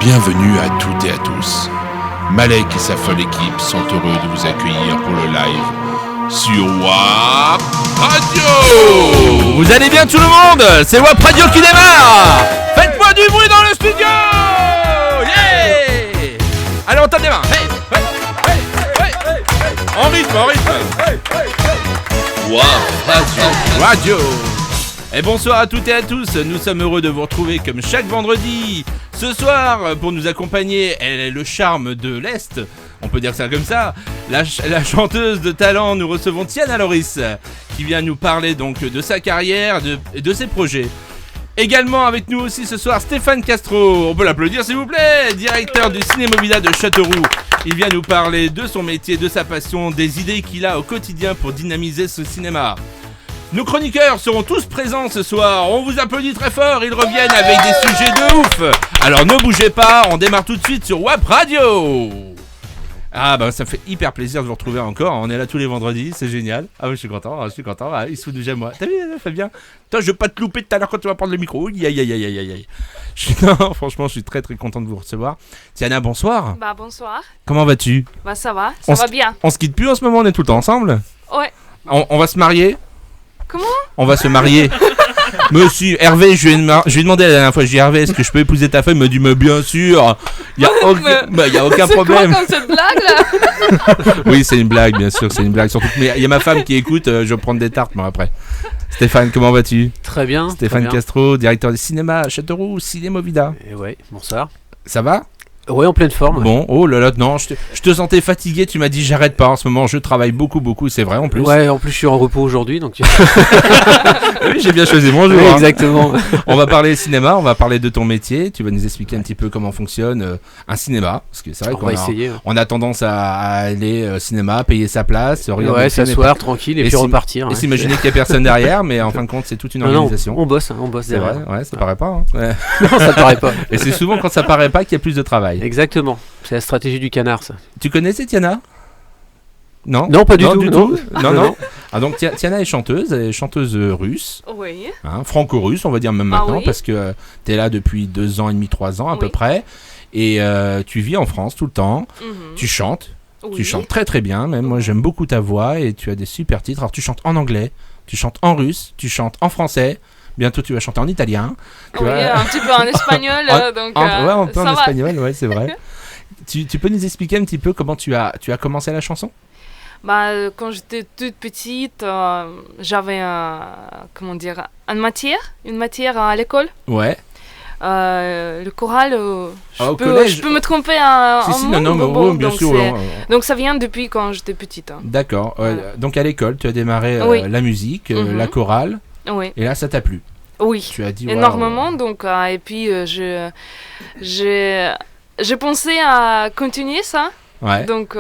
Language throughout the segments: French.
Bienvenue à toutes et à tous. Malek et sa folle équipe sont heureux de vous accueillir pour le live sur WAP Radio. Vous allez bien tout le monde? C'est WAP Radio qui démarre. Faites-moi du bruit dans le studio. Yeah. Allez, on tape des mains. Hey, hey, hey, hey, hey. En rythme, en rythme. Hey, hey, hey. WAP Radio. Et bonsoir à toutes et à tous, nous sommes heureux de vous retrouver comme chaque vendredi. Ce soir, pour nous accompagner, elle est le charme de l'Est, on peut dire ça comme ça, la chanteuse de talent. Nous recevons Tiana Loris, qui vient nous parler donc de sa carrière et de ses projets. Également avec nous aussi ce soir, Stéphane Castro, on peut l'applaudir s'il vous plaît, directeur du Ciné Movida de Châteauroux. Il vient nous parler de son métier, de sa passion, des idées qu'il a au quotidien pour dynamiser ce cinéma. Nos chroniqueurs seront tous présents ce soir, on vous applaudit très fort, ils reviennent avec des sujets de ouf. Alors ne bougez pas, on démarre tout de suite sur WAP Radio. Ah bah ça me fait hyper plaisir de vous retrouver encore, on est là tous les vendredis, c'est génial. Ah ouais, je suis content, ah, il se fout déjà moi. T'as vu Fabien? Toi je vais pas te louper tout à l'heure quand tu vas prendre le micro. Aïe. Non, franchement je suis très très content de vous recevoir. Tiana, bonsoir. Bah bonsoir. Comment vas-tu? Bah ça va bien. On se quitte plus en ce moment, on est tout le temps ensemble? Ouais. On va se marier? Comment? On va se marier. Monsieur Hervé, je lui ai demandé la dernière fois, je dis Hervé, est-ce que je peux épouser ta femme? Il m'a dit mais bien sûr. Il y a aucun problème. C'est quoi comme cette blague là? Oui, c'est une blague, bien sûr, c'est une blague. Surtout mais il y a ma femme qui écoute, je vais prendre des tartes moi après. Stéphane, comment vas-tu? Très bien. Stéphane très bien. Castro, directeur du cinéma à Châteauroux, Ciné Movida. Et ouais, bonsoir. Ça va? Ouais, en pleine forme. Bon, oh là là, non, je te sentais fatigué, tu m'as dit j'arrête pas en ce moment, je travaille beaucoup, c'est vrai en plus. Ouais, en plus je suis en repos aujourd'hui, donc. Oui, j'ai bien choisi mon jour. Oui, hein. exactement. On va parler cinéma, on va parler de ton métier, tu vas nous expliquer un petit peu comment fonctionne un cinéma, parce que c'est vrai On va essayer. on a tendance à aller au cinéma, payer sa place, regarder Ouais, s'asseoir tranquille et puis repartir. Et s'imaginer qu'il n'y a personne derrière, mais en fin de compte c'est toute une organisation. Non, on bosse C'est derrière. vrai, ouais, ça paraît pas. Hein. Ouais. Non, ça paraît pas. Et c'est souvent quand ça paraît pas qu'il y a plus de travail. Exactement. C'est la stratégie du canard, ça. Tu connaissais Tiana? Non, Non, pas du tout. Non. Ah, donc Tiana est chanteuse russe, Oui. hein, franco-russe, on va dire même maintenant, oui. parce que tu es là depuis 2 ans et demi, 3 ans à peu près, et tu vis en France tout le temps, tu chantes, tu chantes très très bien, même moi j'aime beaucoup ta voix, et tu as des super titres. Alors tu chantes en anglais, tu chantes en russe, tu chantes en français. Bientôt tu vas chanter en italien. Oui, un petit peu en espagnol, donc ouais, un peu ça en va. espagnol, ouais, c'est vrai. Tu peux nous expliquer un petit peu comment tu as commencé la chanson? Bah quand j'étais toute petite, j'avais une matière à l'école. Ouais. Le choral, Au collège, je peux me tromper un si, mot, non, mais bon, bien donc sûr. donc ça vient depuis quand j'étais petite. Hein. D'accord. Voilà. Donc à l'école, tu as démarré la musique, la chorale, Oui. et là ça t'a plu. Oui. Tu as dit Énormément, donc et puis j'ai pensé à continuer ça. Ouais. Donc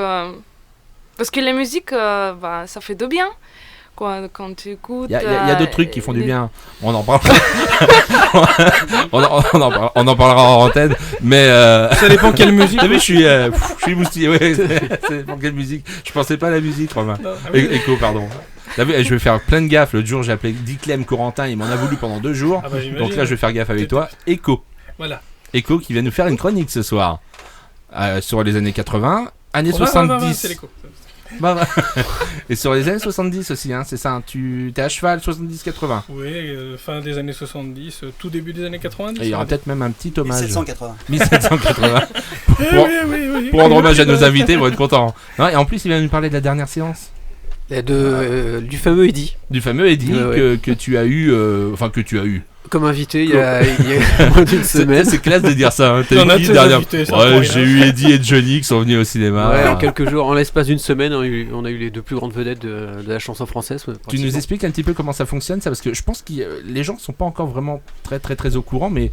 parce que la musique, ça fait de bien. Quoi, quand tu écoutes. Il y a d'autres trucs qui font du bien. On en parlera. on en parlera en antenne. Mais ça dépend quelle musique. T'as vu, je suis moustillé. Ouais, ça dépend quelle musique. Je pensais pas à la musique, Romain. Écho, pardon. T'as vu, je vais faire plein de gaffes. L'autre jour, j'ai appelé Diclem Corentin. Il m'en a voulu pendant 2 jours. Ah bah, donc là, je vais faire gaffe avec toi. Écho. Voilà. Écho qui vient nous faire une chronique ce soir sur les années 80, années 70. C'est l'écho. Et sur les années 70 aussi, hein, c'est ça, hein, tu es à cheval 70-80. Oui, fin des années 70, tout début des années 90. Et il y aura peut-être même un petit hommage. 1780. 1780. Oui. Pour rendre hommage à nos invités, ils vont être contents. Non, et en plus, il vient nous parler de la dernière séance. Du fameux Eddy. Du fameux Eddy Ouais. que tu as eu. Que tu as eu. Comme invité il y a moins d'une semaine. C'est classe de dire ça. Hein. On a eu tous invités, ça, ouais, j'ai eu Eddy et Johnny qui sont venus au cinéma. Ouais, en quelques jours, en l'espace d'une semaine, on a eu les 2 plus grandes vedettes de la chanson française. Tu nous expliques un petit peu comment ça fonctionne, ça, parce que je pense que les gens sont pas encore vraiment très au courant, mais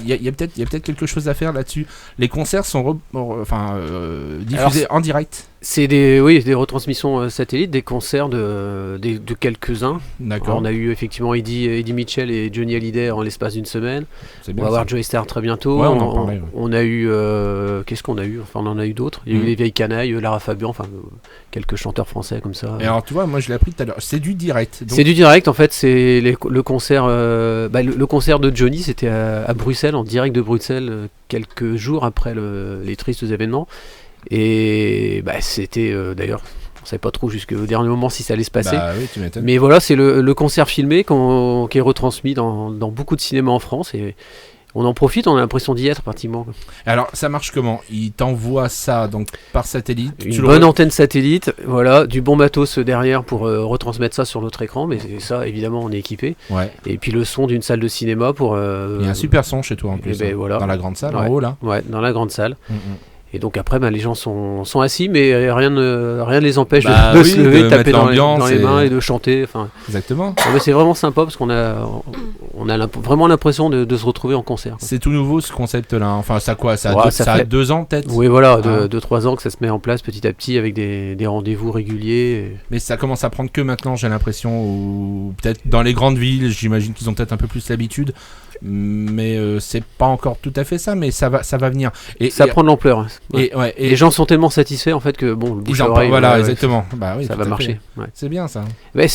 il y a peut-être quelque chose à faire là-dessus. Les concerts sont diffusés en direct. C'est des retransmissions satellites, des concerts de quelques-uns. D'accord. Alors, on a eu effectivement Eddie Mitchell et Johnny Hallyday en l'espace d'une semaine. C'est On bien. va ça. avoir Joey Starr très bientôt. Ouais, on en parlait, ouais. On a eu qu'est-ce qu'on a eu? Enfin, on en a eu d'autres. Il y a eu les Vieilles Canailles, Lara Fabian, enfin quelques chanteurs français comme ça. Et alors, tu vois, moi, je l'ai appris tout à l'heure. C'est du direct. Donc... C'est du direct en fait. C'est le concert. Le concert de Johnny, c'était à Bruxelles, en direct de Bruxelles, quelques jours après les tristes événements. Et c'était d'ailleurs, on savait pas trop jusqu'au dernier moment si ça allait se passer. Bah oui, tu m'étonnes. Mais voilà, c'est le concert filmé qui est retransmis dans beaucoup de cinémas en France et on en profite, on a l'impression d'y être pratiquement. Alors, ça marche comment? Il t'envoie ça donc par satellite. Une bonne antenne satellite, voilà, du bon matos derrière pour retransmettre ça sur notre écran, mais ça évidemment on est équipé. Ouais. Et puis le son d'une salle de cinéma pour. Il y a un super son chez toi en plus. ben, voilà. Dans la grande salle, en Ouais. haut là. Ouais, dans la grande salle. Mm-mm. Et donc après, les gens sont assis, mais rien ne les empêche Bah de oui, se lever, de de taper mettre dans les l'ambiance mains et- et de chanter. Enfin, Exactement. c'est vraiment sympa parce qu'on a vraiment l'impression de se retrouver en concert. C'est tout nouveau ce concept-là. Enfin, ça quoi? Ça, Ouais, ça a fait- 2 ans peut-être. Oui, voilà, Ah. 2-3 ans que ça se met en place petit à petit avec des rendez-vous réguliers. Mais ça commence à prendre que maintenant, j'ai l'impression, ou peut-être dans les grandes villes, j'imagine qu'ils ont peut-être un peu plus l'habitude, mais c'est pas encore tout à fait ça, mais ça va venir. Et Ça prend de l'ampleur. Hein. Ouais. et Les gens sont tellement satisfaits en fait que bon, le bouche ils à en oreille, voilà, ouais, exactement. Bah oui, ça tout va à fait. marcher. Ouais. C'est bien ça. Ouais,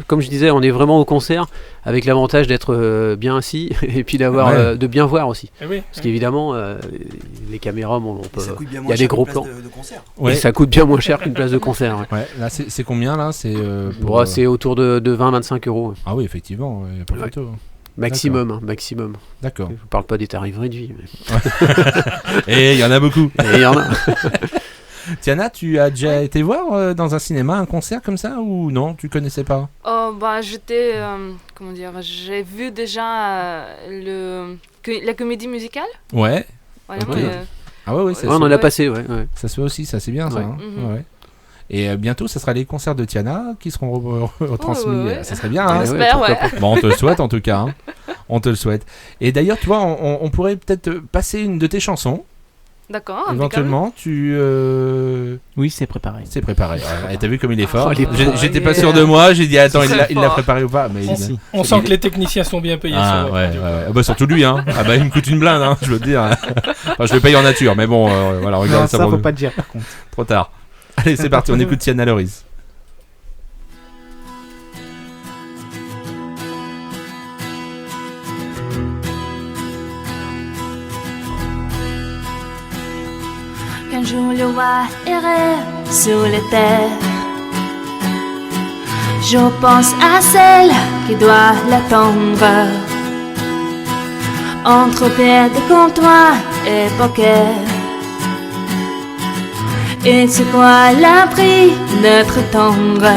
comme je disais, on est vraiment au concert avec l'avantage d'être bien assis et puis d'avoir Ouais. de bien voir aussi. Eh oui. Parce qu'évidemment, les caméras, on peut. Ça coûte bien Il y moins a des cher gros qu'une place plans. de concert. Ouais. Et ça coûte bien moins cher qu'une place de concert. Ouais. Ouais. Là, c'est combien là? C'est pour, Bon, c'est autour de 20-25 euros. Ah oui, effectivement, y a pas Ouais. photo. Maximum, hein, maximum. D'accord. Je ne parle pas des tarifs réduits. Et il y en a beaucoup. Mais il y en a. Tiana, tu as déjà été voir dans un cinéma un concert comme ça ou non? Tu connaissais pas? Oh, j'étais. Comment dire? J'ai vu déjà la comédie musicale. Ouais. Voilà, Ok. mais, Ah ouais, ça, Ouais, on se, en a Ouais. passé, ouais. ça se fait aussi, ça c'est bien ça. Ouais. Hein. Mhm. Ouais. Et bientôt, ça sera les concerts de Tiana qui seront retransmis. ouais. Ça serait bien. Hein. J'espère, pourquoi ouais. Bon, on te le souhaite en tout cas. Hein. On te le souhaite. Et d'ailleurs, tu vois, on pourrait peut-être passer une de tes chansons. D'accord. impeccable. Éventuellement, Oui, c'est préparé. c'est préparé. Ouais, t'as vu comme il est fort. Oh, il est J'ai- fort. J'étais pas sûr de moi. J'ai dit attends, C'est il l'a fort. préparé ou pas? Mais On, il- on sent que les techniciens sont bien payés. Ah sur ouais, Radio. ouais. Ah bah surtout lui hein. Ah bah il me coûte une blinde hein, je veux te dire. Enfin, je le paye en nature, mais bon voilà, regarde Non, ça. ça pour faut nous. pas te dire par contre. Trop tard. Allez, c'est parti, on écoute Tiana Loris. Qu'un jour le roi errait sur les terres, je pense à celle qui doit l'attendre entre pierre de comptoir et poker. Et c'est quoi l'abri d'être tendre?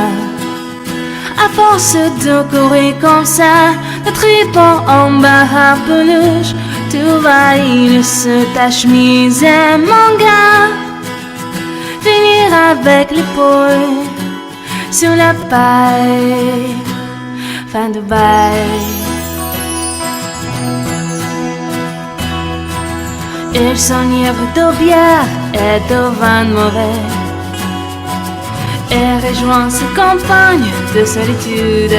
À force de courir comme ça, le tripon en bas à peluche, tout va, il se ta chemise et mon gars, finir avec l'épaule sur la paille, fin de bail. Il s'enivre de bière et de vin mauvais et rejoint ses compagnes de solitude,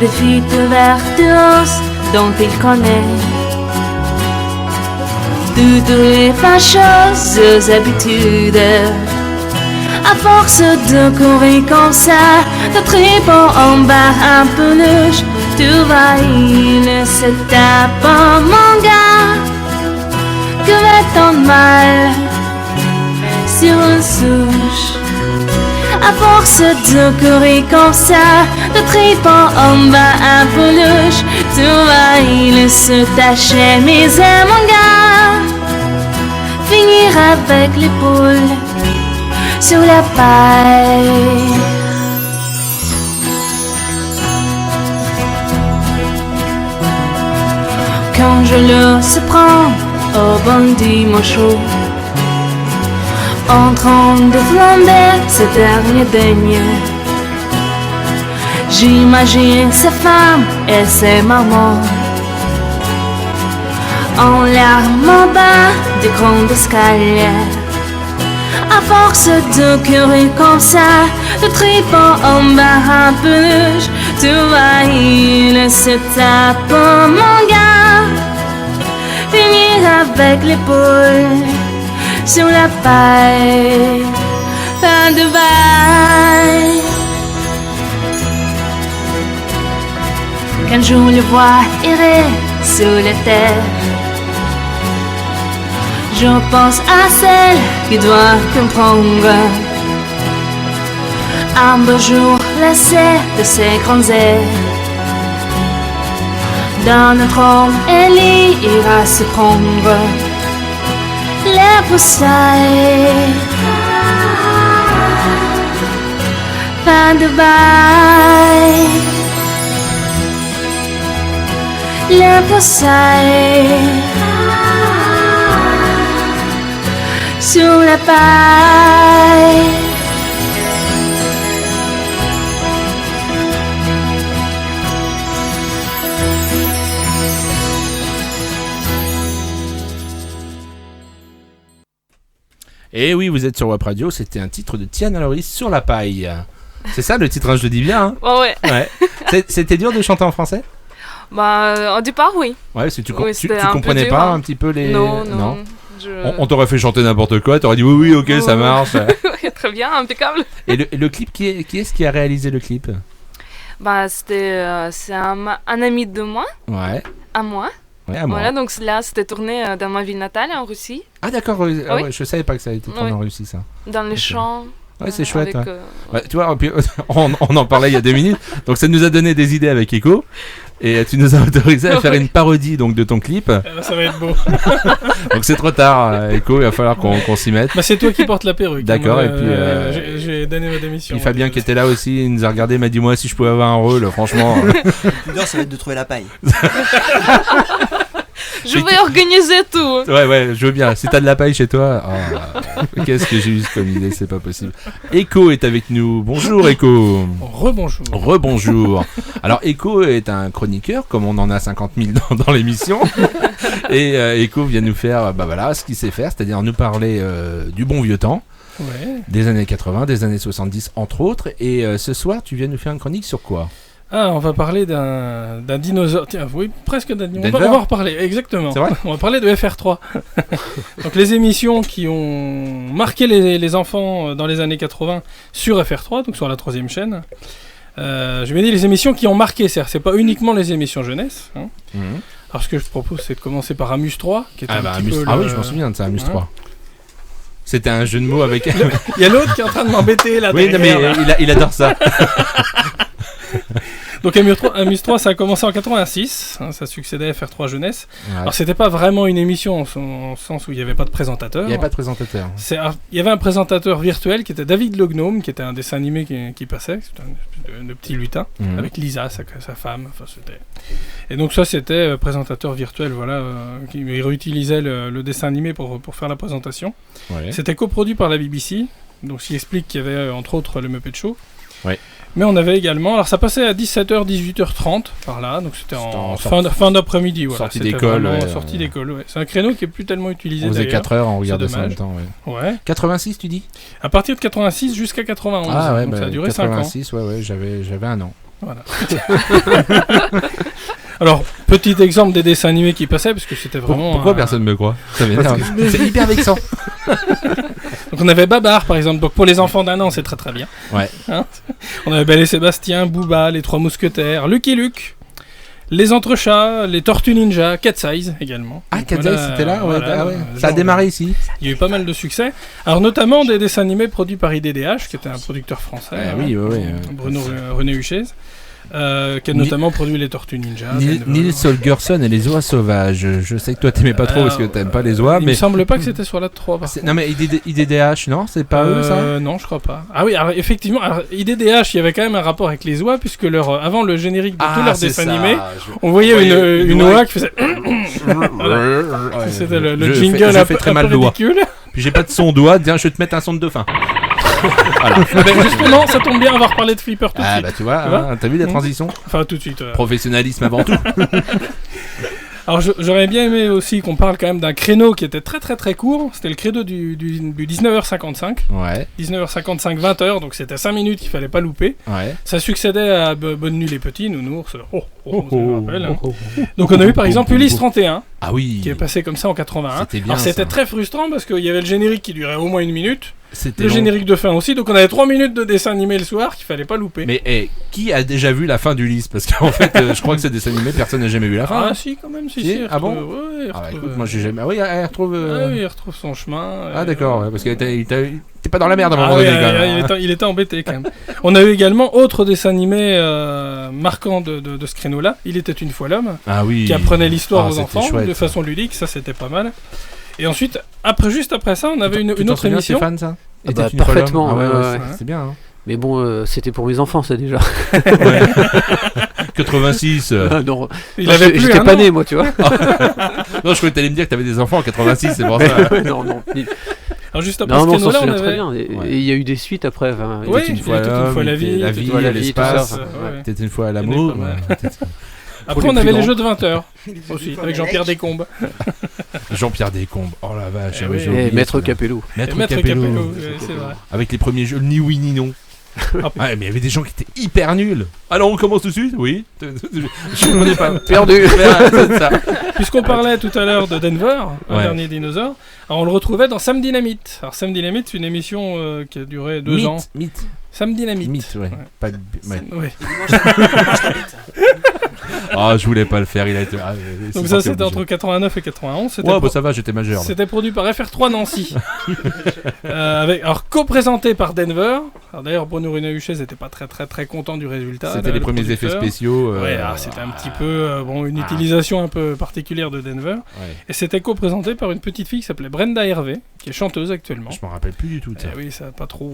des filles virtuoses dont il connaît toutes les fâcheuses habitudes. À force de courir comme ça, de tripon en bas à peluche, tout va, il se tape en mon gars, que va tant de mal sur une souche. À force de courir comme ça, de tripon en bas à peluche, tout va, il se tachait mes ailes, mon gars, finir avec l'épaule sur la paille. Quand je le se prend au bon dimanche, en train de flamber ce dernier daigne, j'imagine sa femme et ses mamans en larmes en bas du grand escalier. À force de courir comme ça, de tripant en bas un peluche, tu vas il se tape mon gars. Finir avec l'épaule sur la paille, fin de bail. Qu'un jour le vois errer sous la terre, je pense à celle qui doit comprendre. Un beau jour lassé de ses grands airs, dans notre ombre, elle ira se prendre les broussailles. Fin de bail. Les broussailles sur la paille. Et oui, vous êtes sur Wap Radio, c'était un titre de Tiana Loris, Sur la paille. C'est ça le titre, hein, je le dis bien. Hein. Ouais. C'était dur de chanter en français? Bah, au départ, oui. Ouais, parce que tu c'était comprenais dur, pas hein. un petit peu les... Non. On t'aurait fait chanter n'importe quoi, t'aurais dit oui, ok, ça marche. Ouais, très bien, impeccable. Et le clip, qui est-ce qui a réalisé le clip? Bah, c'est un ami de moi, Ouais. à moi. Ouais, à moi. Voilà, donc là, c'était tourné dans ma ville natale, en Russie, Ah d'accord, Oui. ouais, je savais pas que ça a été tourné en Russie, ça. dans les champs. Ouais, c'est chouette. avec, Ouais. Ouais, tu vois, puis, on en parlait il y a 2 minutes, donc ça nous a donné des idées avec Echo, et tu nous as autorisé à faire une parodie donc, de ton clip, Ça va être beau. donc c'est trop tard, Echo, il va falloir qu'on s'y mette. Bah, c'est toi qui portes la perruque. D'accord, Moi, et puis, j'ai donné ma démission. Puis Fabien qui était là aussi, il nous a regardé, il m'a dit moi si je pouvais avoir un rôle, franchement. L'heure, ça va être de trouver la paille. Je vais organiser tout. Ouais, je veux bien. Si t'as de la paille chez toi, qu'est-ce que j'ai eu comme idée, c'est pas possible. Echo est avec nous. Bonjour Echo. Rebonjour. Rebonjour. Alors Echo est un chroniqueur, comme on en a 50 000 dans l'émission. Et Echo vient nous faire ce qu'il sait faire, c'est-à-dire nous parler du bon vieux temps, des années 80, des années 70 entre autres. Et ce soir, tu viens nous faire une chronique sur quoi? Ah, on va parler d'un dinosaure. Tiens, oui, presque d'un dinosaure. On va en reparler, exactement. C'est vrai? On va parler de FR3. Donc, les émissions qui ont marqué les enfants dans les années 80 sur FR3, donc sur la 3ème chaîne. Je vais dire les émissions qui ont marqué, c'est pas uniquement les émissions jeunesse. Hein. Alors, ce que je propose, c'est de commencer par Amuse 3, qui est un petit peu oui, je m'en souviens de ça, Amuse 3. C'était un jeu de mots avec... Il y a l'autre qui est en train de m'embêter là. Oui, non, mais il adore ça. Donc Amuse 3, ça a commencé en 86, hein, ça succédait à FR3 Jeunesse. Ouais. Alors c'était pas vraiment une émission au sens où il n'y avait pas de présentateur. Il n'y avait pas de présentateur. Il y avait un présentateur virtuel qui était David le Gnome, qui était un dessin animé qui passait, c'était un de petit lutin, avec Lisa, sa femme. Enfin, et donc ça c'était présentateur virtuel, voilà, qui réutilisait le dessin animé pour faire la présentation. Ouais. C'était coproduit par la BBC, donc ce qui explique qu'il y avait entre autres le Muppet Show. Ouais. Mais on avait également, alors ça passait à 17h, 18h30 par là, donc c'était en fin d'après-midi. Voilà. Sortie d'école. Sortie d'école, ouais. C'est un créneau qui est plus tellement utilisé. On faisait 4 heures, on regardait ça en même temps. Ouais. 86, tu dis? À partir de 86 jusqu'à 91. Ah ouais, donc ça a duré 5 ans. 86, ouais, j'avais 1 an. Voilà. Alors, petit exemple des dessins animés qui passaient, parce que c'était vraiment... Pourquoi personne ne me croit? Ça m'énerve. C'est hyper vexant. Donc on avait Babar par exemple, donc pour les enfants d'1 an c'est très très bien. Ouais. Hein, on avait Belle et Sébastien, Booba, les 3 Mousquetaires, Lucky Luke, les Entrechats, les Tortues Ninja, Cat Size également. Ah, Cat Size c'était là, ouais, voilà, ouais. Ça a démarré ici. Il y a eu pas mal de succès. Alors notamment des dessins animés produits par IDDH, qui était un producteur français. Oui, Bruno René Huchez. Qui a notamment produit les Tortues Ninja. Nils Holgersson et les oies sauvages. Je sais que toi t'aimais pas trop parce que t'aimes pas les oies. Il me semble pas que c'était sur la 3. Non mais IDDH, non? C'est pas eux ça? Non, je crois pas. Ah oui, alors effectivement, IDDH, il y avait quand même un rapport avec les oies puisque avant le générique de tous leurs dessins animés, on voyait une oie qui faisait. C'était le jingle un peu ridicule. Puis j'ai pas de son d'oie, tiens, je vais te mettre un son de dauphin. Voilà. Justement, ça tombe bien, on va reparler de Flipper tout de suite. Bah tu vois, t'as vu la transition? Enfin tout de suite. Professionnalisme avant tout. Alors j'aurais bien aimé aussi qu'on parle quand même d'un créneau qui était très très très court. C'était le créneau du 19h55. Ouais. 19h55, 20h, donc c'était 5 minutes qu'il fallait pas louper. Ouais. Ça succédait à Bonne nuit les petits, Nounours. Je me rappelle, hein. Donc on a eu par exemple Ulysse 31, Ah oui. qui est passé comme ça en 81. C'était bien. Alors c'était ça. très frustrant parce qu'il y avait le générique qui durait au moins 1 minute. C'était Le long. générique de fin aussi, donc on avait 3 minutes de dessin animé le soir qu'il fallait pas louper. Mais qui a déjà vu la fin d'Ulysse? Parce qu'en fait, je crois que c'est dessin animé, personne n'a jamais vu la fin. Ah hein. si, quand même, Si, si. ah bon Ouais, Ah bah écoute, moi j'ai jamais. Ah oui, elle retrouve. Ah oui, il retrouve son chemin. Ah d'accord, ouais, parce qu'il était pas dans la merde à un moment Ah donné oui, quand même. il était embêté quand même. On a eu également autre dessin animé marquant de ce créneau-là. Il était une fois l'homme, Ah oui. qui apprenait l'histoire Ah, aux c'était enfants chouette, de ça. façon ludique. Ça, c'était pas mal. Et ensuite, juste après ça, on avait une Tu t'en autre souviens, émission. Stéphane, ça Ah Était bah, une fois parfaitement, l'homme. Ah ouais, ouais, ouais, ouais. c'est bien. Hein. Mais bon, c'était pour mes enfants, ça déjà. Ouais. 86. Ah, non, Il non, avait plus j'étais un pas an. né, moi, tu vois. Non, je croyais que t'allais me dire que t'avais des enfants en 86, c'est pour ça. Ouais, non, non. Alors juste après Non, ce mais on s'en créneau-là, on souvient très avait... bien. Et Ouais. il y a eu des suites après. Enfin, Oui, Était une il fois était une l'homme, fois la était vie, la était vie, une fois la vie, l'espace, tout ça. Ouais. Peut-être une fois Il y en a l'amour. pas mal. Peut-être- Après, les on plus avait les grands. jeux de 20h aussi, avec Jean-Pierre Descombes. Jean-Pierre Descombes. Oh la vache. Eh ouais, oui. j'ai Et oublié Maître celui-là. Capello. Maître Maître Capello. Capello, c'est vrai. Avec les premiers jeux, ni oui ni non. Ah, Ouais, mais il y avait des gens qui étaient hyper nuls. Alors on commence tout de suite? Oui. Je ne connais pas. Perdu. C'est ça. Puisqu'on parlait tout à l'heure de Denver, un Ouais. dernier dinosaure, alors on le retrouvait dans Sam Dynamite. Alors Sam Dynamite, c'est une émission qui a duré 2 ans. Mythe. Sam Dynamite. Mythe, ouais. Ouais. Pas de... ouais. Ouais. Ah, je voulais pas le faire, il a été. Ah, c'est Donc ça, sorti c'était obligé. entre 89 et 91. C'était Ouais, pro- bah ça va, j'étais majeur. là. C'était produit par FR3 Nancy. Alors co-présenté par Denver. Alors d'ailleurs, Bruno Runahuchet n'était pas très content du résultat. C'était là, les le premiers effets producteur. spéciaux. Ouais, alors c'était un petit peu une utilisation un peu particulière de Denver. Ouais. Et c'était co-présenté par une petite fille qui s'appelait Brenda Hervé, qui est chanteuse actuellement. Je m'en rappelle plus du tout. Eh tiens. oui, ça a pas trop.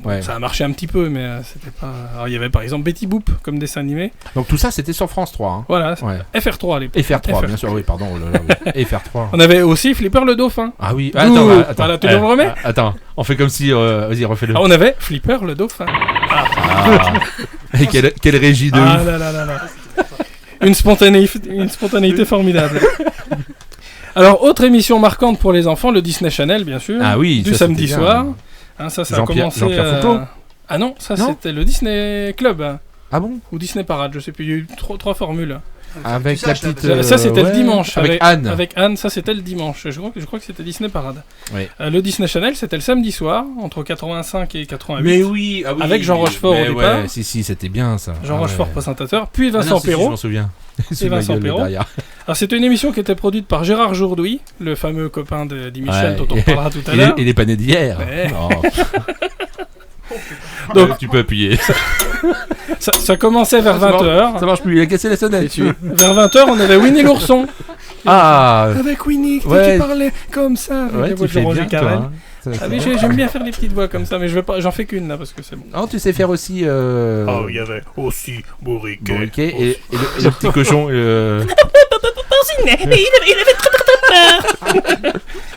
Ouais. Ça a marché un petit peu, mais c'était pas. Alors il y avait par exemple Betty Boop comme dessin animé. Donc tout ça, c'était sur France 3. Hein. Voilà, Ouais. FR3 à l'époque. FR3, bien sûr, oui, pardon. Oh là là, oui. FR3. On avait aussi Flipper le dauphin. Ah oui, D'où- attends. Voilà, tu le remets Attends, on fait comme si. Vas-y, refais-le. Ah, on avait Flipper le dauphin. Ah. Et quelle régie de Ah ouf. là là là là. Une spontanéité formidable. Alors, autre émission marquante pour les enfants, le Disney Channel, bien sûr. Ah oui, du ça, samedi c'était bien. soir. Hein, ça a commencé. Jean-Pierre Foucault. Ah non, ça Non. c'était le Disney Club. Hein, Ah bon? ou Disney Parade, je sais plus. Il y a eu trois formules. Avec Tu la saches, là, petite. ça c'était ouais, le dimanche. Avec Anne. Avec Anne, ça c'était le dimanche. Je crois que c'était Disney Parade. Oui. Le Disney Channel, c'était le samedi soir, entre 85 et 88. Mais oui, ah oui. Avec Jean Rochefort Mais au départ. Ouais, si, c'était bien ça. Jean Ah Rochefort ouais. présentateur, puis Ah non, Vincent si, je Perrault. m'en souviens. Sous ma Vincent gueule, Perrault. derrière. Alors c'était une émission qui était produite par Gérard Jourdouy, le fameux copain d'Imichel Ouais. dont on parlera tout à Il l'heure. est pas né d'hier. Ouais. Oh. Donc- Ouais, tu peux appuyer. Ça commençait vers Ça marche. 20h. Ça marche plus, il a cassé la sonnette. Vers 20h, on avait Winnie l'ourson. Ah, Avec Winnie, Ouais. qui parlait comme ça. avec ouais, la voix tu de fais Roger bien, toi. Carrel. Hein. Ah oui, j'aime bien faire des petites voix comme ça, mais j'en fais qu'une là parce que c'est bon. Oh, tu sais faire aussi. Oh, il y avait aussi Bourriquet. Bourriquet et le petit cochon.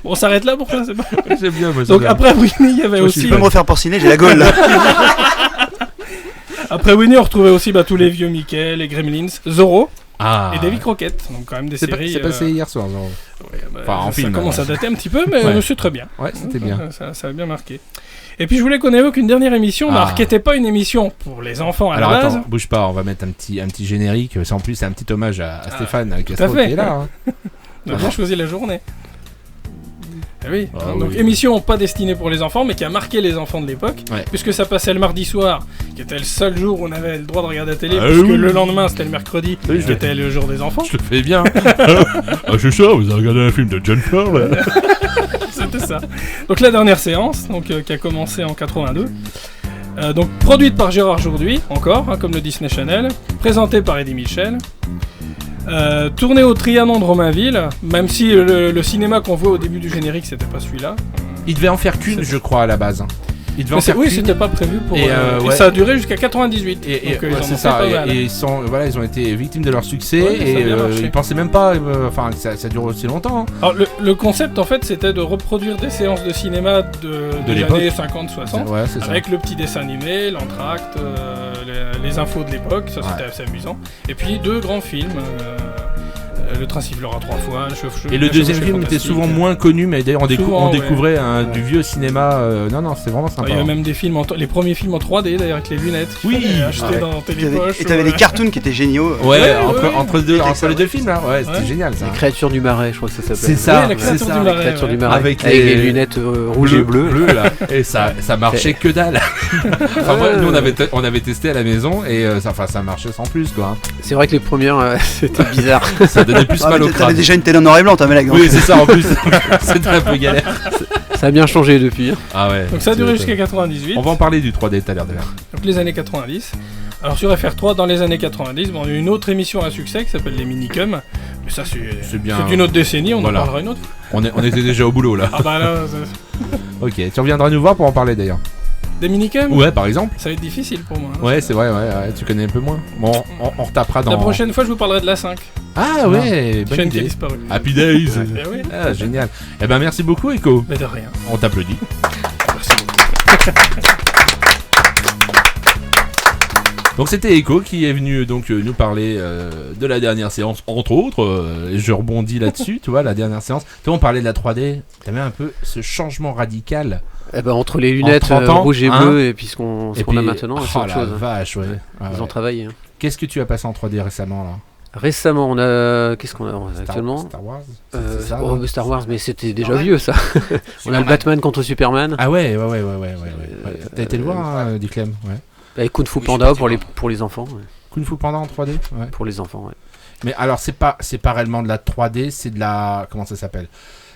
Bon, on s'arrête là pour ça, c'est bon. J'aime bien, moi. Donc après Winnie, il y avait Moi, aussi. Tu peux me refaire porciner, j'ai la gaule là. Après Winnie, on retrouvait aussi tous les vieux Mickey, les Gremlins, Zorro Ah. et Davy Croquette. Donc quand même des séries. C'est passé hier soir, non? Ouais, Enfin, en ça film, commence à alors. dater un petit peu, mais Ouais. c'est très bien. Ouais, c'était bien. Ça a bien marqué. Et puis je voulais qu'on évoque une dernière émission, Ah. alors qui n'était pas une émission pour les enfants à Alors la base. attends, bouge pas, on va mettre un petit générique. En plus, c'est un petit hommage à Stéphane Castro fait. qui est là. Hein. On a bien choisi la journée. Eh oui, Ah hein, donc oui. émission pas destinée pour les enfants, mais qui a marqué les enfants de l'époque, Ouais. puisque ça passait le mardi soir, qui était le seul jour où on avait le droit de regarder la télé, Ah puisque oui. le lendemain c'était le mercredi, Oui, qui était le jour des enfants. Je le fais bien. Ah, c'est ça, vous avez regardé un film de John Ford là? C'était ça. Donc la dernière séance, qui a commencé en 82. Donc produite par Gérard Jourdouy, encore, hein, comme le Disney Channel, présentée par Eddie Mitchell, tournée au Trianon de Romainville, même si le cinéma qu'on voit au début du générique c'était pas celui-là. Il devait en faire qu'une, je crois, à la base. Il devait en Mais faire oui, qu'une. c'était pas prévu pour. Et, Et ouais. ça a duré jusqu'à 98. Et donc, ouais, ils en ont c'est fait ça. pas mal. Et ils ont été victimes de leur succès Ouais, ça a et bien marché. ils pensaient même pas, que ça dure aussi longtemps. Hein. Alors le concept en fait c'était de reproduire des séances de cinéma des l'époque. années 50-60 Ouais, c'est ça. avec le petit dessin animé, l'entracte, les infos de l'époque, ça c'était Ouais. assez amusant. Et puis deux grands films, Le train sifflera 3 fois, Et le deuxième film était souvent moins connu, mais d'ailleurs on découvrait du vieux cinéma. Non, c'est vraiment sympa. Il y avait même des films, les premiers films en 3D d'ailleurs avec les lunettes. Oui, achetés dans Télépoche. Et t'avais des cartoons qui étaient géniaux. Entre les deux films, là. Ouais, c'était génial ça. Les créatures du marais, je crois que ça s'appelle. C'est ça, les créatures du marais. Avec les lunettes rouges et bleues. Là. Et ça marchait que dalle. Enfin, moi, nous on avait testé à la maison et ça marchait sans plus quoi. C'est vrai que les premières c'était bizarre. Ça donnait plus mal au crâne. T'avais déjà une télé en noir et blanc, t'avais la grande. Oui, c'est ça en plus. C'était un peu galère. Ça a bien changé depuis. Ah ouais. Donc ça a duré jusqu'à 98. On va en parler du 3D tout à l'heure d'ailleurs. Donc les années 90. Alors sur FR3, dans les années 90, on a eu une autre émission à succès qui s'appelle les Minicums. Mais ça c'est une autre décennie, on en parlera une autre. On était déjà au boulot là. Ah bah là. Ok, tu reviendras nous voir pour en parler d'ailleurs. Des minicums ? Ouais, par exemple. Ça va être difficile pour moi. Ouais, c'est vrai, tu connais un peu moins. Bon, on retapera dans... La prochaine fois, je vous parlerai de la 5. Ah ouais, bonne chaîne qui a idée. disparu. Happy Days. Oui. Ah, génial. Eh ben, merci beaucoup, Echo. Mais de rien. On t'applaudit. Merci beaucoup. Donc c'était Echo qui est venu nous parler de la dernière séance, entre autres. Je rebondis là-dessus, tu vois, la dernière séance. Toi, on parlait de la 3D. T'avais un peu ce changement radical. Eh ben, entre les lunettes rouges et bleues et puis ce qu'on a maintenant, c'est autre chose. Vache, ouais. Ils ont travaillé. Hein. Qu'est-ce que tu as passé en 3D récemment là ? Récemment, on a. Qu'est-ce qu'on a actuellement ? Star Wars Star Wars, mais c'était déjà vieux ça. On a le Batman contre Superman. Ah ouais. T'as été le voir, Diclem ? Ouais. Et Kung Fu Panda pour les enfants. Ouais. Kung Fu Panda en 3D ? Ouais. Pour les enfants, ouais. Mais alors, c'est pas réellement de la 3D, c'est de la. Comment ça s'appelle ?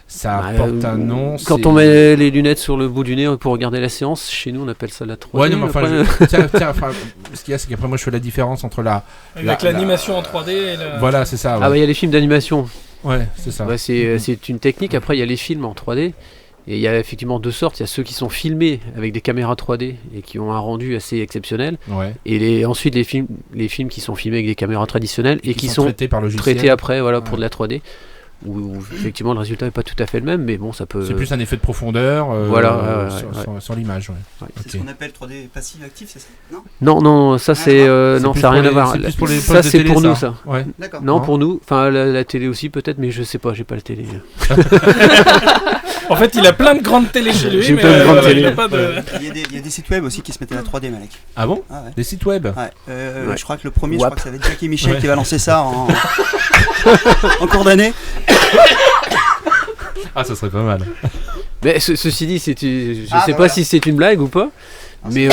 Ça porte un nom. Quand on met les lunettes sur le bout du nez pour regarder la séance, chez nous on appelle ça la 3D. Ouais, non, mais enfin, ce qu'il y a, c'est qu'après moi je fais la différence entre l'animation en 3D et la... Voilà, c'est ça. Ouais. Ah, bah il y a les films d'animation. Ouais, c'est ça. Ouais, c'est une technique. Après, il y a les films en 3D. Et il y a effectivement deux sortes. Il y a ceux qui sont filmés avec des caméras 3D et qui ont un rendu assez exceptionnel. Ouais. Et ensuite les films qui sont filmés avec des caméras traditionnelles et qui sont traités par logiciel. Traités après, pour de la 3D. Où effectivement le résultat n'est pas tout à fait le même, mais bon, ça peut. C'est plus un effet de profondeur sur l'image. Ouais. C'est ce qu'on appelle 3D passif-actif, c'est ça ? Non, ça c'est non, ça n'a rien à voir. Ça c'est pour nous, ça. Ouais. D'accord. Non, pour nous. Enfin, la télé aussi peut-être, mais je sais pas, j'ai pas la télé. En fait, il a plein de grandes télé chez lui. J'ai plein de grandes télé. Il y a des sites web aussi qui se mettaient à la 3D, Malek. Ah bon ? Ah ouais. Des sites web ? Ouais. Je crois que le premier, je crois que ça va être Jackie Michel qui va lancer ça en cours d'année. Ah, ça serait pas mal. Mais ceci dit, je sais pas si c'est une blague ou pas, mais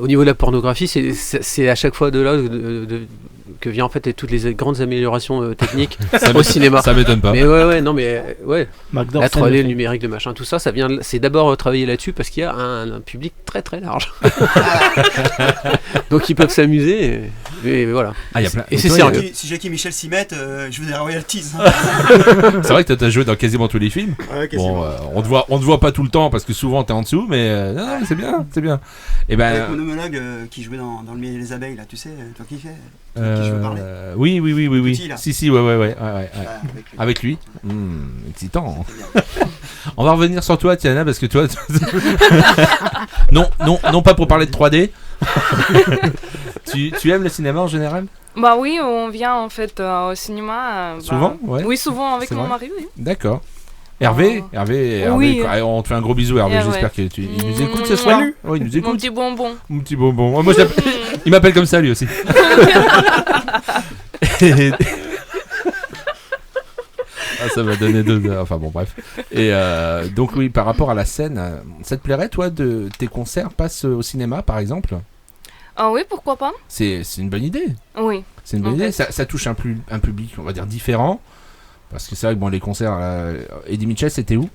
au niveau de la pornographie, c'est à chaque fois de là que vient en fait toutes les grandes améliorations techniques au cinéma. Ça m'étonne pas. Mais la 3D, le numérique, le machin, tout ça, c'est d'abord travailler là-dessus parce qu'il y a un public très très large. Donc ils peuvent s'amuser et voilà. Ah, y a plein. Et c'est sérieux. Si Jackie Michel s'y met, je veux des royalties. C'est vrai que t'as joué dans quasiment tous les films. Ouais, quasiment. Bon, on te voit pas tout le temps parce que souvent t'es en dessous, mais non, c'est bien. Et ben. Avec mon homologue qui jouait dans le milieu des abeilles là, tu sais, toi qui fais. Oui. Petit, là. Si, ouais. Avec lui. Excitant. On va revenir sur toi, Tiana, parce que toi. non, pas pour parler de 3D. Tu aimes le cinéma en général ? Bah oui, on vient en fait au cinéma. Souvent, ouais. Oui, souvent avec C'est mon vrai. mari, oui. D'accord. Hervé, Oui. on te fait un gros bisou, Hervé. Hervé. J'espère qu'il nous écoute ce soir. Oui, il nous écoute. Mon petit bonbon. Moi, il m'appelle comme ça lui aussi. Ça m'a donné deux. Enfin bon, bref. Et donc oui, par rapport à la scène, ça te plairait toi de tes concerts passent au cinéma par exemple ? Ah oui, pourquoi pas ? C'est une bonne idée. Oui. C'est une bonne idée. Ça touche un public, on va dire différent. Parce que c'est vrai que les concerts, Eddie Mitchell, c'était où ?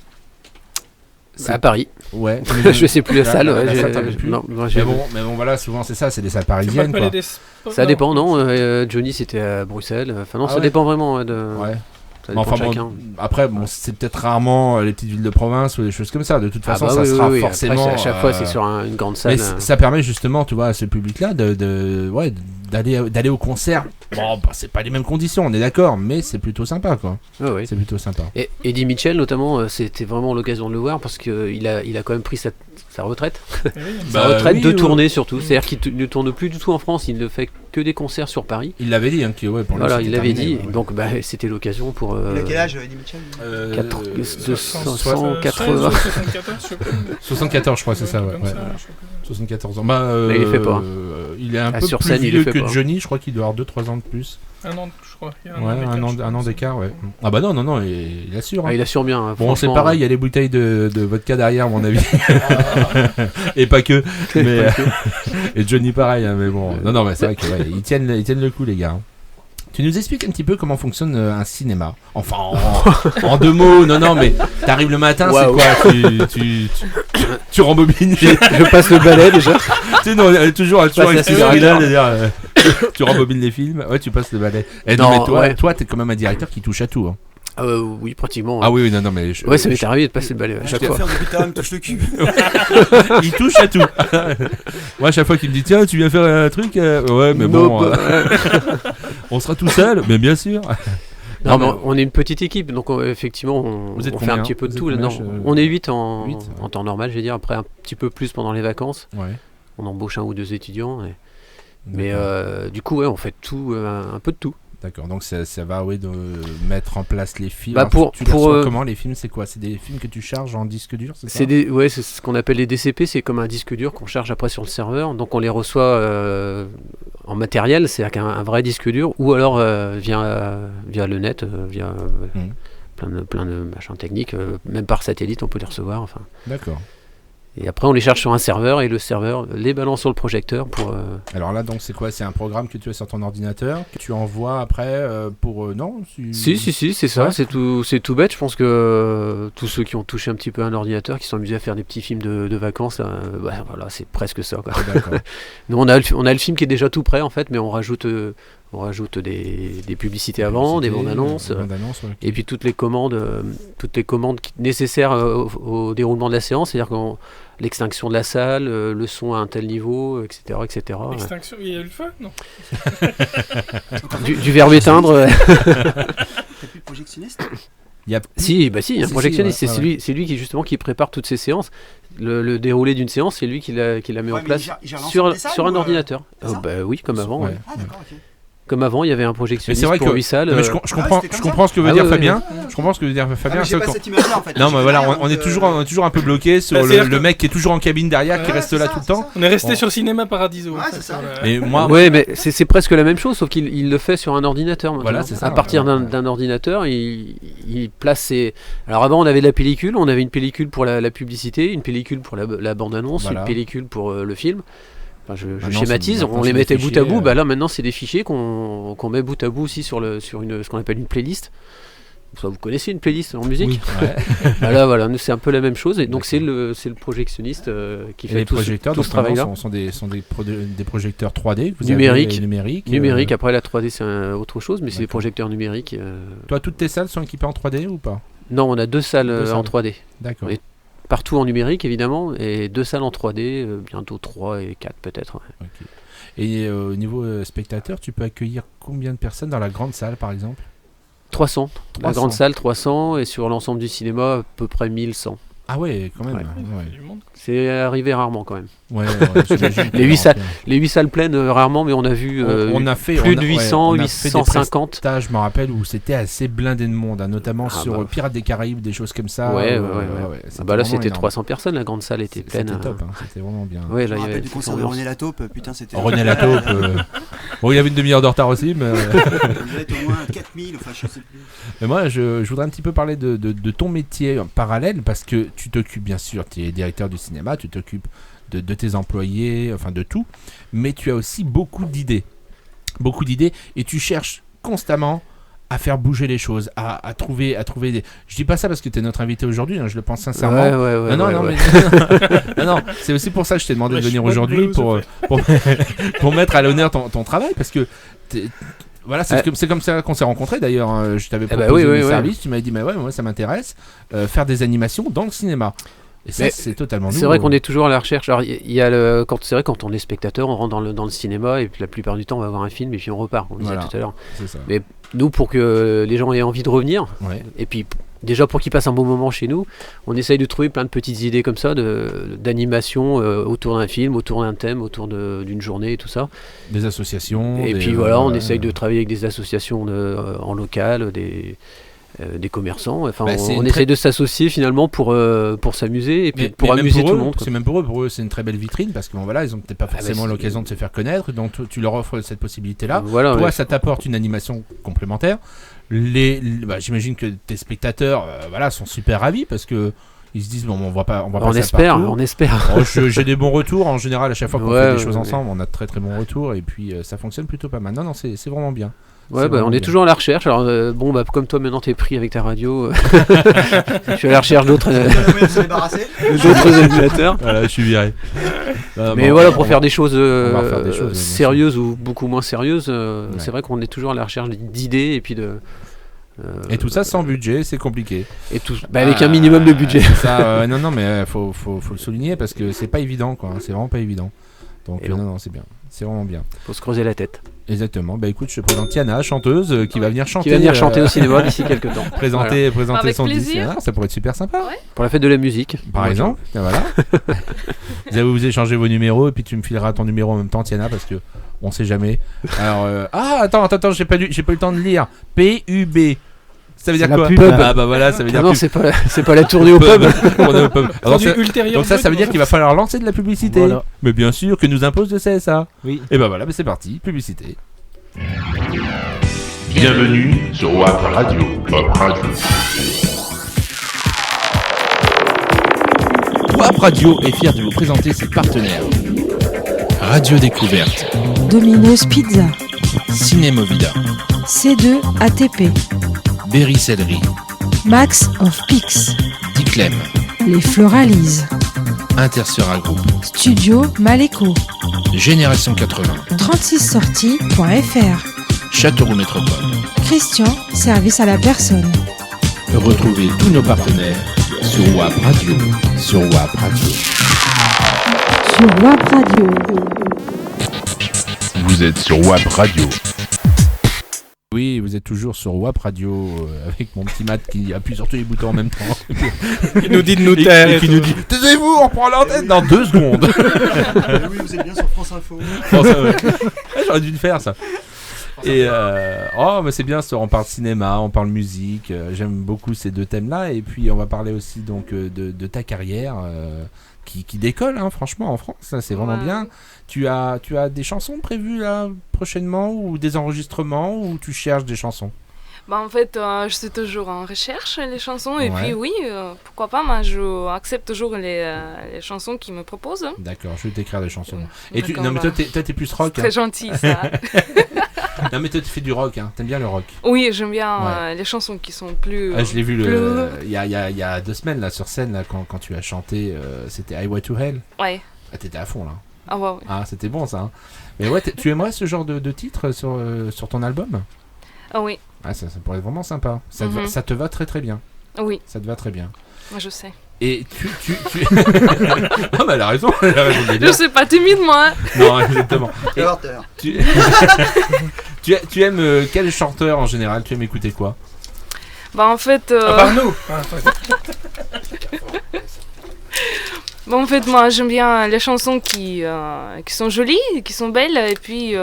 À Paris. Ouais. Je sais plus la salle. La salle, t'avais plus. Mais bon, voilà, souvent c'est ça, c'est des salles parisiennes. Quoi. Ça dépend, non Johnny, c'était à Bruxelles. Enfin, non, ça dépend vraiment de. Ouais. Après, c'est peut-être rarement les petites villes de province ou des choses comme ça. De toute façon, ça sera forcément. Après, à chaque fois, c'est sur une grande salle. Mais ça permet justement, tu vois, à ce public-là d'aller au concert. Bon, c'est pas les mêmes conditions, on est d'accord, mais c'est plutôt sympa, quoi. Oui. C'est plutôt sympa. Et Eddie Mitchell, notamment, c'était vraiment l'occasion de le voir parce qu'il a quand même pris sa sa retraite. Bah, Sa retraite oui, de tournée surtout. C'est-à-dire qu'il ne tourne plus du tout en France, il ne fait que des concerts sur Paris. Il l'avait dit, hein, pour lui, Voilà, c'était il l'avait terminé, dit. ouais. Donc c'était l'occasion pour. Il a quel âge, Eddie Mitchell 280. 74, je sais pas. 74, je crois, c'est ça, ouais. Comme ouais. ça, je sais pas. 74 ans. Bah, il les fait pas. Il est un peu Sur plus scène, il vieux les fait que pas. Johnny, je crois qu'il doit avoir 2-3 ans de plus. Un an, je crois. Il y a Ouais, un an d'écart, ouais. Ah bah non, il assure. Hein. Il assure bien. Hein, Bon, c'est franchement. pareil, il y a les bouteilles de vodka derrière, à mon avis. Et pas que. Mais, et Johnny, pareil, hein, mais bon. Non, mais c'est vrai qu'ils tiennent le coup, les gars. Hein. Tu nous expliques un petit peu comment fonctionne un cinéma. Enfin, en 2 mots, non, mais t'arrives le matin, Waouh. c'est quoi tu rembobines. Je passe le balai déjà. Tu sais, non, toujours avec la ce là tu rembobines les films, ouais, tu passes le balai. Et non, mais toi, t'es quand même un directeur qui touche à tout. Hein. Oui, pratiquement. Ah oui, non, mais. Ouais, ça m'est arrivé de passer le balai à chaque fois. faire du putain, me touche le cul. Il touche à tout. Moi, à chaque fois qu'il me dit, tiens, tu viens faire un truc, ouais, mais bon, on sera tout seul, mais bien sûr. Non, mais on est une petite équipe, donc effectivement, Vous êtes on fait un combien petit peu de Vous tout êtes là-dedans. combien, On est 8 en 8, temps normal, je vais dire. Après, un petit peu plus pendant les vacances. Ouais. On embauche 1 ou 2 étudiants. Mais D'accord. du coup, ouais, on fait tout, un peu de tout. D'accord, donc ça va de mettre en place les films. Bah, Alors, tu les reçois comment les films, c'est quoi? C'est des films que tu charges en disque dur, c'est ça? C'est ce qu'on appelle les DCP, c'est comme un disque dur qu'on charge après sur le serveur. Donc on les reçoit en matériel, c'est-à-dire un vrai disque dur, ou alors via le net, via plein de machins techniques, même par satellite on peut les recevoir. Enfin. D'accord. Et après on les charge sur un serveur et le serveur les balance sur le projecteur pour... Alors là donc c'est quoi? C'est un programme que tu as sur ton ordinateur que tu envoies après pour... non Si, c'est ça, Ouais. c'est tout bête. Je pense que tous ceux qui ont touché un petit peu un ordinateur, qui sont amusés à faire des petits films de vacances, voilà, c'est presque ça, quoi. D'accord. Nous on a le film qui est déjà tout prêt en fait, mais on rajoute des publicités avant, des bandes annonces, ouais, et puis toutes les commandes nécessaires au déroulement de la séance, c'est-à-dire l'extinction de la salle, le son à un tel niveau, etc. Extinction, il y a eu le feu? Non. Du verbe éteindre. T'as plus de projectionniste? Si, il y a un projectionniste, ouais, c'est lui qui justement qui prépare toutes ces séances. Le déroulé d'une séance, c'est lui qui la met en place sur un ordinateur. Oui, comme avant. Ouais. Ah d'accord, ok. Comme avant, il y avait un projectionniste vrai pour que 8 salles. mais je comprends ce que veut dire Fabien. Je comprends ce que veut dire Fabien. J'ai pas cette image-là en fait. Non mais voilà, on est toujours un peu bloqué sur le mec qui est toujours en cabine derrière, qui reste là tout le temps. On est resté sur Cinéma Paradiso. Ouais, c'est ça. Et moi, Ouais, mais c'est presque la même chose, sauf qu'il le fait sur un ordinateur maintenant. Voilà, c'est ça, à partir ouais. d'un ordinateur, il place ses... Alors avant, on avait de la pellicule, on avait une pellicule pour la publicité, une pellicule pour la bande-annonce, Voilà. une pellicule pour le film. Enfin, je Maintenant, schématise, maintenant, on c'est les des mettait bout à fichiers, bout. Là, maintenant, c'est des fichiers qu'on met bout à bout aussi sur ce qu'on appelle une playlist. Ça, vous connaissez une playlist en musique? Oui, ouais. Voilà, nous, c'est un peu la même chose. Et donc, c'est le projectionniste qui Et fait les tout projecteurs ce travail-là. sont des projecteurs 3D que vous Numérique. avez, numérique. Numérique, après la 3D c'est autre chose, mais c'est des D'accord. projecteurs numériques. Toi, toutes tes salles sont équipées en 3D ou pas? Non, on a 2 salles en 3D. D'accord. Oui. Partout en numérique évidemment, et 2 salles en 3D, bientôt 3 et 4 peut-être. Ouais. Ok. Et au niveau spectateur, tu peux accueillir combien de personnes dans la grande salle par exemple? 300. La 300. grande salle 300, et sur l'ensemble du cinéma à peu près 1100. Ah ouais, quand même. Ouais. Ouais. Du monde. C'est arrivé rarement quand même. Ouais, j'imagine. Les 8 salles pleines rarement, mais on a vu on a fait plus on a- de ouais, 800, on a fait des 850. Je me rappelle où c'était assez blindé de monde, hein, notamment Ah sur bah. Pirates des Caraïbes, des choses comme ça. Ouais. C'était Là vraiment c'était énorme. 300 personnes, la grande salle était pleine. C'était top, hein, c'était vraiment bien. Ouais, Je là me il y rappelle avait du concert de René Lataupe, putain c'était... René Lataupe, bon il avait une demi-heure de retard aussi, mais, Il devait être au moins 4000, enfin je sais plus. mais moi je voudrais un petit peu parler de ton métier en parallèle, parce que tu t'occupes bien sûr, tu es directeur du cinéma, tu t'occupes de tes employés, enfin de tout, mais tu as aussi beaucoup d'idées, et tu cherches constamment à faire bouger les choses, à trouver des... Je dis pas ça parce que tu es notre invité aujourd'hui, hein, je le pense sincèrement. Ouais, Non, ouais. mais non, c'est aussi pour ça que je t'ai demandé de Ouais, venir je suis aujourd'hui, pas pour mettre à l'honneur ton travail, parce que voilà, c'est comme ça qu'on s'est rencontrés d'ailleurs, hein. Je t'avais proposé mes services, tu m'avais dit mais ouais, moi ça m'intéresse, faire des animations dans le cinéma. Et ça, Mais c'est totalement nouveau. C'est vrai qu'on est toujours à la recherche. Alors, il y a quand on est spectateur, on rentre dans le cinéma, et puis la plupart du temps on va voir un film et puis on repart, on disait Voilà. tout à l'heure. C'est ça. Mais nous, pour que les gens aient envie de revenir, Ouais. et puis déjà pour qu'ils passent un bon moment chez nous, on essaye de trouver plein de petites idées comme ça, d'animation autour d'un film, autour d'un thème, autour d'une journée et tout ça. Des associations. Et puis voilà, on essaye de travailler avec des associations en local, des commerçants. Enfin, on essaye de s'associer finalement pour s'amuser et puis pour amuser tout le monde. C'est même pour eux, c'est une très belle vitrine parce que voilà, ils ont peut-être pas forcément l'occasion de se faire connaître, donc tu leur offres cette possibilité-là. Voilà, toi, ça t'apporte une animation complémentaire. J'imagine que tes spectateurs, sont super ravis parce que ils se disent on va pas on espère. J'ai des bons retours en général à chaque fois qu'on fait des choses ensemble, on a de très très bons retours et puis ça fonctionne plutôt pas mal. Non, c'est vraiment bien. Ouais, on est toujours à la recherche. Alors, comme toi maintenant t'es pris avec ta radio, je suis à la recherche d'autres animateurs. Voilà, je suis viré. Mais voilà, pour faire des choses sérieuses ou beaucoup moins sérieuses, c'est vrai qu'on est toujours à la recherche d'idées et puis et tout ça sans budget, c'est compliqué. Et tout, avec un minimum de budget. Ça, non, mais faut le souligner parce que c'est pas évident, quoi. C'est vraiment pas évident. Donc non, c'est bien. C'est vraiment bien. Faut se creuser la tête. Exactement. Écoute, je te présente Tiana, chanteuse, qui va venir chanter. Qui va venir chanter au cinéma d'ici quelques temps. Présenter son disque. Ça pourrait être super sympa. Ouais. Pour la fête de la musique. Par exemple. Voilà. Vous échangez vos numéros et puis tu me fileras ton numéro en même temps, Tiana, parce que on sait jamais. Alors, attends, j'ai pas eu le temps de lire. PUB. Ça veut dire quoi? Ah bah voilà, ça veut dire. Non, c'est pas la tournée au pub. Donc ça veut dire qu'il va falloir lancer de la publicité. Voilà. Mais bien sûr, que nous impose le CSA. Oui. Et bah voilà, c'est parti, publicité. Bienvenue sur WAP Radio. WAP Radio est fier de vous présenter ses partenaires. Radio Découverte, Domino's Pizza, Cinémovida, C2 ATP, Berry Céleri, Max of Pix, Diclem, Les Floralises, Intersera Group, Studio Maléco, Génération 80, 36sorties.fr, Châteauroux Métropole. Christian, service à la personne. Retrouvez tous nos partenaires sur WAP Radio. Sur WAP Radio. Vous êtes sur WAP Radio. Oui, vous êtes toujours sur WAP Radio avec mon petit Matt qui appuie sur tous les boutons en même temps. Qui nous dit de nous taire. Et qui nous dit taisez-vous, on reprend l'antenne dans 2 secondes. Oui, vous êtes bien sur France Info. J'aurais dû le faire ça. Et mais c'est bien, on parle cinéma, on parle musique, j'aime beaucoup ces 2 thèmes-là. Et puis on va parler aussi donc de ta carrière qui décolle, hein, franchement, en France, ça c'est vraiment bien. Tu as des chansons prévues là prochainement ou des enregistrements ou tu cherches des chansons? En fait, je suis toujours en recherche les chansons et puis oui, pourquoi pas, moi je accepte toujours les chansons qu'ils me proposent. D'accord, je vais t'écrire des chansons. Et non mais toi t'es plus rock. C'est très gentil ça. Non mais toi tu fais du rock, hein. T'aimes bien le rock? Oui, j'aime bien les chansons qui sont plus. Je l'ai vu il y a 2 semaines là sur scène là quand tu as chanté, c'était Highway to Hell. Ouais. Ah, t'étais à fond là. Ah ouais. Ah c'était bon ça. Hein. Mais ouais, tu aimerais ce genre de titre sur ton album? Ah oui. Ah ça pourrait être vraiment sympa. Ça te va très très bien. Oui. Ça te va très bien. Moi je sais. Et tu... Ah bah elle a raison de dire. Je suis pas timide moi. Non, exactement. Tu aimes quel chanteur en général? Tu aimes écouter quoi? En fait... Par nous. En fait, moi j'aime bien les chansons qui sont jolies, qui sont belles, et puis...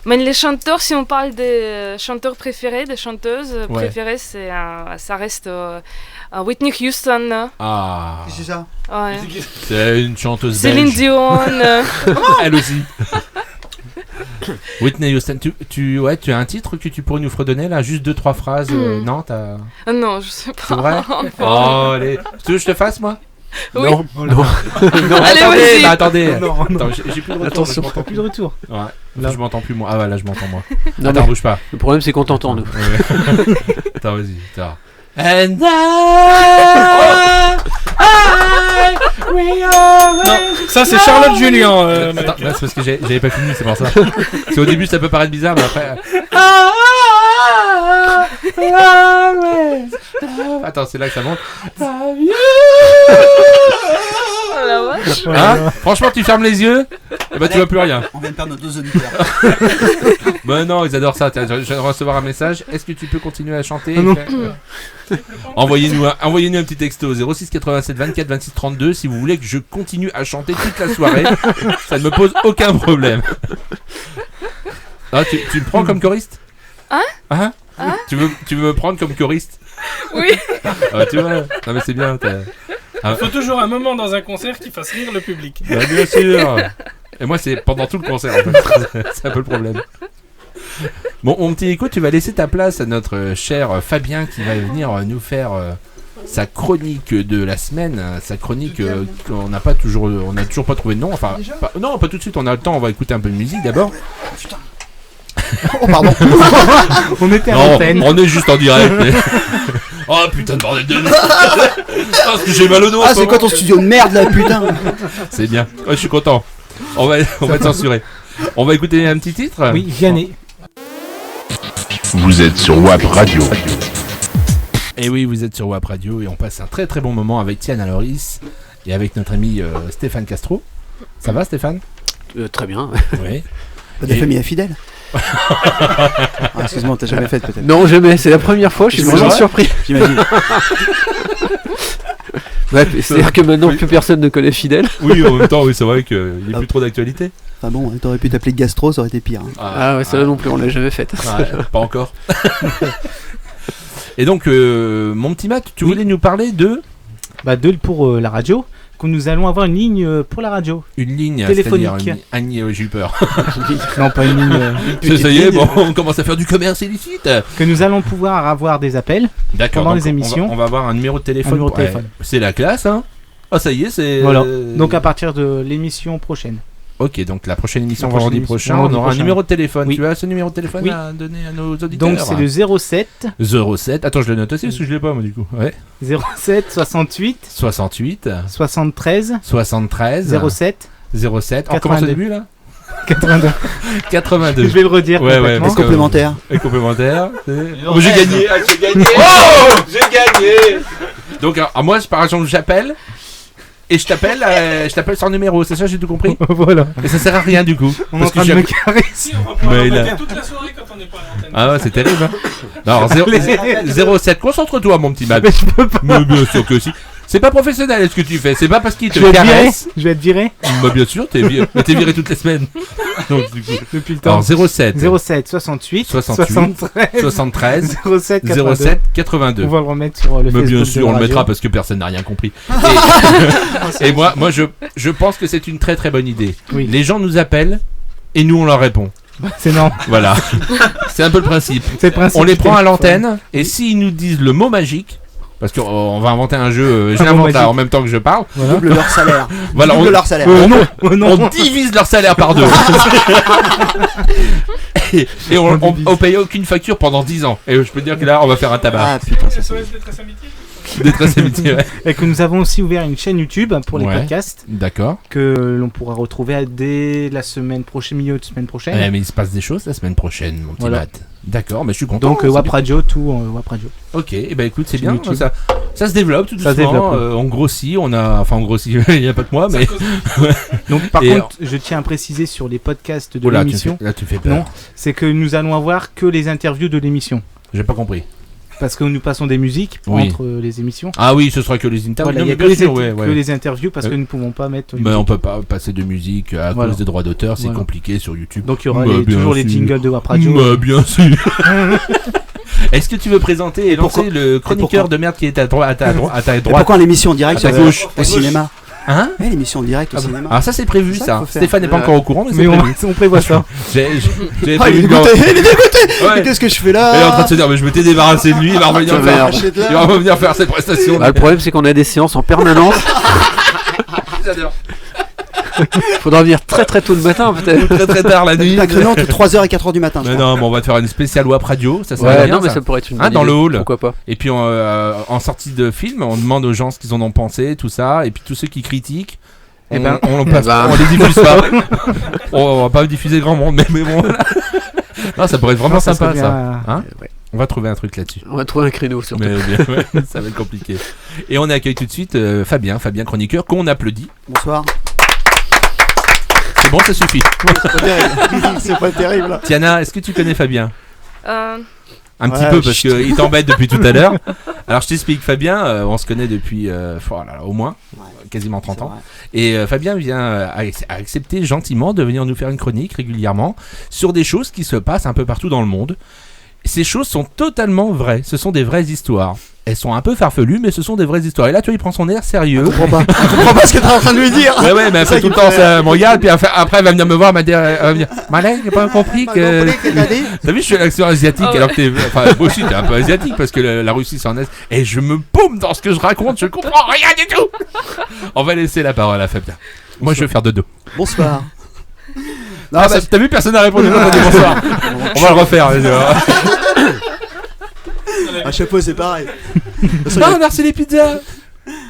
Mais les chanteurs, si on parle des chanteurs préférés, des chanteuses préférées, ça reste Whitney Houston. Ah. C'est ça. Ouais. C'est une chanteuse Céline belge. Dion. Elle aussi. Whitney Houston, tu as un titre que tu pourrais nous fredonner là, juste 2-3 phrases. Non, t'as. Non, je sais pas. C'est vrai. Oh, allez. Tu veux que je te fasse moi? Oui. Non. Allez, attendez. Non. Attends, j'ai plus de retour. Attention, je m'entends plus de retour. Ouais. Là, je m'entends plus moi. Ah ouais, là je m'entends moi. Non, Attends, bouge pas. Le problème c'est qu'on t'entend nous. Ouais. Attends, vas-y. Attends. And Non, ça c'est Charlotte Julien. Attends, c'est parce que j'avais pas fini, c'est pour ça. Parce qu'au début ça peut paraître bizarre, mais après. Attends, c'est là que ça monte. Oh la vache. Hein? Franchement, tu fermes les yeux. Bah tu vois plus rien. On vient de perdre nos 2 auditeurs. Bah non, ils adorent ça. Tiens, je viens de recevoir un message. Est-ce que tu peux continuer à chanter? Non. Envoyez-nous un petit texto 06 87 24 26 32 si vous voulez que je continue à chanter toute la soirée. Ça ne me pose aucun problème. Ah, tu me prends comme choriste? Hein? Tu veux me prendre comme choriste? Oui. Ah, tu vois. Non mais c'est bien. Il faut toujours un moment dans un concert qui fasse rire le public. Bah, bien sûr. Et moi c'est pendant tout le concert en fait. C'est un peu le problème. Bon, mon petit Nico, tu vas laisser ta place à notre cher Fabien qui va venir nous faire sa chronique de la semaine. Sa chronique qu'on n'a pas toujours, on n'a toujours pas trouvé de nom. Enfin, non, pas tout de suite. On a le temps. On va écouter un peu de musique d'abord. Oh pardon. On était à l'antenne. On est juste en direct. Oh putain de bordel de parce que j'ai mal au dos. Ah, c'est quoi ton studio de merde là, putain? C'est bien. Ouais, je suis content. On va te censurer. On va écouter un petit titre. Oui, Vianney. Vous êtes sur WAP Radio. Et oui, vous êtes sur WAP Radio et on passe un très très bon moment avec Tiana Loris et avec notre ami Stéphane Castro. Ça va Stéphane? Très bien. Oui. Pas de famille infidèle. Excuse-moi, t'as jamais fait peut-être? Non, jamais. C'est la première fois. Je suis vraiment surpris. J'imagine. Ouais, c'est-à-dire que maintenant plus personne ne connaît Fidèle. Oui, en même temps, oui, c'est vrai qu'il n'est plus trop d'actualité. Enfin bon, t'aurais pu t'appeler Gastro, ça aurait été pire. Ah ouais, ça là non plus, on l'a jamais fait. Pas encore. Et donc, mon petit Matt, tu voulais nous parler de... Pour la radio, que nous allons avoir une ligne pour la radio. Une ligne téléphonique. J'ai eu peur. Non, pas une ligne. Ça y est, bon, on commence à faire du commerce illicite. Que nous allons pouvoir avoir des appels pendant les émissions. On va avoir un numéro de téléphone. C'est la classe, hein. Ah, ça y est, c'est... Voilà. Donc à partir de l'émission prochaine. Ok, donc la prochaine émission vendredi prochain, on aura un numéro de téléphone. Oui. Tu as ce numéro de téléphone à donner à nos auditeurs? Donc c'est le 07. 07. Attends, je le note aussi parce que je l'ai pas moi du coup. Ouais. 07 68. 68. 73. 73. 07. 07. On commence au début là. 82. 82. Je vais le redire. Ouais. Et complémentaire. Et complémentaire. Oh, j'ai gagné. J'ai gagné. Oh, j'ai gagné. Donc, moi, par exemple, j'appelle. Et je t'appelle sans numéro, c'est ça, j'ai tout compris? Voilà. Et ça sert à rien du coup. On est en train de me caresser. Si, on va pouvoir répéter toute la soirée quand on n'est pas à l'antenne. Ah ouais, c'est terrible. Hein. Non, 07, concentre-toi mon petit Matt. Mais je peux pas. Mais bien sûr que si. C'est pas professionnel ce que tu fais, c'est pas parce qu'il te Je caresse. vais être viré. Bah bien sûr, t'es viré toutes les semaines. Donc du coup. Depuis le temps. Alors 07 68 73 07 82. On va le remettre sur le Mais Facebook. bien sûr, on le mettra parce que personne n'a rien compris. Et moi je pense que c'est une très très bonne idée. Oui. Les gens nous appellent et nous on leur répond. C'est non. Voilà. C'est un peu le principe. C'est le principe. On les prend à l'antenne et s'ils nous disent le mot magique, parce qu'on va inventer un jeu, je l'invente en même temps que je parle. Voilà. Double leur salaire. Voilà, double leur salaire. Non. On divise leur salaire par 2. et on paye aucune facture pendant 10 ans. Et je peux te dire que là, on va faire un tabac. Ah putain, ça SOS Détresse Amitié. Détresse Amitié, ouais. Et que nous avons aussi ouvert une chaîne YouTube pour les podcasts. D'accord. Que l'on pourra retrouver dès la semaine prochaine, milieu de semaine prochaine. Mais il se passe des choses la semaine prochaine, mon petit Matt. D'accord, mais je suis content. Donc WAP Radio, tout WAP Radio. Ok, et ben écoute, c'est bien. Ça se développe tout doucement. Développe, on grossit, on grossit. Il n'y a pas que moi, mais. Donc par contre, je tiens à préciser sur les podcasts de l'émission. Là, tu fais peur. Non, c'est que nous allons avoir que les interviews de l'émission. J'ai pas compris. Parce que nous passons des musiques entre les émissions. Ah oui, ce sera que les interviews. Voilà, il y a que les interviews parce que nous ne pouvons pas mettre. Mais on peut pas passer de musique à cause des droits d'auteur, c'est compliqué sur YouTube. Donc il y aura toujours les jingles de WAP Radio. Bah bien sûr. Est-ce que tu veux présenter et lancer le chroniqueur de merde qui est à ta droite? Pourquoi l'émission en direct à ta gauche au cinéma? Hein? L'émission en direct au cinéma. Alors ça c'est prévu ça. Stéphane n'est pas encore au courant, mais c'est prévu. On prévoit ça. J'ai prévu. Il est dégoûté. Qu'est-ce que je fais là? Il est en train de se dire mais je m'étais débarrassé de lui, il va revenir faire cette prestation. Le problème c'est qu'on a des séances en permanence. J'adore. Faudra venir très très tôt le matin peut-être. Très très tard la nuit. T'as créneau entre 3h et 4h du matin. Mais non, mais on va te faire une spéciale WAP Radio, ça serait bien. Non mais ça pourrait être une bonne dans idée. le hall. Pourquoi pas. Et puis en sortie de film, on demande aux gens ce qu'ils en ont pensé, tout ça, et puis tous ceux qui critiquent, on les diffuse pas. On va pas diffuser grand monde, mais bon. Non, ça pourrait être vraiment sympa ça. Hein? On va trouver un truc là-dessus. On va trouver un créneau surtout. Mais bien, ça va être compliqué. Et on accueille tout de suite Fabien chroniqueur qu'on applaudit. Bonsoir. bon, ça suffit. C'est pas terrible. Tiana, est-ce que tu connais Fabien ? Un petit Ouais, peu parce qu'il t'embête depuis tout à l'heure. Alors je t'explique, Fabien, on se connaît depuis au moins quasiment 30 ans. Et Fabien a accepté gentiment de venir nous faire une chronique régulièrement sur des choses qui se passent un peu partout dans le monde. Ces choses sont totalement vraies, ce sont des vraies histoires. Elles sont un peu farfelues, mais ce sont des vraies histoires. Et là, tu vois, il prend son air sérieux. Je comprends pas ce que t'es en train de lui dire. Ouais, mais elle fait tout le temps ça, me regarde, puis après, elle va venir me voir, elle va me dire Malek, j'ai pas compris que. T'as vu, je suis l'accent asiatique, alors que t'es. Enfin, moi aussi, t'es un peu asiatique, parce que la Russie, c'est en Asie. Et je me paume dans ce que je raconte, je comprends rien du tout. On va laisser la parole à Fabien. Moi, je vais faire dodo. Bonsoir. Non, t'as vu, personne n'a répondu. Bonsoir. On va le refaire. À chaque fois, c'est pareil. Non, merci les pizzas.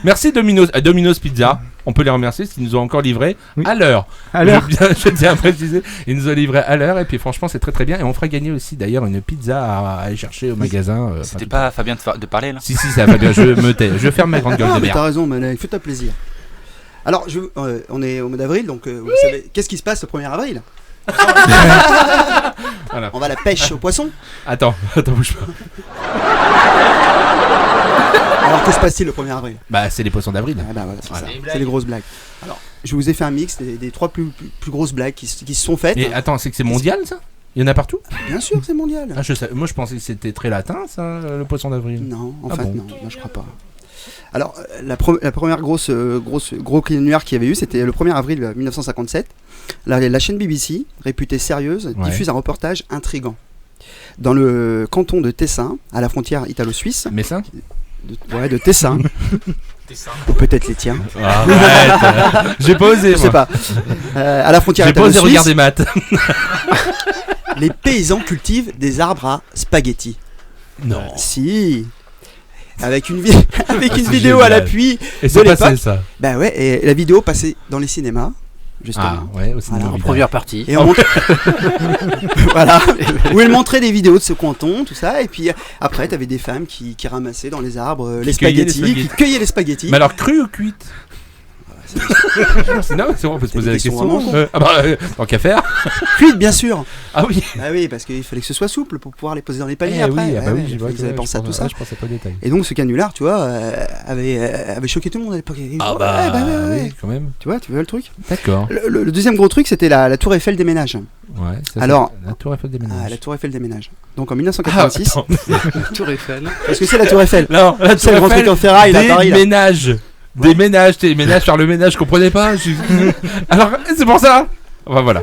Merci Domino's Pizza. On peut les remercier s'ils nous ont encore livré à l'heure. Je tiens à préciser, ils nous ont livré à l'heure et puis franchement c'est très très bien et on fera gagner aussi d'ailleurs une pizza à aller chercher au magasin. C'était pas Fabien de parler là ? Si c'est Fabien, je me tais, je ferme ma grande gueule de mais merde. t'as raison, Malek, fais-toi plaisir. Alors, on est au mois d'avril, donc vous savez, qu'est-ce qui se passe le 1er avril ? Voilà. On va à la pêche aux poissons. Attends, bouge pas. Alors que se passe-t-il le 1er avril ? Bah c'est les poissons d'avril. Ah bah voilà, c'est les grosses blagues. Alors, je vous ai fait un mix des 3 plus grosses blagues qui se sont faites. Et attends, c'est que c'est mondial ça ? Il y en a partout ? Bien sûr, c'est mondial. Ah, moi je pensais que c'était très latin ça, le poisson d'avril. Non, en fait non, je crois pas. Alors, la première gros canular qu'il y avait eu, c'était le 1er avril 1957. La chaîne BBC, réputée sérieuse, diffuse un reportage intriguant. Dans le canton de Tessin, à la frontière italo-suisse. Messin ? De Tessin. Ou peut-être les tiens. Arrête. J'ai pas osé. Je sais pas. À la frontière italo-suisse. J'ai pas osé regarder maths. Les paysans cultivent des arbres à spaghetti. Non. Si. Avec une vidéo à l'appui. Et c'est passé ça. Bah ouais, et la vidéo passait dans les cinémas. Justement. Ah ouais, au cinéma. En première partie. Et on voilà. Où elle montrait des vidéos de ce canton, tout ça. Et puis après, t'avais des femmes qui ramassaient dans les arbres les spaghettis, qui cueillaient les spaghettis. Mais alors, cru ou cuite ? Non, c'est bon, on peut se poser la question. Tant qu'à faire. Cuite, bien sûr. Ah oui. Ah oui, parce qu'il fallait que ce soit souple pour pouvoir les poser dans les paniers après. Ils avaient pensé à tout ça. Je pensais pas au détail. Et donc ce canular, tu vois, avait choqué tout le monde à l'époque. Ah bah oui, quand même. Tu vois le truc. D'accord. Le deuxième gros truc, c'était la Tour Eiffel des ménages. Ouais. Alors, la Tour Eiffel des ménages. La Tour Eiffel des ménages. Donc en 1986. Tour Eiffel. Parce que c'est la Tour Eiffel. Non, la Tour Eiffel. Truc en ferraille, des Paris, ménages. Ouais. Des ménages, faire le ménage, je comprenais pas. Alors, c'est pour ça. Enfin voilà.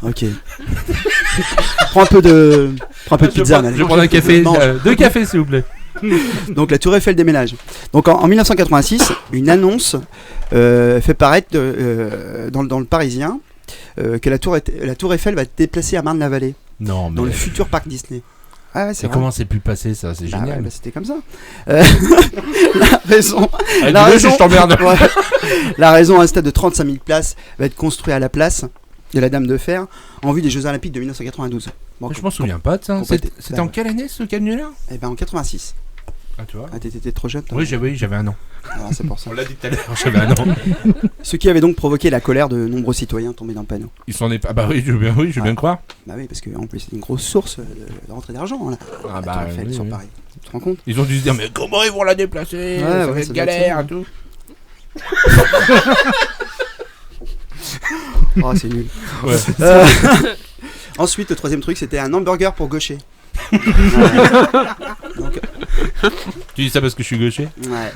Ok. Prends un peu de pizza. Je prends un café. 2 cafés, s'il vous plaît. Donc la Tour Eiffel des ménages. Donc en 1986, une annonce fait paraître dans le Parisien que la Tour Eiffel va être déplacée à Marne-la-Vallée. Non, mais dans le futur parc Disney. Ah ouais, et comment c'est pu passer ça? C'est génial. Ouais, c'était comme ça. La raison. La raison, un stade de 35 000 places va être construit à la place de la Dame de Fer en vue des Jeux Olympiques de 1992. Bon, je m'en souviens pas de ça. C'était en quelle année ce canular? Eh ben en 86. Ah, tu vois. Ah, t'étais trop jeune. Oui, j'avais un an. Ah, c'est pour ça. On l'a dit tout à l'heure, j'avais un an. Ce qui avait donc provoqué la colère de nombreux citoyens tombés dans le panneau. Ils s'en est pas. Ah bah oui, je veux bien croire. Bah oui, parce qu'en plus c'est une grosse source de rentrée d'argent là. Ah bah Eiffel, sur Paris. Tu te rends compte? Ils ont dû se dire mais comment ils vont la déplacer? Ça va être galère et tout. Oh c'est nul. Ouais. Ensuite le troisième truc c'était un hamburger pour gaucher. Donc, tu dis ça parce que je suis gaucher? Ouais.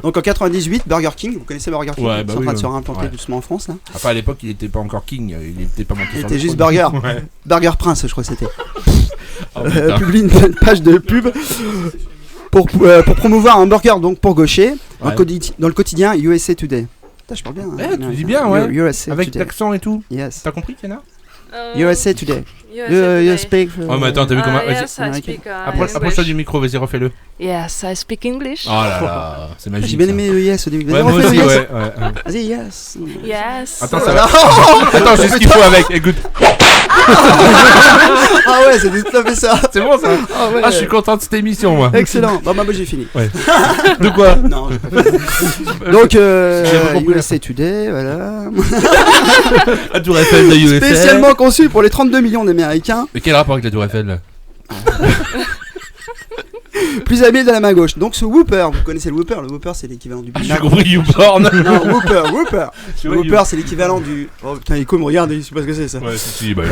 Donc en 98, Burger King, vous connaissez Burger King? Ouais, bah en train de se réimplanter doucement en France là. Enfin à l'époque il était pas encore King, il était pas monté. Il était juste Burger. Ouais. Burger Prince je crois que c'était. Publie une page de pub pour promouvoir un burger donc pour gaucher dans le quotidien USA Today. Putain, je parle bien. Tu dis bien ouais. USA avec Today. l'accent et tout. Yes. T'as compris Tiana? USA Today. You speak. Oh, mais attends, t'as vu comment. Yes, I speak Approche-toi du micro, vas-y, refais-le. Yes, I speak English. Oh là là, c'est magique. J'ai bien aimé le yes au début. Ouais, moi aussi, ouais. Vas-y, yes. Yes. Attends, ça va. Attends, j'ai ce qu'il faut avec, écoute. Ah ouais, c'est tout à fait ça. C'est bon ça. Ah, ouais. Je suis content de cette émission, moi. Excellent. Bon, moi j'ai fini. Ouais. De quoi? Non, j'ai pas fini. Donc, USA Today, voilà. La Tour Eiffel de USA. Spécialement conçu pour les 32 millions d'Américains. Mais quel rapport avec la Tour Eiffel là? Plus habile de la main gauche. Donc ce Whooper, vous connaissez le Whooper? Le Whooper c'est l'équivalent du Big Mac. J'ai compris YouPorn. Non, Whooper. Le Whooper c'est l'équivalent du... Oh putain, Echo me regarde, il sait pas ce que c'est ça. Ouais, si, bah,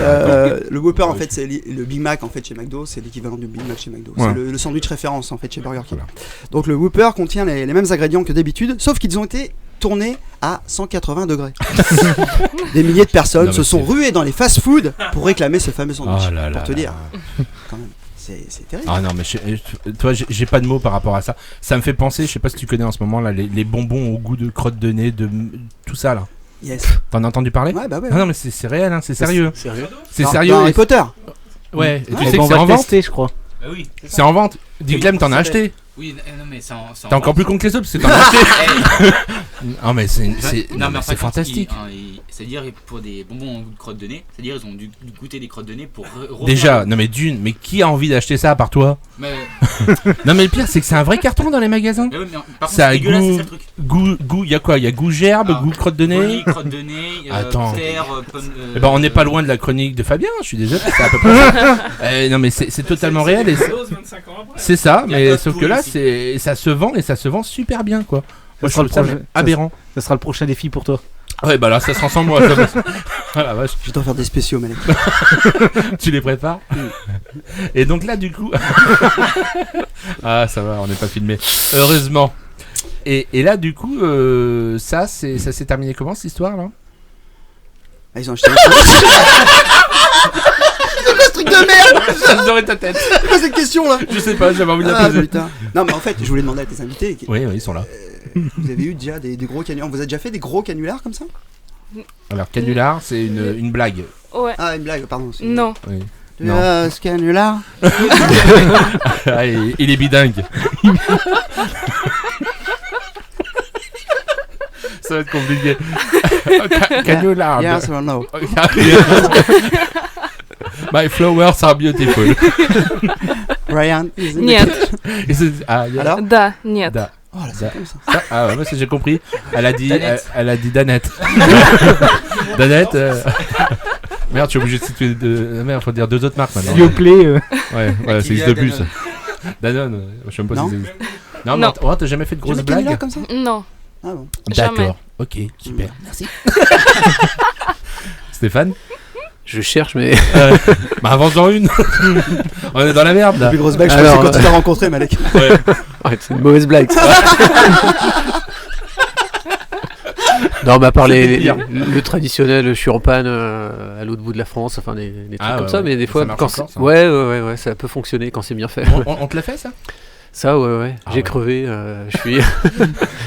le Whooper en fait c'est le Big Mac en fait chez McDo, c'est l'équivalent du Big Mac chez McDo. Ouais. C'est le sandwich référence en fait chez Burger King. Voilà. Donc le Whooper contient les mêmes ingrédients que d'habitude, sauf qu'ils ont été tournés à 180 degrés. Des milliers de personnes se sont ruées dans les fast-food pour réclamer ce fameux sandwich. Pour te dire. Quand même. C'est terrible. Ah non, mais toi, j'ai pas de mots par rapport à ça. Ça me fait penser, je sais pas si tu connais en ce moment là, les bonbons au goût de crotte de nez, de tout ça là. Yes. T'en as entendu parler? Ouais, bah ouais. Non, mais c'est réel, hein, c'est sérieux. C'est dans, sérieux. Dans Harry Potter. Ouais, et tu sais sais que c'est en vente, je crois. Bah oui. C'est en vente. Dis Clem, t'en as acheté. Oui, non, mais c'est en T'es encore plus con que les autres parce que t'en as acheté. Non, mais c'est fantastique. C'est-à-dire pour des bonbons au goût de crotte de nez, c'est-à-dire ils ont dû goûter des crottes de nez pour déjà, non mais mais qui a envie d'acheter ça à part toi? Non mais le pire c'est que c'est un vrai carton dans les magasins. Mais oui, mais par contre, ça a goût, il y a quoi? Il y a goût gerbe, goût crotte de nez. Crotte de nez, attends. terre, pomme, eh ben on n'est pas loin de la chronique de Fabien, je suis désolé, c'est à peu près ça. Non mais c'est totalement réel et c'est ça, mais sauf que là ça se vend et ça se vend super bien quoi. Moi, je trouve ça aberrant. Ça sera le prochain défi pour toi. Ouais, bah là, ça sera sans moi. Voilà, vache. Je vais t'en faire des spéciaux, Malek. Tu les prépares? Et donc là, du coup. Ah, ça va, on n'est pas filmé. Heureusement. Et là, du coup, ça s'est terminé comment cette histoire là? Ah, ils ont acheté. C'est quoi ce truc de merde? J'adorais ta tête. C'est quoi cette question là? Je sais pas, j'avais envie de la poser. Putain. Non, mais en fait, je voulais demander à tes invités. Oui, ils sont là. Vous avez eu déjà des gros canulars? Vous avez déjà fait des gros canulars comme ça? Alors, canular, c'est une blague. Ouais. Ah, une blague, pardon. Non. Oui. Ce canular. Ah, il est bidingue. Ça va être compliqué. Canular. Yes or no? My flowers are beautiful. Ryan. Нет. Alors? Да, нет. Da. Oh là, c'est comme ça. Ah ouais, ça j'ai compris. Elle a dit Danette. Danette. Merde, je suis obligé de situer merde, faut dire deux autres marques maintenant. S'il vous plaît. Ouais, ça existe plus. Danone, je sais même pas si ça existe. Non, mais t'as jamais fait de grosses blagues comme ça? Non. Ah bon. D'accord. Ok, super. Merci. Stéphane? Je cherche, mais. Bah, avance-en une. On est dans la merde là. La plus grosse blague, je pense, c'est quand tu t'as rencontré, Malek. Ouais. Arrête, c'est une mauvaise blague. Non, mais à part le traditionnel, je suis en panne à l'autre bout de la France, enfin des trucs comme ça, mais des fois, ça marche quand encore, ça. ouais, ça peut fonctionner quand c'est bien fait. On te l'a fait ça? Ça, ouais. J'ai crevé. Je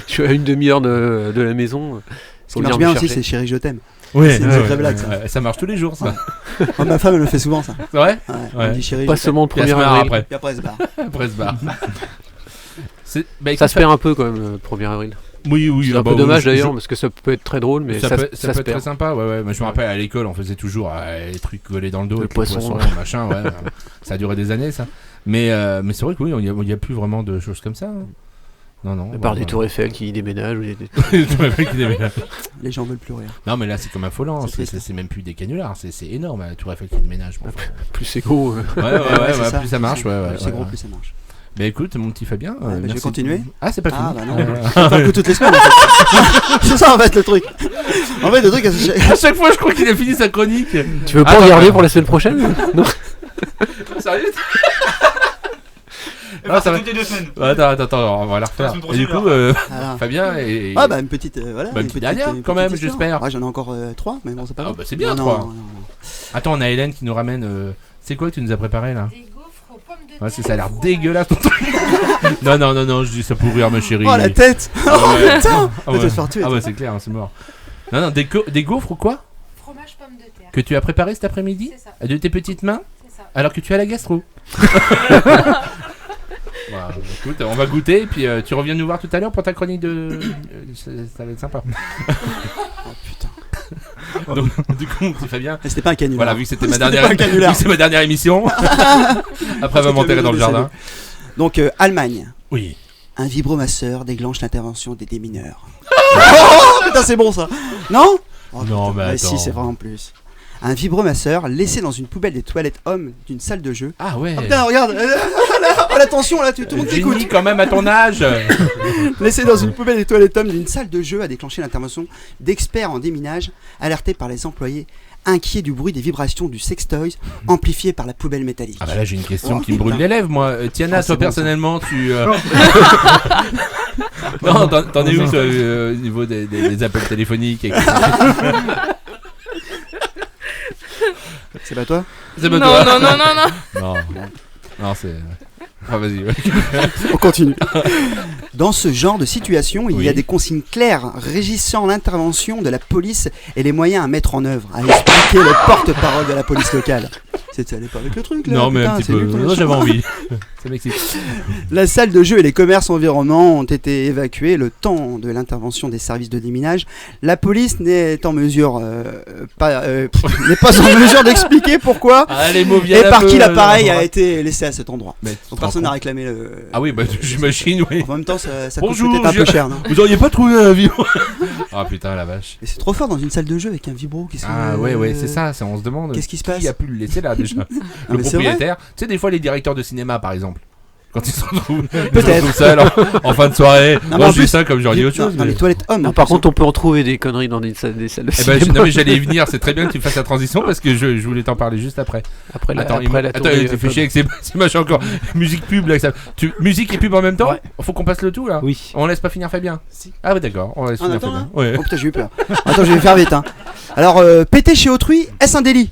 suis à une demi-heure de la maison. Ce qui marche bien aussi, c'est Chérie, je t'aime. Oui, c'est une vraie blague, ça. Ça marche tous les jours, ça. Oh, ma femme, elle me fait souvent ça. Ouais. Elle me dit Chérie. Pas seulement le 1er avril. Et après, elle se barre. Après, elle se barre. Ça se perd un peu quand même, le 1er avril. Oui. C'est un peu dommage d'ailleurs, parce que ça peut être très drôle, mais ça peut se être perd. très sympa. Ouais. Moi, je me rappelle à l'école, on faisait toujours les trucs collés dans le dos, le poisson, machin. Ouais. Ça a duré des années, ça. Mais c'est vrai que oui, il n'y a plus vraiment de choses comme ça. Hein. Non. À part des tours Eiffel qui déménagent. Ou des tours Eiffel qui déménagent. Les gens veulent plus rire. Non, mais là, c'est comme affolant. C'est même plus des canulars. C'est énorme, la tour Eiffel qui déménage. Bon, plus c'est gros. Ouais, plus ça marche. Plus c'est gros, plus ça marche. Mais écoute, mon petit Fabien. Je vais continuer. Ah, c'est pas fini. Ah, bah non. Je vais faire que toutes les semaines. En fait. C'est ça, en fait, le truc. En fait, le truc. À chaque fois, je crois qu'il a fini sa chronique. Tu veux pas regarder pour la semaine prochaine? Non. Sérieux? Ah, ça va. Toutes les 2 semaines. Attends, on va la refaire. Et du coup, Fabien et. Ah, bah une petite. Voilà. Une petite dernière, quand même, j'espère. Ouais, j'en ai encore 3, mais bon, c'est pas grave. Ah, bah c'est bien, 3. Non. Attends, on a Hélène qui nous ramène. C'est quoi que tu nous as préparé là? Des gaufres aux pommes de terre. Ouais, ça a l'air dégueulasse ton truc. Non, je dis ça pour rire, ma chérie. Oh, la tête. Oh, putain. Ah ouais, c'est clair, c'est mort. Non, des gaufres ou quoi? Fromage que tu as préparé cet après-midi de tes petites mains, alors que tu as la gastro. Voilà, écoute, on va goûter et puis tu reviens nous voir tout à l'heure pour ta chronique de... ça va être sympa. Oh putain. Donc, du coup, c'est Fabien. Mais c'était pas un canular. Voilà, vu que c'était ma dernière émission. Après, elle va m'enterrer dans le jardin. Donc, Allemagne. Oui. Un vibromasseur déclenche l'intervention des démineurs. Oh putain, c'est bon ça. Non? Oh, non, mais attends. Si, c'est vraiment plus. Un vibromasseur laissé dans une poubelle des toilettes hommes d'une salle de jeu. Ah ouais. Oh putain, regarde. Oh, l'attention là, tout le monde t'écoute. Génie quand même à ton âge. Laissé dans une poubelle des toilettes hommes d'une salle de jeu a déclenché l'intervention d'experts en déminage alertés par les employés inquiets du bruit des vibrations du sextoy amplifié par la poubelle métallique. Ah bah là j'ai une question qui me brûle les lèvres moi. Tiana, toi personnellement tu... Non, t'en es où toi, au niveau des appels téléphoniques et... C'est pas toi? C'est pas toi. Non. Non, c'est... Ah vas-y, ouais. On continue. Dans ce genre de situation, il y a des consignes claires régissant l'intervention de la police et les moyens à mettre en œuvre, a expliqué le porte-parole de la police locale. Ça allait pas avec le truc là? Non, mais un petit peu. Non, j'avais envie. Ça m'excite. La salle de jeu et les commerces environnants ont été évacués le temps de l'intervention des services de déminage. La police n'est pas en mesure d'expliquer pourquoi et par qui l'appareil a été laissé à cet endroit. Donc personne n'a réclamé le... Ah oui, bah j'imagine, oui. En même temps, ça Bonjour, coûte peut-être un peu cher, non? Vous auriez pas trouvé un vibro? Ah putain, la vache. Mais c'est trop fort dans une salle de jeu avec un vibro. Ouais, c'est ça. On se demande. Qu'est-ce qui se passe? Qui a pu le laisser là déjà? Le propriétaire. Tu sais, des fois, les directeurs de cinéma, par exemple. Quand ils se retrouvent tout seuls en fin de soirée. Moi je dis ça comme j'aurais dit autre chose. Dans les toilettes hommes. Non, par contre, on peut en trouver des conneries dans des salles de cinéma. Non, mais j'allais y venir. C'est très bien que tu fasses la transition parce que je voulais t'en parler juste après. Attends, il fait chier avec ces machins encore. Musique pub là. Musique et pub en même temps. Faut qu'on passe le tout là. Oui. On laisse pas finir Fabien. Ah ouais, d'accord. On laisse finir Fabien. Oh putain, j'ai eu peur. Attends, je vais faire vite. Alors, péter chez autrui, est-ce un délit?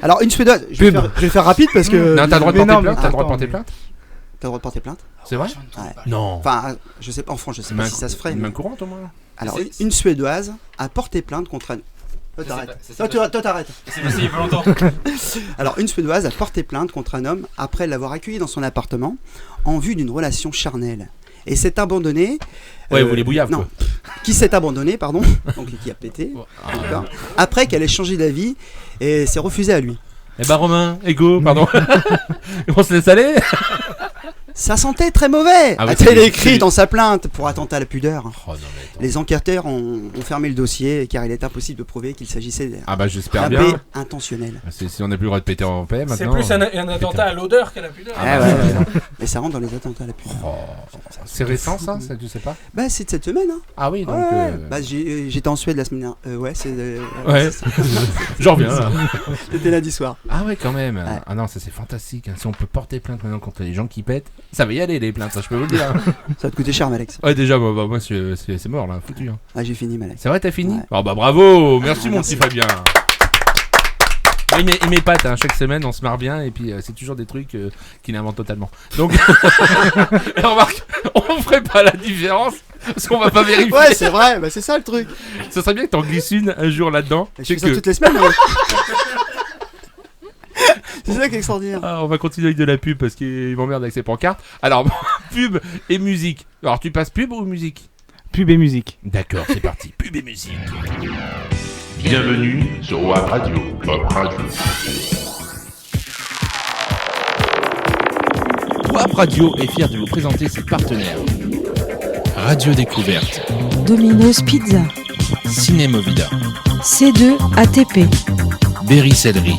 Alors, une suédoise. Je vais faire rapide parce que. Non, t'as le droit de porter plainte. T'as le droit de porter plainte. T'as le droit de porter plainte? C'est vrai? Ouais. Non. Enfin, je sais pas, en France, je sais pas si ça se ferait. Une main courante au moins. Alors, une Suédoise a porté plainte contre un... Toi, t'arrêtes. C'est passé il y a pas longtemps. Alors, une Suédoise a porté plainte contre un homme après l'avoir accueilli dans son appartement en vue d'une relation charnelle. Et s'est abandonné... Ouais, vous les bouillave, non, quoi. Qui s'est abandonné, pardon, donc qui a pété, après qu'elle ait changé d'avis et s'est refusée à lui. Eh ben Romain, Ego, pardon. On se laisse aller. Ça sentait très mauvais, a-t-elle écrit dans sa plainte pour attentat à la pudeur. Les enquêteurs ont fermé le dossier car il est impossible de prouver qu'il s'agissait d'un paix intentionnel. Si on n'a plus le droit de péter en paix maintenant. C'est plus un attentat à l'odeur qu'à la pudeur. Mais ça rentre dans les attentats à la pudeur. C'est récent ça, tu sais pas? Bah c'est de cette semaine. Hein. Ah oui, donc. Bah j'étais en Suède la semaine dernière. Ouais, c'est. Ouais. J'en reviens. C'était lundi soir. Ah ouais, quand même. Ouais. Ah non, ça c'est fantastique. Hein. Si on peut porter plainte maintenant contre les gens qui pètent, ça va y aller les plaintes, ça je peux vous le dire. Ça va te coûter cher, Malex. Ouais, déjà, moi c'est mort là, foutu. Hein. Ah, j'ai fini, Malex. C'est vrai, t'as fini? Oh bah bravo, merci mon petit Fabien. Il m'épate, hein. Chaque semaine on se marre bien et puis c'est toujours des trucs qu'il invente totalement. Donc, et remarque, on ferait pas la différence parce qu'on va pas vérifier. Ouais, c'est vrai, bah c'est ça le truc. Ce serait bien que t'en glisses une un jour là-dedans. Je fais ça toutes les semaines. C'est ça qui est extraordinaire. On va continuer avec de la pub parce qu'il m'emmerde avec ses pancartes. Alors, pub et musique. Alors, tu passes pub ou musique? Pub et musique. D'accord, c'est parti. Pub et musique. Bienvenue sur Wap Radio. Wap Radio est fier de vous présenter ses partenaires. Radio Découverte, Domino's Pizza, Cinémovida, C2 ATP, Berry Céleri,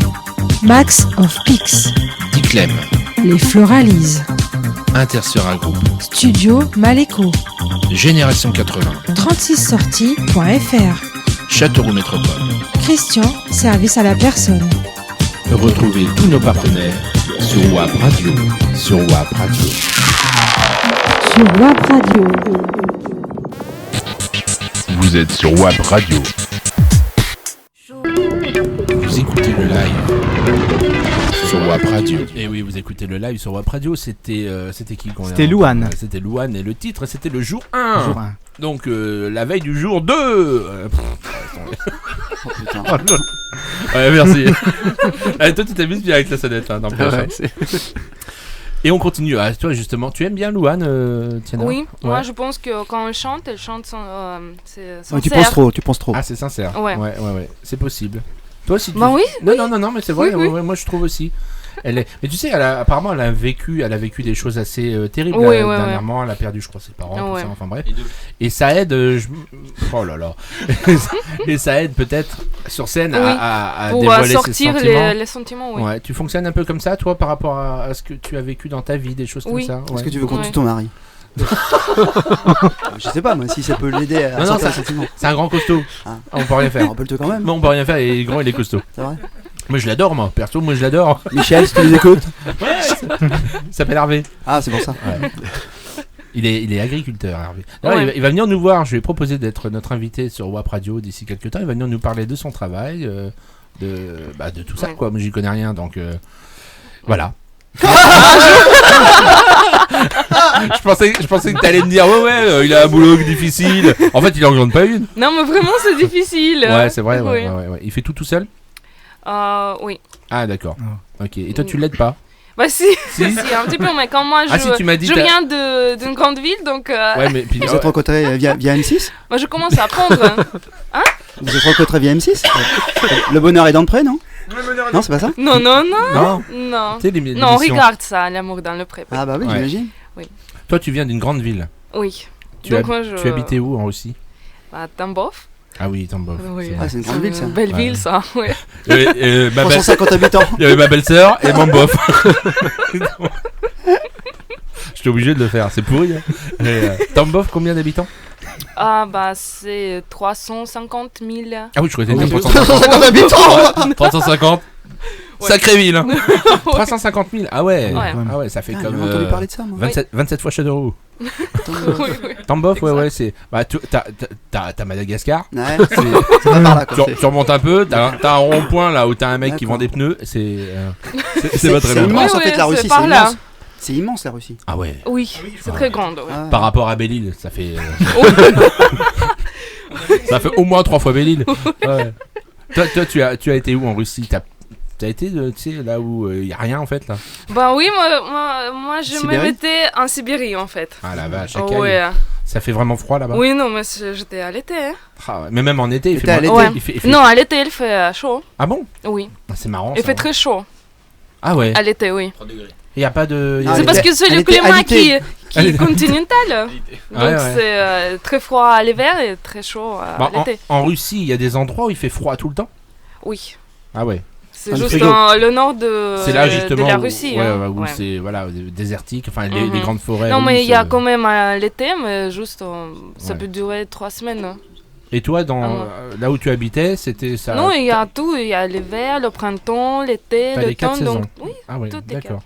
Max of Pix, Ticlem, Les Floralises, Intersera Group, Studio Maléco, Génération 80, 36sorties.fr, Châteauroux Métropole. Christian, service à la personne. Retrouvez tous nos partenaires sur Wap Radio. Sur Wap Radio. Sur Wap Radio. Vous êtes sur Wap Radio. Vous écoutez le live sur Wap Radio. Et oui, vous écoutez le live sur Wap Radio. C'était qui qu'on a? C'était Louane. C'était Louane et le titre c'était le jour 1. Donc la veille du jour 2. Oh putain. Ouais, merci. Allez, toi, tu t'amuses bien avec la sonnette, hein, n'empêche. Ouais, Et on continue. Ah, toi, justement, tu aimes bien Louane, Tiana? Oui, Ouais. moi je pense que quand elle chante c'est Ouais, sincère. tu penses trop. Ah, c'est sincère. Ouais. Ouais. C'est possible. Toi aussi, tu... Bah oui. Non, mais c'est vrai. Oui. Ouais, moi, je trouve aussi. Mais tu sais, apparemment, elle a vécu des choses assez terribles Oui, dernièrement. Elle a perdu, je crois, ses parents, tout Ouais. ça. Enfin bref. Et ça aide. Oh là là. Et ça aide peut-être sur scène à pour dévoiler sortir ses sentiments. les sentiments, oui. Ouais. Tu fonctionnes un peu comme ça, toi, par rapport à ce que tu as vécu dans ta vie, des choses Oui. comme ça. Est-ce Ouais. que tu veux qu'on tue ton mari? Je sais pas, moi, si ça peut l'aider à Non, sortir ça- les sentiments. C'est un grand costaud. Ah. On peut rien faire. Rappelle-toi quand même. Non, on peut rien faire. Il est grand, il est costaud. C'est vrai. Moi, je l'adore, moi. Perso, moi, je l'adore. Michel, si tu nous écoutes. Il s'appelle Hervé. Ah, c'est pour ça. Ouais. Il est agriculteur, Hervé. Non, Ouais. il va venir nous voir. Je lui ai proposé d'être notre invité sur WAP Radio d'ici quelques temps. Il va venir nous parler de son travail, de tout ça, Ouais. quoi. Moi, j'y connais rien, donc voilà. je pensais que t'allais me dire il a un boulot difficile. En fait, il en gagne pas une. Non, mais vraiment, c'est difficile. Ouais, c'est vrai. Oui. Ouais. Il fait tout seul. Oui. Ah, d'accord. Ok. Et toi, tu l'aides pas? Bah si, Si. si, un petit peu, mais quand moi Ah, si, tu m'as dit je t'as- viens d'une grande ville, donc Ouais, mais puis Vous êtes rencontrés via M6? moi je commence à apprendre. Vous êtes rencontrés via M6? Le bonheur est dans le pré, non? Non, c'est pas ça? Non. Non. Non, Tu sais, non, on regarde ça, l'amour dans le pré. Ah bah oui, Ouais. j'imagine. Toi, tu viens d'une grande ville. Oui. Tu, Donc moi je... tu habitais où en Russie? À Tambov. Ah oui, Tambov. Oui. Ah, c'est une grande ville, ça. Belle Ouais. ville, ça, ouais. Ma belle- 350 habitants. Il y avait ma belle-sœur et mon bof. J'étais obligé de le faire, c'est pourri. Hein. Tambov, combien d'habitants? Ah bah c'est 350 000. Ah oui, je croyais que Oui, c'était 350 habitants. 350. Ouais. Sacrée ville. Hein. 350 000. Ah ouais. Ouais. Ah ouais, ça fait Ah, comme j'ai entendu parler de ça, moi. 27 fois Shadowroo. Oui, oui. Tambov, ouais, Exact. ouais, c'est. Bah, t'as Madagascar. Ouais, C'est- ça va par là, quoi. tu remontes un peu, t'as un rond-point là où t'as un mec qui D'accord. vend des pneus. C'est pas très C'est loin. immense en Oui, fait oui, la c'est Russie, par c'est là. immense. C'est immense la Russie. Ah ouais. Oui, c'est très grande. Ouais. Ah, Par rapport à Belle-Île, ça fait. Ça fait au moins 3 fois Belle-Île. Ouais. Toi, tu as été où en Russie? T'as été, tu sais, là où il y a rien en fait là. Bah oui, moi je me Sibérie mettais en Sibérie en fait. Ah la vache, Oh, ouais. ça fait vraiment froid là-bas. Oui, non, mais j'étais à l'été. Hein. Ah ouais. Mais même en été, il T'étais fait à moins- l'été il fait- Non, à l'été il fait chaud. Ah bon? Oui, Ah, c'est marrant. il ça. fait très chaud. Ah ouais. À l'été, oui. 3 degrés. Il y a pas de. Ah, C'est parce que c'est elle le était climat alitée. qui est continental. Donc Ouais, ouais. c'est très froid à l'hiver et très chaud à Bah, l'été. en Russie, il y a des endroits où il fait froid tout le temps. Oui. Ah ouais. C'est Ah, le juste frigo. dans le nord de, C'est là de justement la où- Russie. ouais, hein. où Ouais. c'est désertique, enfin les Mhm. grandes forêts. Non, mais russes, il y a quand même l'été, mais juste ça Ouais. peut durer 3 semaines. Et toi, dans Ah, là où tu habitais, c'était ça. Non, il y a tout. Il y a l'hiver, le printemps, l'été, T'as le les 4 temps. saisons. Donc, oui, Ah ouais, tout est d'accord.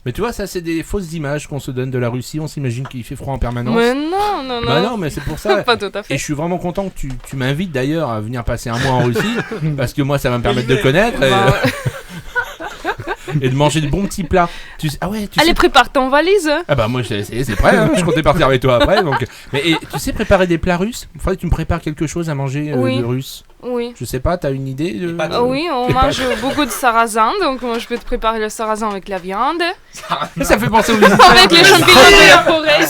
Mais tu vois, ça c'est des fausses images qu'on se donne de la Russie. On s'imagine qu'il fait froid en permanence. mais non. Bah non, mais c'est pour ça. Pas tout à fait. Et je suis vraiment content que tu m'invites d'ailleurs à venir passer un mois en Russie, parce que moi ça va me permettre de connaître Bah, et de manger de bons petits plats. Ah ouais, tu Allez, sais. prépare ton valise. Ah bah moi c'est prêt, hein. Je comptais partir avec toi après. Donc. Mais et, tu sais préparer des plats russes? Il faudrait que tu me prépares quelque chose à manger Oui. de russe. Oui. Je sais pas, t'as une idée de... Oui, on Et mange beaucoup de sarrasin, donc moi je peux te préparer le sarrasin avec la viande. Ça fait penser au Avec les champignons de la forêt.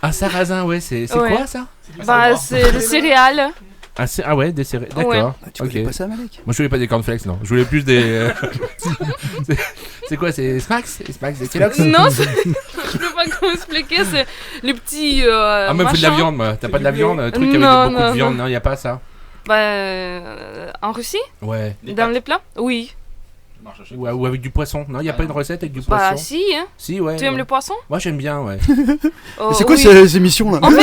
Un sarrasin, ouais, c'est Ouais. quoi ça? Bah, c'est le céréales. Ah ouais, des céréales. D'accord. Ouais. Ah, tu connais pas ça, Malek? Moi je voulais pas des cornflakes, non. Je voulais plus des. C'est quoi? C'est Smacks? Smacks, des Kellogg's? Non, je sais pas comment expliquer, c'est le petit. Ah, moi, il faut de la machin. viande, moi. T'as pas de la viande? Un truc Non, avec beaucoup non, de viande? non. Non, y a pas ça? Bah, en Russie? Ouais. Dans les plats? Oui. Ou avec du poisson? Non, y a pas une recette avec du Bah, poisson? si, hein. Si, ouais. Tu aimes ouais. le poisson? Moi j'aime bien, ouais. Oh, C'est quoi oui. ces émissions là? En fait,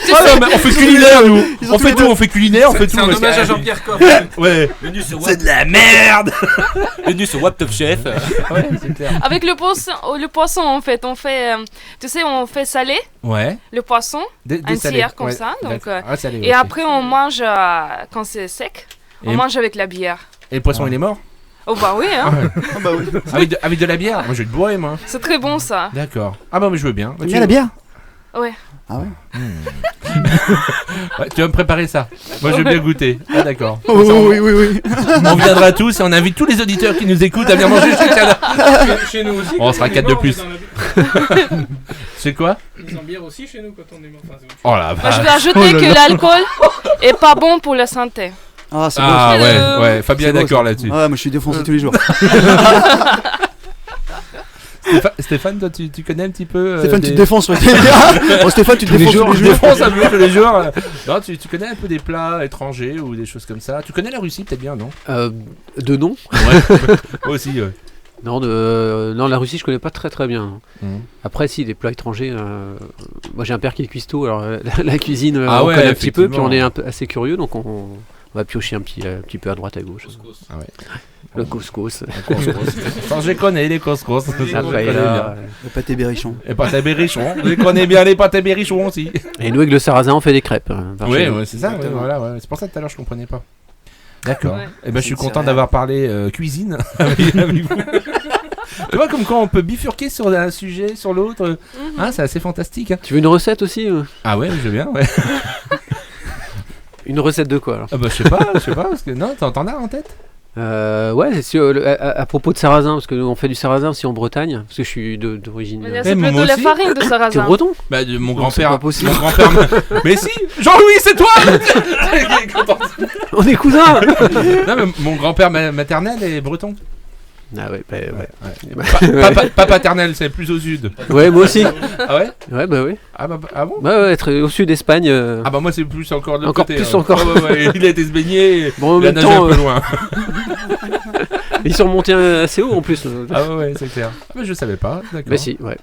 tu Ah sais- non, mais on fait culinaire, nous! Ils ont On tous fait les tout, deux. on fait culinaire, on fait tout. C'est un parce hommage que- à Jean-Pierre Coff. Ouais. Venu sur C'est de la merde! Venu sur Wap Top Chef. Ouais, c'est clair. Avec le poisson, en fait, on fait, tu sais, on fait salé Ouais. le poisson, Des un salés, tiers comme ouais, ça, donc, d'accord. Ah, salé, et ok. après on mange quand c'est sec, on Et- mange avec la bière. Et le poisson, il est mort? Oh bah oui, hein. Ah bah oui. Avec de la bière? Moi, je vais te boire, moi. C'est très bon ça. D'accord. Ah bah, mais je veux bien. T'aimes bien la bière? Ouais. Ah ouais. Ouais, tu vas me préparer ça. Moi, je veux bien goûter. Ah, d'accord. Oui. On viendra tous et on invite tous les auditeurs qui nous écoutent à venir manger chez Tiana. Chez nous aussi. On sera 4 de plus. C'est quoi? Ils ont bière aussi chez nous quand on est mort. Oh la Moi, je vache. vais ajouter que l'alcool est pas bon pour la santé. Ah, c'est Ah beau. ouais, Fabien est C'est beau, d'accord ça. là-dessus. Ouais, moi je suis défoncé tous les jours. Stéphane, toi tu connais un petit peu Stéphane, des... tu te défonces. Ouais. Oh, Stéphane, tu te défonces tous les jours. Je défonce un peu tous les jours. Non, tu connais un peu des plats étrangers ou des choses comme ça. Tu connais la Russie peut-être bien, non? De nom. Ouais. Moi aussi, ouais. Non, la Russie, je connais pas très très bien. Après, si, des plats étrangers. Moi, j'ai un père qui est cuistot, alors la cuisine, on connaît un petit peu, puis on est assez curieux, donc on va piocher un petit peu à droite à gauche. Ah ouais. Le couscous. Enfin, je connais les couscous. Le pâté berrichon. Et pâté berrichon. Je connais bien les pâtés berrichons aussi. Et nous, avec le sarrasin, on fait des crêpes. Oui, c'est ça. Ouais, voilà, ouais. C'est pour ça que tout à l'heure je comprenais pas. D'accord. Ouais. Et ben je suis content d'avoir parlé cuisine avec vous. Tu vois comme quoi on peut bifurquer sur un sujet, sur l'autre. Hein, c'est assez fantastique. Hein. Tu veux une recette aussi Ah ouais, je veux bien. Ouais. Une recette de quoi alors? Ah bah je sais pas parce que non, t'en as en tête? Ouais, c'est sûr, à propos de sarrasin, parce que nous on fait du sarrasin aussi en Bretagne, parce que je suis d'origine. Mais là, c'est plutôt la farine de T'es sarrasin. breton? Bah de mon Non, grand-père. c'est pas possible. Mon grand-père. Mais si, Jean-Louis, c'est toi. On est cousins. Non mais mon grand-père maternel est breton. Ah ouais, Pas paternel, c'est plus au sud. Ouais, moi aussi. Ah ouais? Ouais, bah oui. Ah bon? Ouais, être au sud d'Espagne. Ah bah moi c'est plus encore de l'autre Encore côté. plus encore. Ouais, il a été se baigner. Bon, en il a même nagé temps, un peu loin. Ils sont remontés assez haut en plus. Ah ouais, c'est clair. Ah bah je savais pas, d'accord. Bah si, ouais.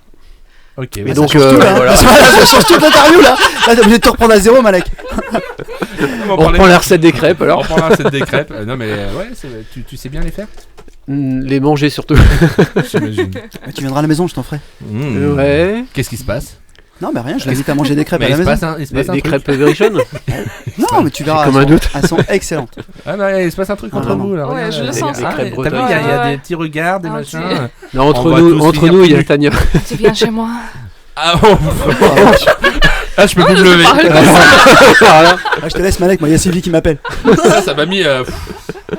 Ok. Mais bah, donc, Ça change tout, là. voilà. Ça change toute l'interview là. Là, t'es obligé de te reprendre à zéro, Malek. on On reprend la recette des crêpes On alors. reprend la recette des crêpes. Non mais ouais, tu sais bien les faire? Les manger surtout. J'imagine. Tu viendras à la maison, je t'en ferai. Ouais. Qu'est-ce qui se passe? Non, mais rien, je l'invite à manger des crêpes Mais à la il se maison. passe un Des truc. crêpes berrichonnes. Non, mais tu verras. Comme un doute. Elles sont excellentes. Ah non, il se passe un truc entre vraiment. vous là. Ouais, regarde. je le sens, Ah, ça. t'as vu, il y Ouais, a ouais. des petits regards, des Ah, machins. Non, On va tous entre finir nous, il y a nus. Tania. Tu viens chez moi. Ah bon. Ah je peux plus me lever. Voilà. Ah, je te laisse, Malek. Moi, il y a Sylvie qui m'appelle. Ça m'a mis.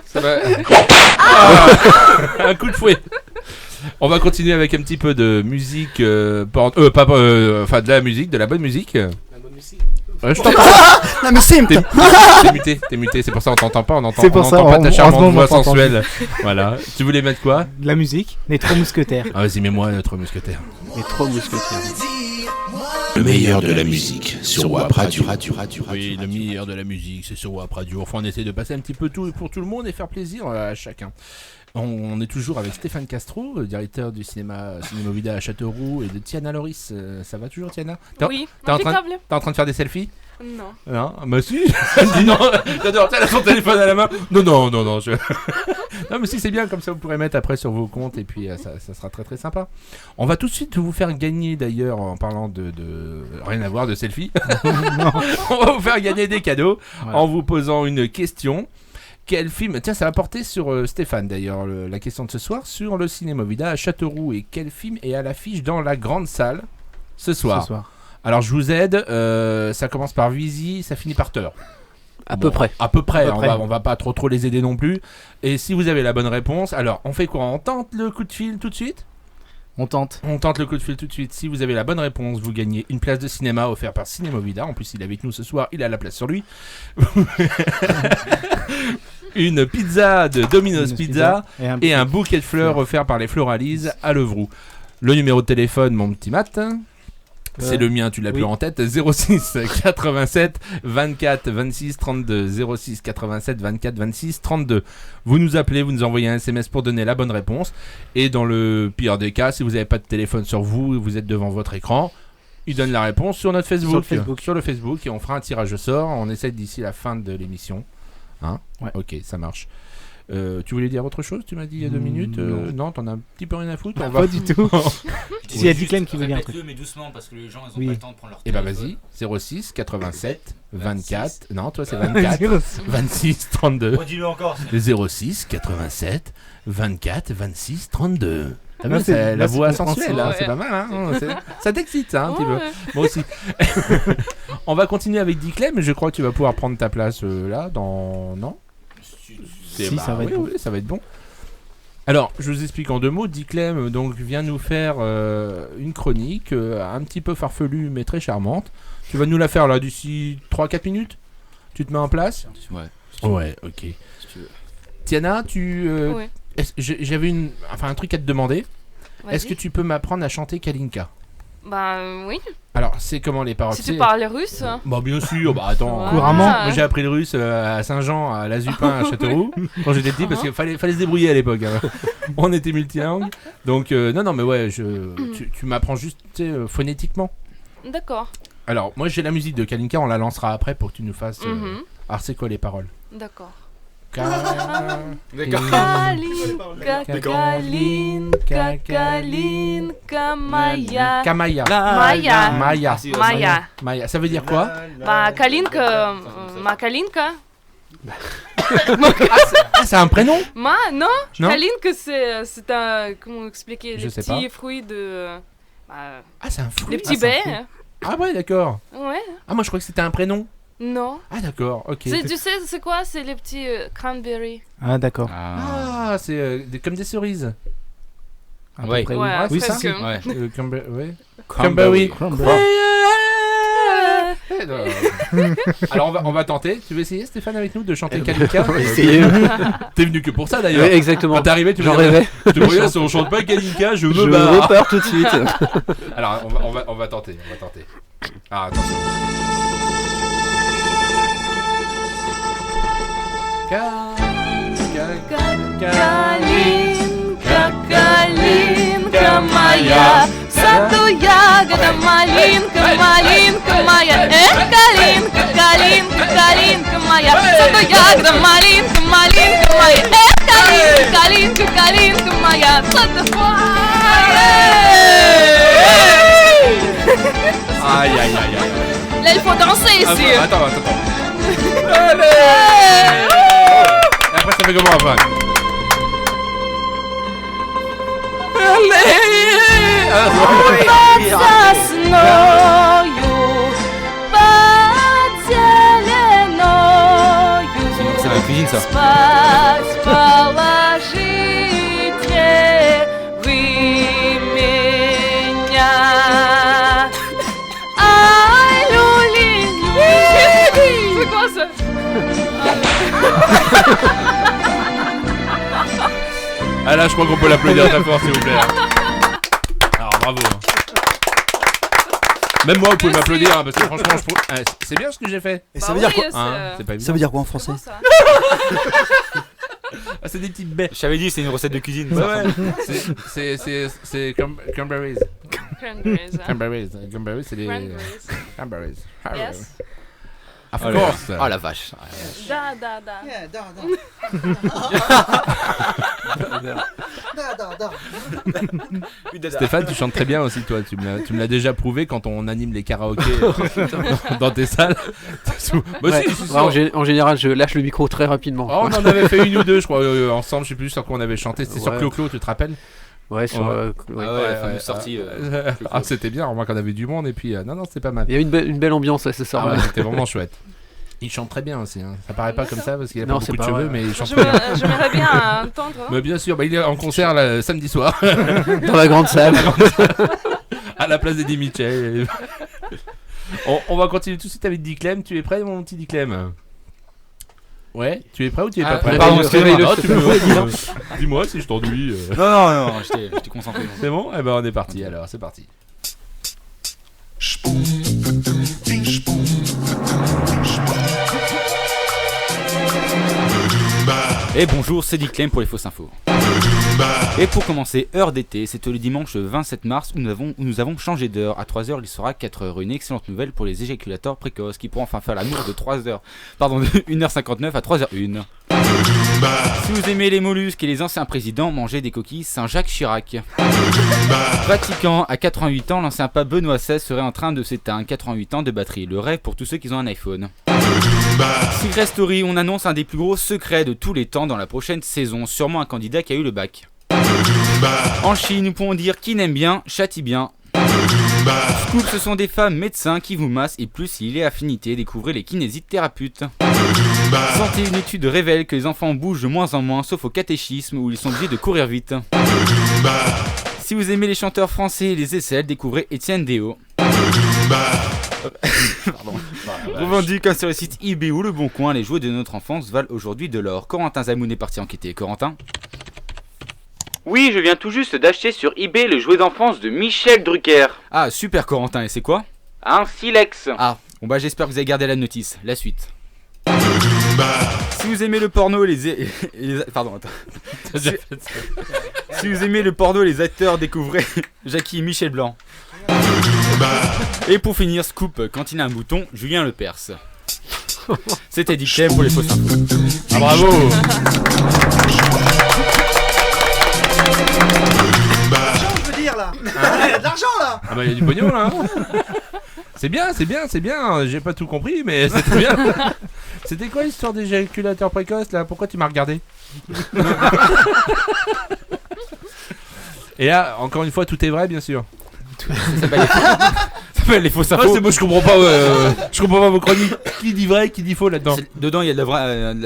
Ça m'a. Un coup de fouet. On va continuer avec un petit peu de musique, enfin de la musique, de la bonne musique. Ouais, je t'entends. Non, mais c'est. T'es muté, c'est pour ça on t'entend pas, on entend C'est pour ça, pas en ta ce charmante moment, voix on t'entend. sensuelle. Voilà. Tu voulais mettre quoi? De la musique, les trois mousquetaires. Ah vas-y, mets-moi notre mousquetaire. Les trois mousquetaires. Le meilleur de la musique sur Wap Radio. Oui, le meilleur de la musique, c'est sur Wap Radio. Enfin, on essaie de passer un petit peu tout pour tout le monde et faire plaisir à chacun. On est toujours avec Stéphane Castro, directeur du cinéma Cinémovida à Châteauroux, et de Tiana Loris. Ça va toujours, Tiana? Oui, T'es en impeccable. train de faire des selfies? Non. Non, bah si. Dis non. J'adore. Elle a son téléphone à la main. Non. Non, mais si, c'est bien, comme ça vous pourrez mettre après sur vos comptes et puis ça sera très très sympa. On va tout de suite vous faire gagner d'ailleurs, en parlant de rien à voir, de selfie. On va vous faire gagner des cadeaux en vous posant une question. Quel film? Tiens, ça va porter sur Stéphane d'ailleurs, la question de ce soir, sur le Cinémovida à Châteauroux. Et quel film est à l'affiche dans la grande salle ce soir? Alors je vous aide, ça commence par Vizy, ça finit par Teur. À peu près. À peu près. On va pas trop les aider non plus. Et si vous avez la bonne réponse, alors on fait quoi? On tente le coup de fil tout de suite? On tente le coup de fil tout de suite. Si vous avez la bonne réponse, vous gagnez une place de cinéma offerte par Cinémovida. En plus, il est avec nous ce soir, il a la place sur lui. Une pizza de Domino's Pizza et un bouquet de fleurs offert par les Floralises à Levroux. Le numéro de téléphone, mon petit Matt, c'est le mien, tu l'as plus en tête, 06 87 24 26 32, 06 87 24 26 32. Vous nous appelez, vous nous envoyez un SMS pour donner la bonne réponse. Et dans le pire des cas, si vous n'avez pas de téléphone sur vous, vous êtes devant votre écran, il donne la réponse sur notre Facebook. Sur le Facebook, et on fera un tirage au sort. On essaie d'ici la fin de l'émission. Hein? Ouais. Ok, ça marche. Tu voulais dire autre chose? Tu m'as dit il y a 2 minutes. Non, t'en as un petit peu rien à foutre. Pas du tout. S'il y a Diclem qui veut dire un truc. Mais doucement parce que les gens ils ont pas le temps de prendre leur Et bah vas-y, 06 87 24. Non, toi c'est 24 26 32. Redis-le encore. 06 87 24 26 32. Ah oui, c'est la voix c'est sensuelle, français. c'est pas mal. Hein. Ça t'excite, ça, un petit peu. Ouais. Moi aussi. On va continuer avec Diclem, mais je crois que tu vas pouvoir prendre ta place là, dans... Non Si, ça va être bon. Oui, ça va être bon. Alors, je vous explique en 2 mots. Diclem donc vient nous faire une chronique un petit peu farfelue, mais très charmante. Tu vas nous la faire là d'ici 3-4 minutes. Tu te mets en place? Ouais. Ouais, ok. Si tu veux. Tiana, Ouais. j'avais un truc à te demander. Vas-y. Est-ce que tu peux m'apprendre à chanter Kalinka? Bah oui. Alors, c'est comment les paroles? Si tu parles russe. Bah bien sûr, bah attends. Voilà. Couramment. Moi j'ai appris le russe à Saint-Jean, à La Zupin, à Châteauroux, quand j'étais petit, parce qu'il fallait se débrouiller à l'époque. Hein. On était multilingues. Donc, non, mais ouais, tu m'apprends juste phonétiquement. D'accord. Alors, moi j'ai la musique de Kalinka, on la lancera après pour que tu nous fasses. Alors, c'est quoi les paroles? D'accord. D'accord. Kalinka, Kalinka, Kalinka, Maya. Kamaya. Maya. Maya. Maya. Maya. Ça veut dire quoi? Bah Kalinka, ma Kalinka. Ah, c'est un prénom? Non, Non. Kalinka c'est un, comment expliquer, Je les sais petits pas. fruits de... bah, Ah, c'est un fruit. les petits c'est un baies. fruit. Ah ouais, d'accord. Ouais. Ah, moi je crois que c'était un prénom. Non. Ah, d'accord, ok. Tu sais, c'est quoi? C'est les petits cranberries. Ah, d'accord. Ah, c'est comme des cerises. À peu Ouais. près, Ouais, oui, ça. presque. Ouais. Ouais. Cranberry. Cranberry. Eh, non. Alors on va tenter. Tu veux essayer, Stéphane, avec nous de chanter Kalinka? On va essayer. T'es venu que pour ça d'ailleurs. Ouais, exactement. Quand t'es arrivé, tu J'en me disais, rêvais. tu me disais, si on chante pas Kalinka, je me Je barre. repars tout de suite. Alors on va tenter. Ah, attention. Kalinka, Kalinka моя, саду ягода малинка, малинка моя. Калинка, Калинка, Калинка моя, саду ягода малинка, малинка моя. Калинка, Калинка, Калинка моя, саду... Aïe aïe aïe aïe. Là, il faut danser ici. Attends. Allez. Et après ça fait comment après? C'est la cuisine ça. Спать положите вы меня. Ай, люли. C'est quoi ça? Ah là, je crois qu'on peut l'applaudir très fort, s'il vous plaît. Alors, bravo. Même moi, vous pouvez m'applaudir, hein, parce que franchement, c'est bien ce que j'ai fait. Et ça veut dire quoi? C'est pas évident. Ça veut dire quoi en français? Ah, c'est des petites baies. Je t'avais dit, c'est une recette de cuisine. Ouais, ça. ouais. C'est cranberries. Cranberries, c'est des... Cranberries. Yes. Of course. Oh la vache. Da. Stéphane, tu chantes très bien aussi, toi. Tu me l'as déjà prouvé quand on anime les karaokés dans tes salles. Moi aussi, Ouais, en général, je lâche le micro très rapidement. Oh, on en avait fait une ou deux, je crois, ensemble. Je sais plus sur quoi on avait chanté. C'était sur Ouais. Clo-Clo, tu te rappelles? Ouais, sur. Ouais. Ouais. Ah ouais, la fameuse sortie. Ah, c'était bien. On voit qu'on avait du monde et puis non, c'était pas mal. Il y a une belle ambiance, ouais, c'est ça. Ah ouais, c'était vraiment chouette. Il chante très bien aussi. Hein. Ça paraît pas comme ça parce qu'il a pas Non, beaucoup c'est de pas cheveux, vrai. mais il chante très bien. J'aimerais bien entendre. Mais bien sûr, il est en concert là, samedi soir Dans la grande salle. à la place d'Eddie Mitchell. On va continuer tout de suite avec Diclem. Tu es prêt, mon petit Diclem? Ouais, tu es prêt ou tu es pas prêt? pardon, excusez-moi. Ah, tu peux. Dis-moi si je t'ennuie. Non, j'étais concentré. C'est bon? Eh ben on est parti alors, c'est parti. Et bonjour, c'est Diclem pour les fausses infos. Et pour commencer, heure d'été, c'est le dimanche 27 mars où nous avons changé d'heure. À 3h, il sera 4h. Une excellente nouvelle pour les éjaculateurs précoces qui pourront enfin faire l'amour de 1h59 à 3h01. Si vous aimez les mollusques et les anciens présidents, mangez des coquilles Saint-Jacques Chirac. Vatican, à 88 ans, l'ancien pape Benoît XVI serait en train de s'éteindre. 88 ans de batterie, le rêve pour tous ceux qui ont un iPhone. Secret Story, on annonce un des plus gros secrets de tous les temps dans la prochaine saison, sûrement un candidat qui a eu le bac. En Chine, nous pouvons dire qui n'aime bien, châtie bien. Scoop, ce sont des femmes médecins qui vous massent et plus s'il est affinité, découvrez les kinésithérapeutes. Santé, une étude révèle que les enfants bougent de moins en moins, sauf au catéchisme où ils sont obligés de courir vite. Si vous aimez les chanteurs français et les aisselles, découvrez Étienne Déo. Revendu comme sur le site eBay ou Le Bon Coin, les jouets de notre enfance valent aujourd'hui de l'or. Corentin Zamoun est parti enquêter. Corentin ? Oui, je viens tout juste d'acheter sur eBay le jouet d'enfance de Michel Drucker. Ah, super Corentin, et c'est quoi ? Un silex. Ah, bon bah j'espère que vous avez gardé la notice. La suite. Si vous aimez le porno et les pardon, attends. Si vous aimez le porno et les acteurs, découvrez Jackie et Michel Blanc. Et pour finir, Scoop, quand il a un bouton, Julien Lepers. C'était dicté pour les fausses infos. Ah, bravo. Je veux dire là. Il y a de l'argent là. Ah bah il y a du pognon là. C'est bien. J'ai pas tout compris, mais c'est très bien. C'était quoi l'histoire d'éjaculateur précoce là ? Pourquoi tu m'as regardé ? Et là, encore une fois, tout est vrai, bien sûr. Ça s'appelle les fausses infos. C'est moi, je comprends pas. Je comprends pas vos chroniques. Qui dit vrai, qui dit faux là-dedans ? Dedans, il y a de la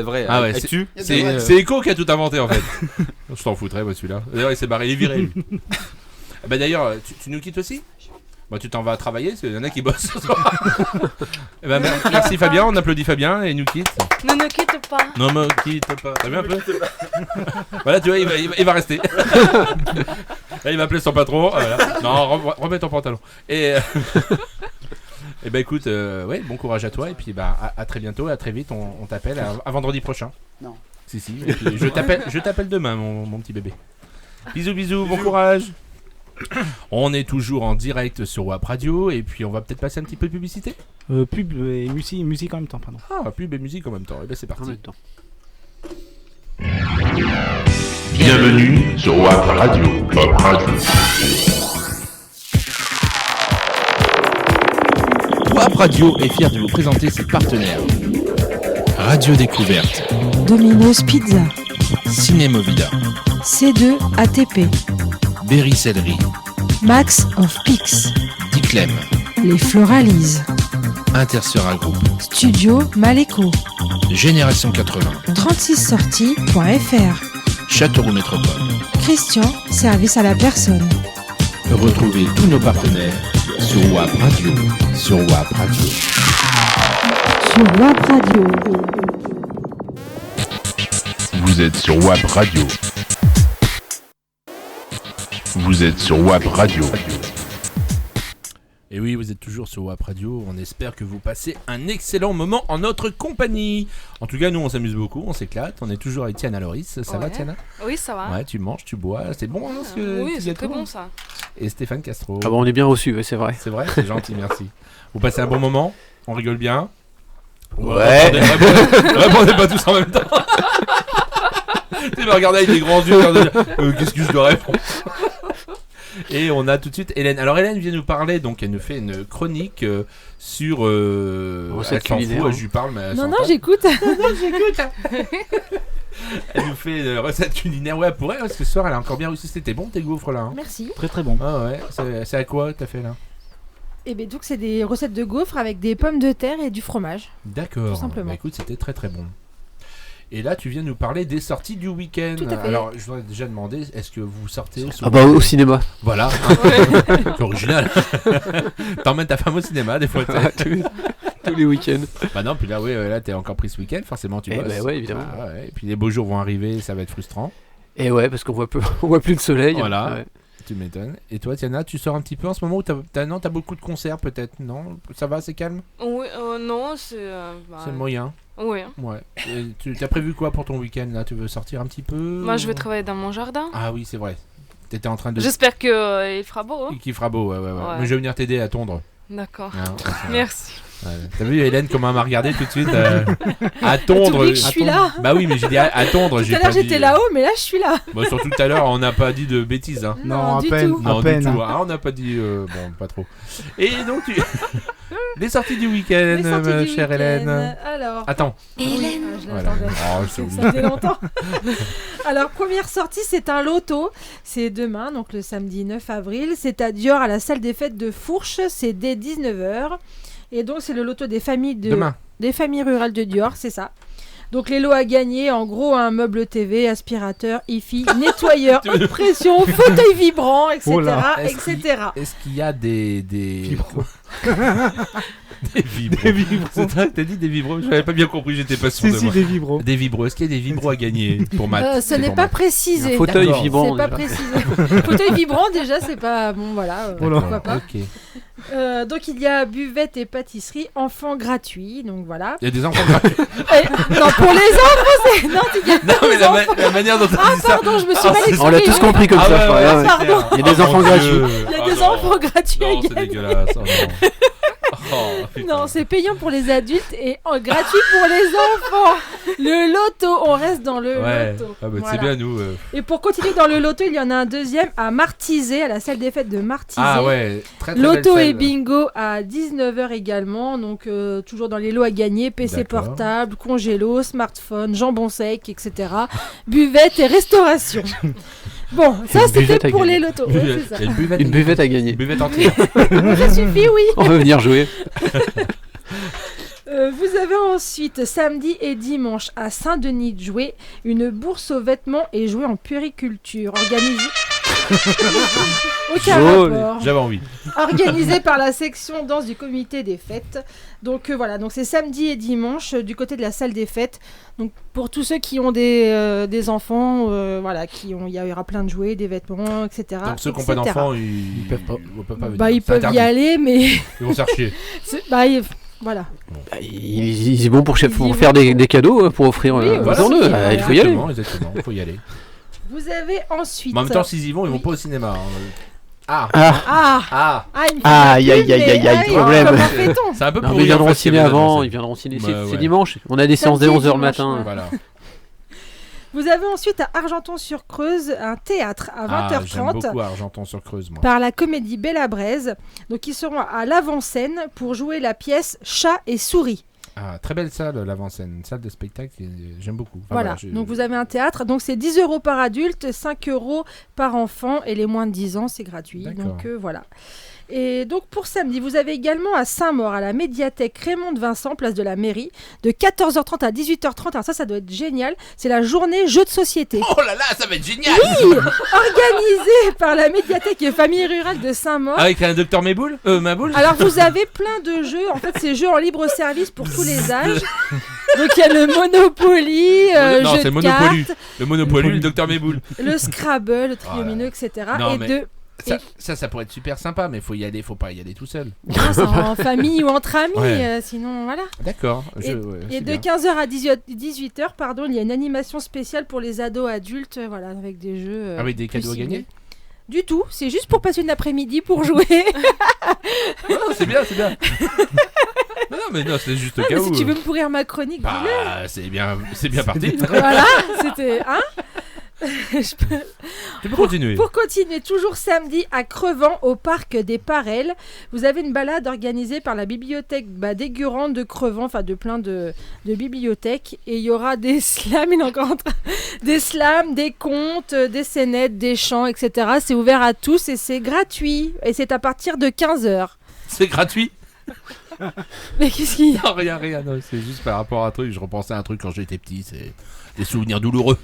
vraie. Ah ouais, c'est Echo qui a tout inventé en fait. Je t'en foutrais, moi celui-là. D'ailleurs, il s'est barré, il est viré lui. Bah d'ailleurs, tu nous quittes aussi ? Bah tu t'en vas travailler, parce qu'il y en a qui bossent ce soir. Bah, merci Fabien, on applaudit Fabien et il nous quitte. Ne nous quitte pas. Non me quitte pas. T'as vu un peu ? Voilà, tu vois, il va rester. Là, il va appeler son patron. Voilà. Non, remets ton pantalon. Et bah écoute, ouais, bon courage à toi et puis bah à très bientôt, à très vite, on t'appelle à vendredi prochain. Non. Si. Et puis, je t'appelle demain, mon petit bébé. Bisous, bon courage. On est toujours en direct sur WAP Radio et puis on va peut-être passer un petit peu de publicité. Pub et musique en même temps, pardon. Ah, pub et musique en même temps. Et ben c'est parti. En même temps. Bienvenue sur WAP Radio. WAP Radio. WAP Radio est fier de vous présenter ses partenaires. Radio Découverte, Domino's Pizza, Cinémovida, C2 ATP, Berry Céleri, Max of Pix, Diclem, Les Floralises, Intersera Group, Studio Maléco, Génération 80, 36sorties.fr, Châteauroux Métropole. Christian, service à la personne. Retrouvez tous nos partenaires sur WAP Radio. Sur WAP Radio. Sur WAP Radio. Vous êtes sur WAP Radio. Vous êtes sur WAP Radio. Et oui, vous êtes toujours sur WAP Radio. On espère que vous passez un excellent moment en notre compagnie. En tout cas, nous, on s'amuse beaucoup, on s'éclate. On est toujours avec Tiana Loris. Ça va, Tiana ? Oui, ça va. Ouais, tu manges, tu bois. C'est bon, hein, oui, c'est très bon, ça. Et Stéphane Castro. Ah bon, on est bien reçus, ouais, c'est vrai. C'est vrai, c'est gentil, merci. Vous passez un bon moment ? On rigole bien ? Ouais. Répondez pas tous en même temps. Tu vas regarder avec des grands yeux. Qu'est-ce que je dois répondre ? Et on a tout de suite Hélène. Alors Hélène vient nous parler, donc elle nous fait une chronique sur recette culinaire. Je lui parle, mais elle non, s'entend. j'écoute. Elle nous fait une recette culinaire. Ouais, pour elle, parce que ce soir elle a encore bien réussi. C'était bon tes gaufres là, hein. Merci. Très très bon. Ah ouais, c'est à quoi t'as fait là ? Et bien donc c'est des recettes de gaufres avec des pommes de terre et du fromage. D'accord. Tout simplement. Bah, écoute, c'était très très bon. Et là, tu viens nous parler des sorties du week-end. Tout à fait. Alors, je voudrais déjà demander, est-ce que vous sortez au cinéma. Voilà. C'est original. T'emmènes ta femme au cinéma des fois. Tous les week-ends. Bah non, puis là, oui, là, t'es encore pris ce week-end. Forcément, tu bosses. Bah ouais, évidemment. Ah, ouais. Et puis les beaux jours vont arriver, ça va être frustrant. Et ouais, parce qu'on voit plus de soleil. Voilà. Ouais. Tu m'étonnes. Et toi, Tiana, tu sors un petit peu en ce moment où t'as beaucoup de concerts peut-être, non ? Ça va, c'est calme ? Oui, non, c'est... C'est moyen. Oui. Ouais. Et tu as prévu quoi pour ton week-end là ? Tu veux sortir un petit peu ? Moi, je vais travailler dans mon jardin. Ah oui, c'est vrai. T'étais en train de... J'espère qu'il fera beau. Hein. Qu'il fera beau, ouais. Ouais. Mais je vais venir t'aider à tondre. D'accord. Ah, Merci. Ouais. T'as vu Hélène comment elle m'a regardé tout de suite à tondre. Je suis là. Bah oui, mais j'ai dit à tondre. Tout à l'heure j'étais là-haut, mais là je suis là. Bon, surtout tout à l'heure, on n'a pas dit de bêtises. Hein. Non, du tout. Non, à peine. du tout. Ah, on n'a pas dit. Bon, pas trop. Et donc, les sorties du week-end, ma chère Hélène. Alors. Attends. Hélène. je l'attendais. Ça fait longtemps. Alors, première sortie, c'est un loto. C'est demain, donc le samedi 9 avril. C'est à Dior, à la salle des fêtes de Fourches. C'est dès 19h. Et donc, c'est le loto des familles rurales de Dior, c'est ça. Donc, les lots à gagner, en gros, un meuble TV, aspirateur, hi-fi, nettoyeur, haute pression, fauteuil vibrant, etc. Est-ce qu'il y a des vibros? Des vibros. C'est vrai que t'as dit des vibros. Je n'avais pas bien compris, j'étais pas sûr de moi. des vibros. Des vibros. Est-ce qu'il y a des vibros à gagner pour Matt? Ce n'est pas précisé. Un fauteuil vibrant. C'est pas précisé. Fauteuil vibrant, déjà, c'est pas bon. Voilà. Pourquoi pas. Ok. Donc il y a buvette et pâtisserie, enfants gratuits. Donc voilà. Il y a des enfants gratuits. Non, pour les enfants, c'est. Non, mais la manière dont tu dis ça. Pardon, je me suis mal exprimée. On l'a tous compris comme ça. Pardon. Il y a des enfants gratuits. Il y a des enfants gratuits à Non, c'est gagner. dégueulasse. Non, c'est payant pour les adultes et gratuit pour les enfants. Le loto, on reste dans le loto. Ah bah, Voilà. c'est bien nous. Et pour continuer dans le loto, il y en a un deuxième à Martizé, à la salle des fêtes de Martizé. Ah ouais, très Loto belle et salle. bingo à 19h également. Donc toujours dans les lots à gagner, PC D'accord. portable, congélo, smartphone, jambon sec, etc. Buvette et restauration. Bon, ça c'était pour les lotos. Ouais, c'est ça. Il y a Une buvette à gagner. Une buvette entière. Ça suffit, oui. On va venir jouer. Vous avez ensuite samedi et dimanche à Saint-Denis-de-Jouy une bourse aux vêtements et jouets en puériculture organisée. Aucun rapport. J'avais envie. Organisée par la section danse du comité des fêtes. Donc voilà, donc c'est samedi et dimanche du côté de la salle des fêtes. Donc pour tous ceux qui ont des enfants, voilà, il y aura plein de jouets, des vêtements, etc. Donc ceux qui n'ont pas d'enfants, ils peuvent pas venir. Ils C'est peuvent interdit. y aller, mais Ils vont se faire chier. Voilà. Ils vont pour faire des cadeaux pour offrir Oui, voilà. aux eux. Il faut y aller. Exactement, il faut y aller. Vous avez ensuite. Mais en même temps, s'ils y vont, ils vont pas au cinéma. Aïe, problème. Comment fait-on? C'est un peu Non, pourri. mais ils viendront en au fait, ciné ce qu'il y avait avant, dans ils viendront au ciné. Bah, C'est ouais. dimanche. On a des séances dès Samedi et 11h le dimanche, matin. ouais. Voilà. Vous avez ensuite à Argenton-sur-Creuse un théâtre à 20h30 j'aime beaucoup Argenton-sur-Creuse, moi. par la comédie Belle à Braise. Donc ils seront à l'avant-scène pour jouer la pièce Chat et souris. Ah, très belle salle, l'avant-scène. Une salle de spectacle, j'aime beaucoup. Enfin, Voilà, donc vous avez un théâtre. Donc c'est 10 € par adulte, 5 € par enfant et les moins de 10 ans, c'est gratuit. D'accord. Donc voilà. Et donc pour samedi, vous avez également à Saint-Maur, à la médiathèque Raymond de Vincent, place de la mairie, de 14h30 à 18h30. Alors ça doit être génial. C'est la journée jeux de société. Oh là là, ça va être génial! Oui, organisée par la médiathèque et famille rurale de Saint-Maur. Avec un docteur Maboul? Alors vous avez plein de jeux. En fait, c'est jeux en libre service pour tous les âges. Donc il y a le Monopoly, non, jeu c'est de Monopoly. cartes, Le Monopoly, le docteur Maboul. le Scrabble, le triomineux, etc. Non, et mais ça pourrait être super sympa, mais faut pas y aller tout seul. Non, c'est en famille ou entre amis, Ouais. sinon voilà. D'accord. Et de 15h à 18h, pardon, il y a une animation spéciale pour les ados adultes, voilà, avec des jeux. Avec des plus cadeaux à ciblés. gagner? Du tout, c'est juste pour passer une après-midi pour jouer. Non, c'est bien. mais non, c'est juste au cas Mais où. si tu veux me pourrir ma chronique, dis-le. c'est bien parti. Voilà, c'était. Hein Tu peux continuer. Pour continuer, toujours samedi à Crevant, au parc des Parelles, vous avez une balade organisée par la bibliothèque d'Aigurande de Crevant, enfin de plein de bibliothèques, et il y aura des slams, des slams, des contes, des scénettes, des chants, etc. C'est ouvert à tous et c'est gratuit, et c'est à partir de 15h. C'est gratuit? Mais qu'est-ce qu'il y a? Non, rien, non, c'est juste par rapport à un truc. Je repensais à un truc quand j'étais petit, c'est des souvenirs douloureux.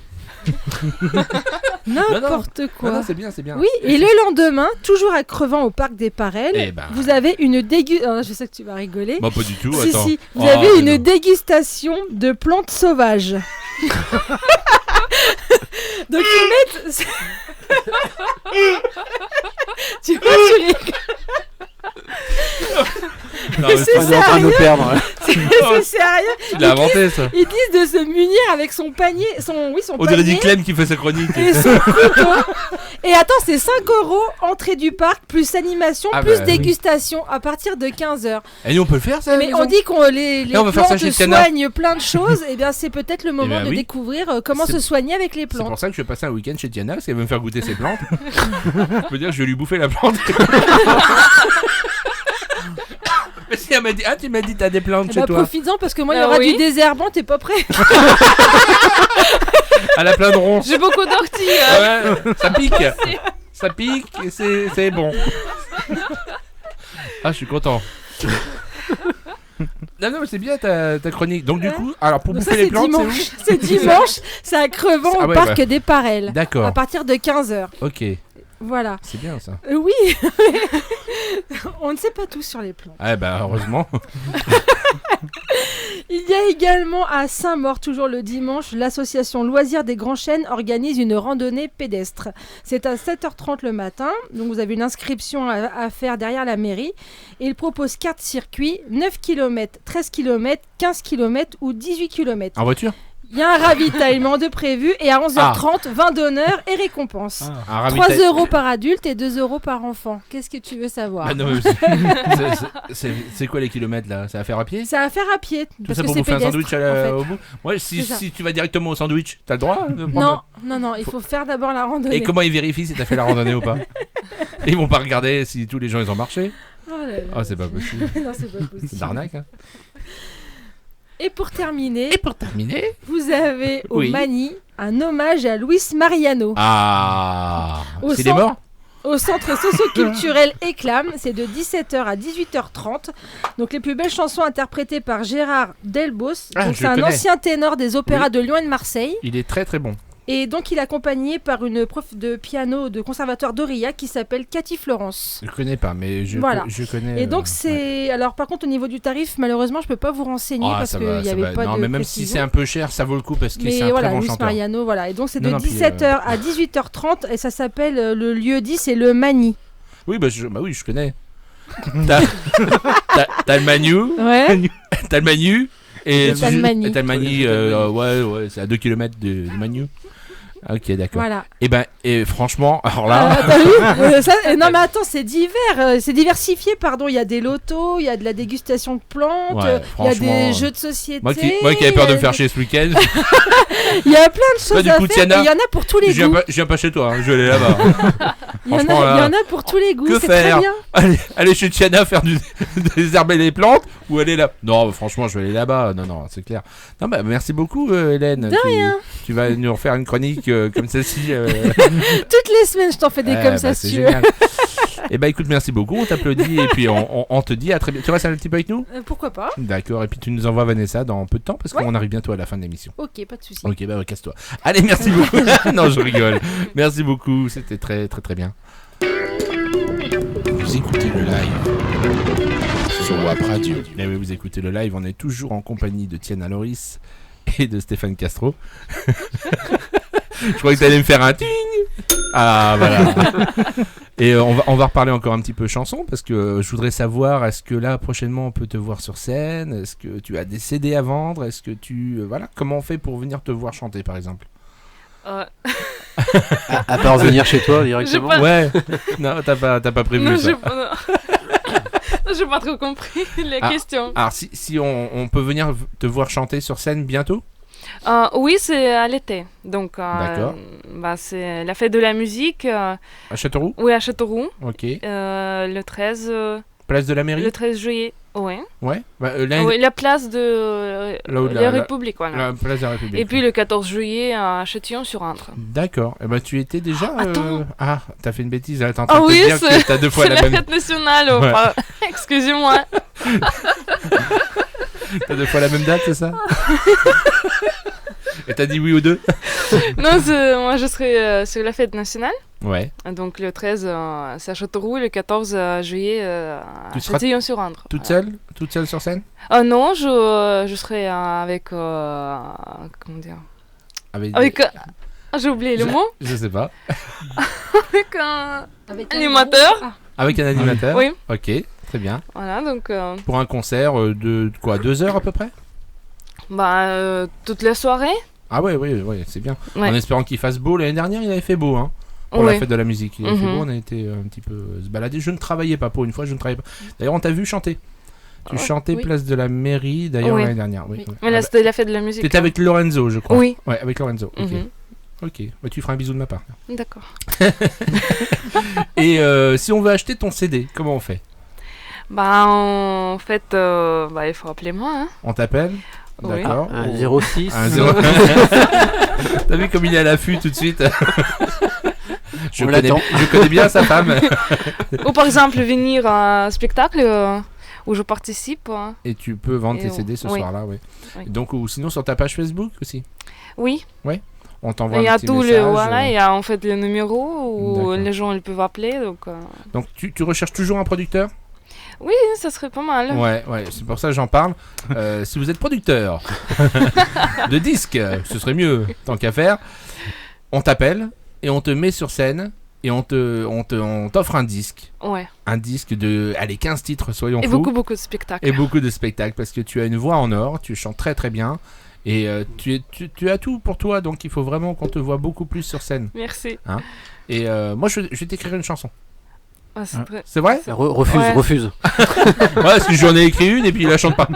N'importe quoi. Non, c'est bien. Oui, et le lendemain, toujours à Crevant au parc des Parelles, vous avez une dégustation. Je sais que tu vas rigoler. Bah, pas du tout, Si, attends. si, vous avez une dégustation de plantes sauvages. Donc ils mettent. Tu vois, tu rigoles. Non, mais c'est on est en train de nous perdre. C'est sérieux. Tu l'as inventé, ça. Ils disent de se munir avec son panier, son On dirait panier dit Clem qui fait sa chronique. et son couteau. Et attends, c'est 5 €, entrée du parc, plus animation, plus dégustation à partir de 15h. Et nous, on peut le faire, ça? Mais on dit qu'on les plantes soignent plein de choses. Et bien, c'est peut-être le moment de découvrir comment se soigner avec les plantes. C'est pour ça que je vais passer un week-end chez Diana, parce qu'elle veut me faire goûter ses plantes. Je peux dire que je vais lui bouffer la plante. Mais si elle m'a dit, tu m'as dit t'as des plantes chez toi. Profites-en parce que moi il y aura du désherbant, t'es pas prêt. Elle a plein de ronces. J'ai beaucoup d'orties. Ouais, ça pique. Ça pique et c'est bon. Ah, je suis content. Non, mais c'est bien ta chronique. Donc du coup, alors pour bouffer les plantes, c'est dimanche, c'est à Crevant au parc des Parelles. D'accord. À partir de 15h. Ok. Voilà. C'est bien ça. Oui. On ne sait pas tout sur les plantes. Ah bah heureusement. Il y a également à Saint-Maur, toujours le dimanche, l'association Loisirs des Grands Chênes organise une randonnée pédestre. C'est à 7h30 le matin, donc vous avez une inscription à faire derrière la mairie. Et il propose 4 circuits, 9 km, 13 km, 15 km ou 18 km. En voiture ? Il y a un ravitaillement de prévu et à 11h30, 20 d'honneur et récompense. 3 € par adulte et 2 € par enfant. Qu'est-ce que tu veux savoir? Ah non, c'est quoi les kilomètres là? C'est à faire à pied? C'est à faire à pied. Tout ça pour bouffer un sandwich au bout? Ouais, si tu vas directement au sandwich, t'as le droit de prendre... Non, il faut faire d'abord la randonnée. Et comment ils vérifient si t'as fait la randonnée ou pas? Ils vont pas regarder si tous les gens ils ont marché? Oh, c'est pas possible. Non, c'est pas possible. C'est d'arnaque, hein. Et pour terminer, vous avez au Mani un hommage à Luis Mariano. Ah, il est mort? Au centre socio-culturel Éclame, c'est de 17h à 18h30. Donc les plus belles chansons interprétées par Gérard Delbos. Donc c'est un ancien ténor des opéras de Lyon et de Marseille. Il est très très bon. Et donc il est accompagné par une prof de piano de conservatoire d'Aurillac qui s'appelle Cathy Florence. Je connais pas, mais je connais. Et donc c'est... Ouais. Alors par contre au niveau du tarif, malheureusement je peux pas vous renseigner parce qu'il n'y avait pas de... Non, mais même si c'est un peu cher, ça vaut le coup parce que c'est un très bon chanteur. Mariano, voilà. Et donc c'est de 17h à 18h30 et ça s'appelle, le lieu dit, c'est le Mani. Oui, oui, je connais. T'as le Manu. Ouais. T'as le Manu. Et t'as le Mani. Ouais, c'est à 2 km de Manu. Ok, d'accord. Voilà. Et franchement, alors là. T'as vu non, mais attends, c'est divers. C'est diversifié, pardon. Il y a des lotos, il y a de la dégustation de plantes, il y a des jeux de société. Moi qui avais peur de me faire chier ce week-end. Il y a plein de choses à faire. Tiana, il y en a pour tous les goûts. Je viens pas chez toi, je vais aller là-bas. Il y en a pour tous les goûts. Que faire? Très bien. Aller chez Tiana faire désherber les plantes ou aller là? Non, franchement, je vais aller là-bas. Non, c'est clair. Non, merci beaucoup, Hélène. De rien. Tu vas nous refaire une chronique comme celle-ci. Toutes les semaines, je t'en fais des comme ça, si tu veux. Et écoute, merci beaucoup, on t'applaudit et puis on te dit à très bientôt. Tu restes un petit peu avec nous? Pourquoi pas. D'accord, et puis tu nous envoies Vanessa dans peu de temps parce qu'on arrive bientôt à la fin de l'émission. Ok, pas de soucis. Ok, casse-toi. Allez, merci beaucoup. Non, je rigole. Merci beaucoup, c'était très très très bien. Vous écoutez le live sur Wap Radio. Et oui, vous écoutez le live, on est toujours en compagnie de Tiana Loris et de Stéphane Castro. Je croyais que t'allais me faire un ting. Ah voilà. Et on va reparler encore un petit peu chanson parce que je voudrais savoir, est-ce que là prochainement on peut te voir sur scène? Est-ce que tu as des CD à vendre? Est-ce que comment on fait pour venir te voir chanter par exemple? À part venir chez toi directement. Ouais. Non, t'as pas prévu non, ça. J'ai pas trop compris les questions. Alors si on peut venir te voir chanter sur scène bientôt? Oui, c'est à l'été. Donc, d'accord. C'est la fête de la musique. À Châteauroux? Oui, à Châteauroux. Ok. Le 13... Place de la mairie? Le 13 juillet, oui. Ouais. Oui, la place de la République, voilà. La place de la République. Et puis le 14 juillet à Châtillon-sur-Indre. D'accord. Tu étais déjà... Attends. Ah, t'as fait une bêtise. T'es en train de te dire que t'as 2 fois la même... C'est la fête nationale. Ouais. Excusez-moi. T'as 2 fois la même date, c'est ça? Et t'as dit oui aux 2? Non, moi je serai sur la fête nationale. Ouais. Donc le 13 c'est à Châteauroux et le 14 juillet à Châtillon-sur-Indre. Toute seule sur scène? Non, je serai avec comment dire? Avec j'ai oublié le mot. Je sais pas. Avec un animateur. Avec un animateur? Oui. Ok, très bien. Voilà, donc pour un concert de quoi, 2 heures à peu près? Toute la soirée. Ah ouais, c'est bien. Ouais. En espérant qu'il fasse beau. L'année dernière, il avait fait beau, hein. pour Oui. la fête de la musique. Il a fait Mhm. beau, on a été un petit peu se balader. Je ne travaillais pas pour une fois, je ne travaillais pas. D'ailleurs, on t'a vu chanter. Tu chantais oui. place de la mairie, d'ailleurs, Oui. l'année dernière. Oui. Mais là, c'était la fête de la musique. T'étais avec Lorenzo, je crois. Oui. Ouais, avec Lorenzo. Ok. Mhm. Ok. Bah, tu feras un bisou de ma part. D'accord. Et si on veut acheter ton CD, comment on fait? Bah, en fait, il faut appeler moi. Hein. On t'appelle? Oui. D'accord. Un 06. Un 0. T'as vu comme il est à l'affût tout de suite? Je connais bien sa femme. Ou par exemple, venir à un spectacle où je participe. Hein. Et tu peux vendre Et tes CD ce oui. soir-là, oui. Oui. Donc, ou sinon sur ta page Facebook aussi? Oui. Ouais. On t'envoie Il y un a petit tout message. il y a en fait le numéro où D'accord. les gens ils peuvent appeler. Donc, tu recherches toujours un producteur? Oui, ça serait pas mal. Ouais, c'est pour ça que j'en parle. Si vous êtes producteur de disques, ce serait mieux, tant qu'à faire. On t'appelle et on te met sur scène et on t'offre un disque. Ouais. Un disque de, 15 titres, soyons Et fous. beaucoup de spectacles. Et beaucoup de spectacles, parce que tu as une voix en or, tu chantes très très bien. Et tu as tout pour toi, donc il faut vraiment qu'on te voit beaucoup plus sur scène. Merci. Hein? Et moi, je vais t'écrire une chanson. Ah, c'est vrai. C'est vrai? Refuse. Ouais, parce que j'en ai écrit une et puis il la chante pas.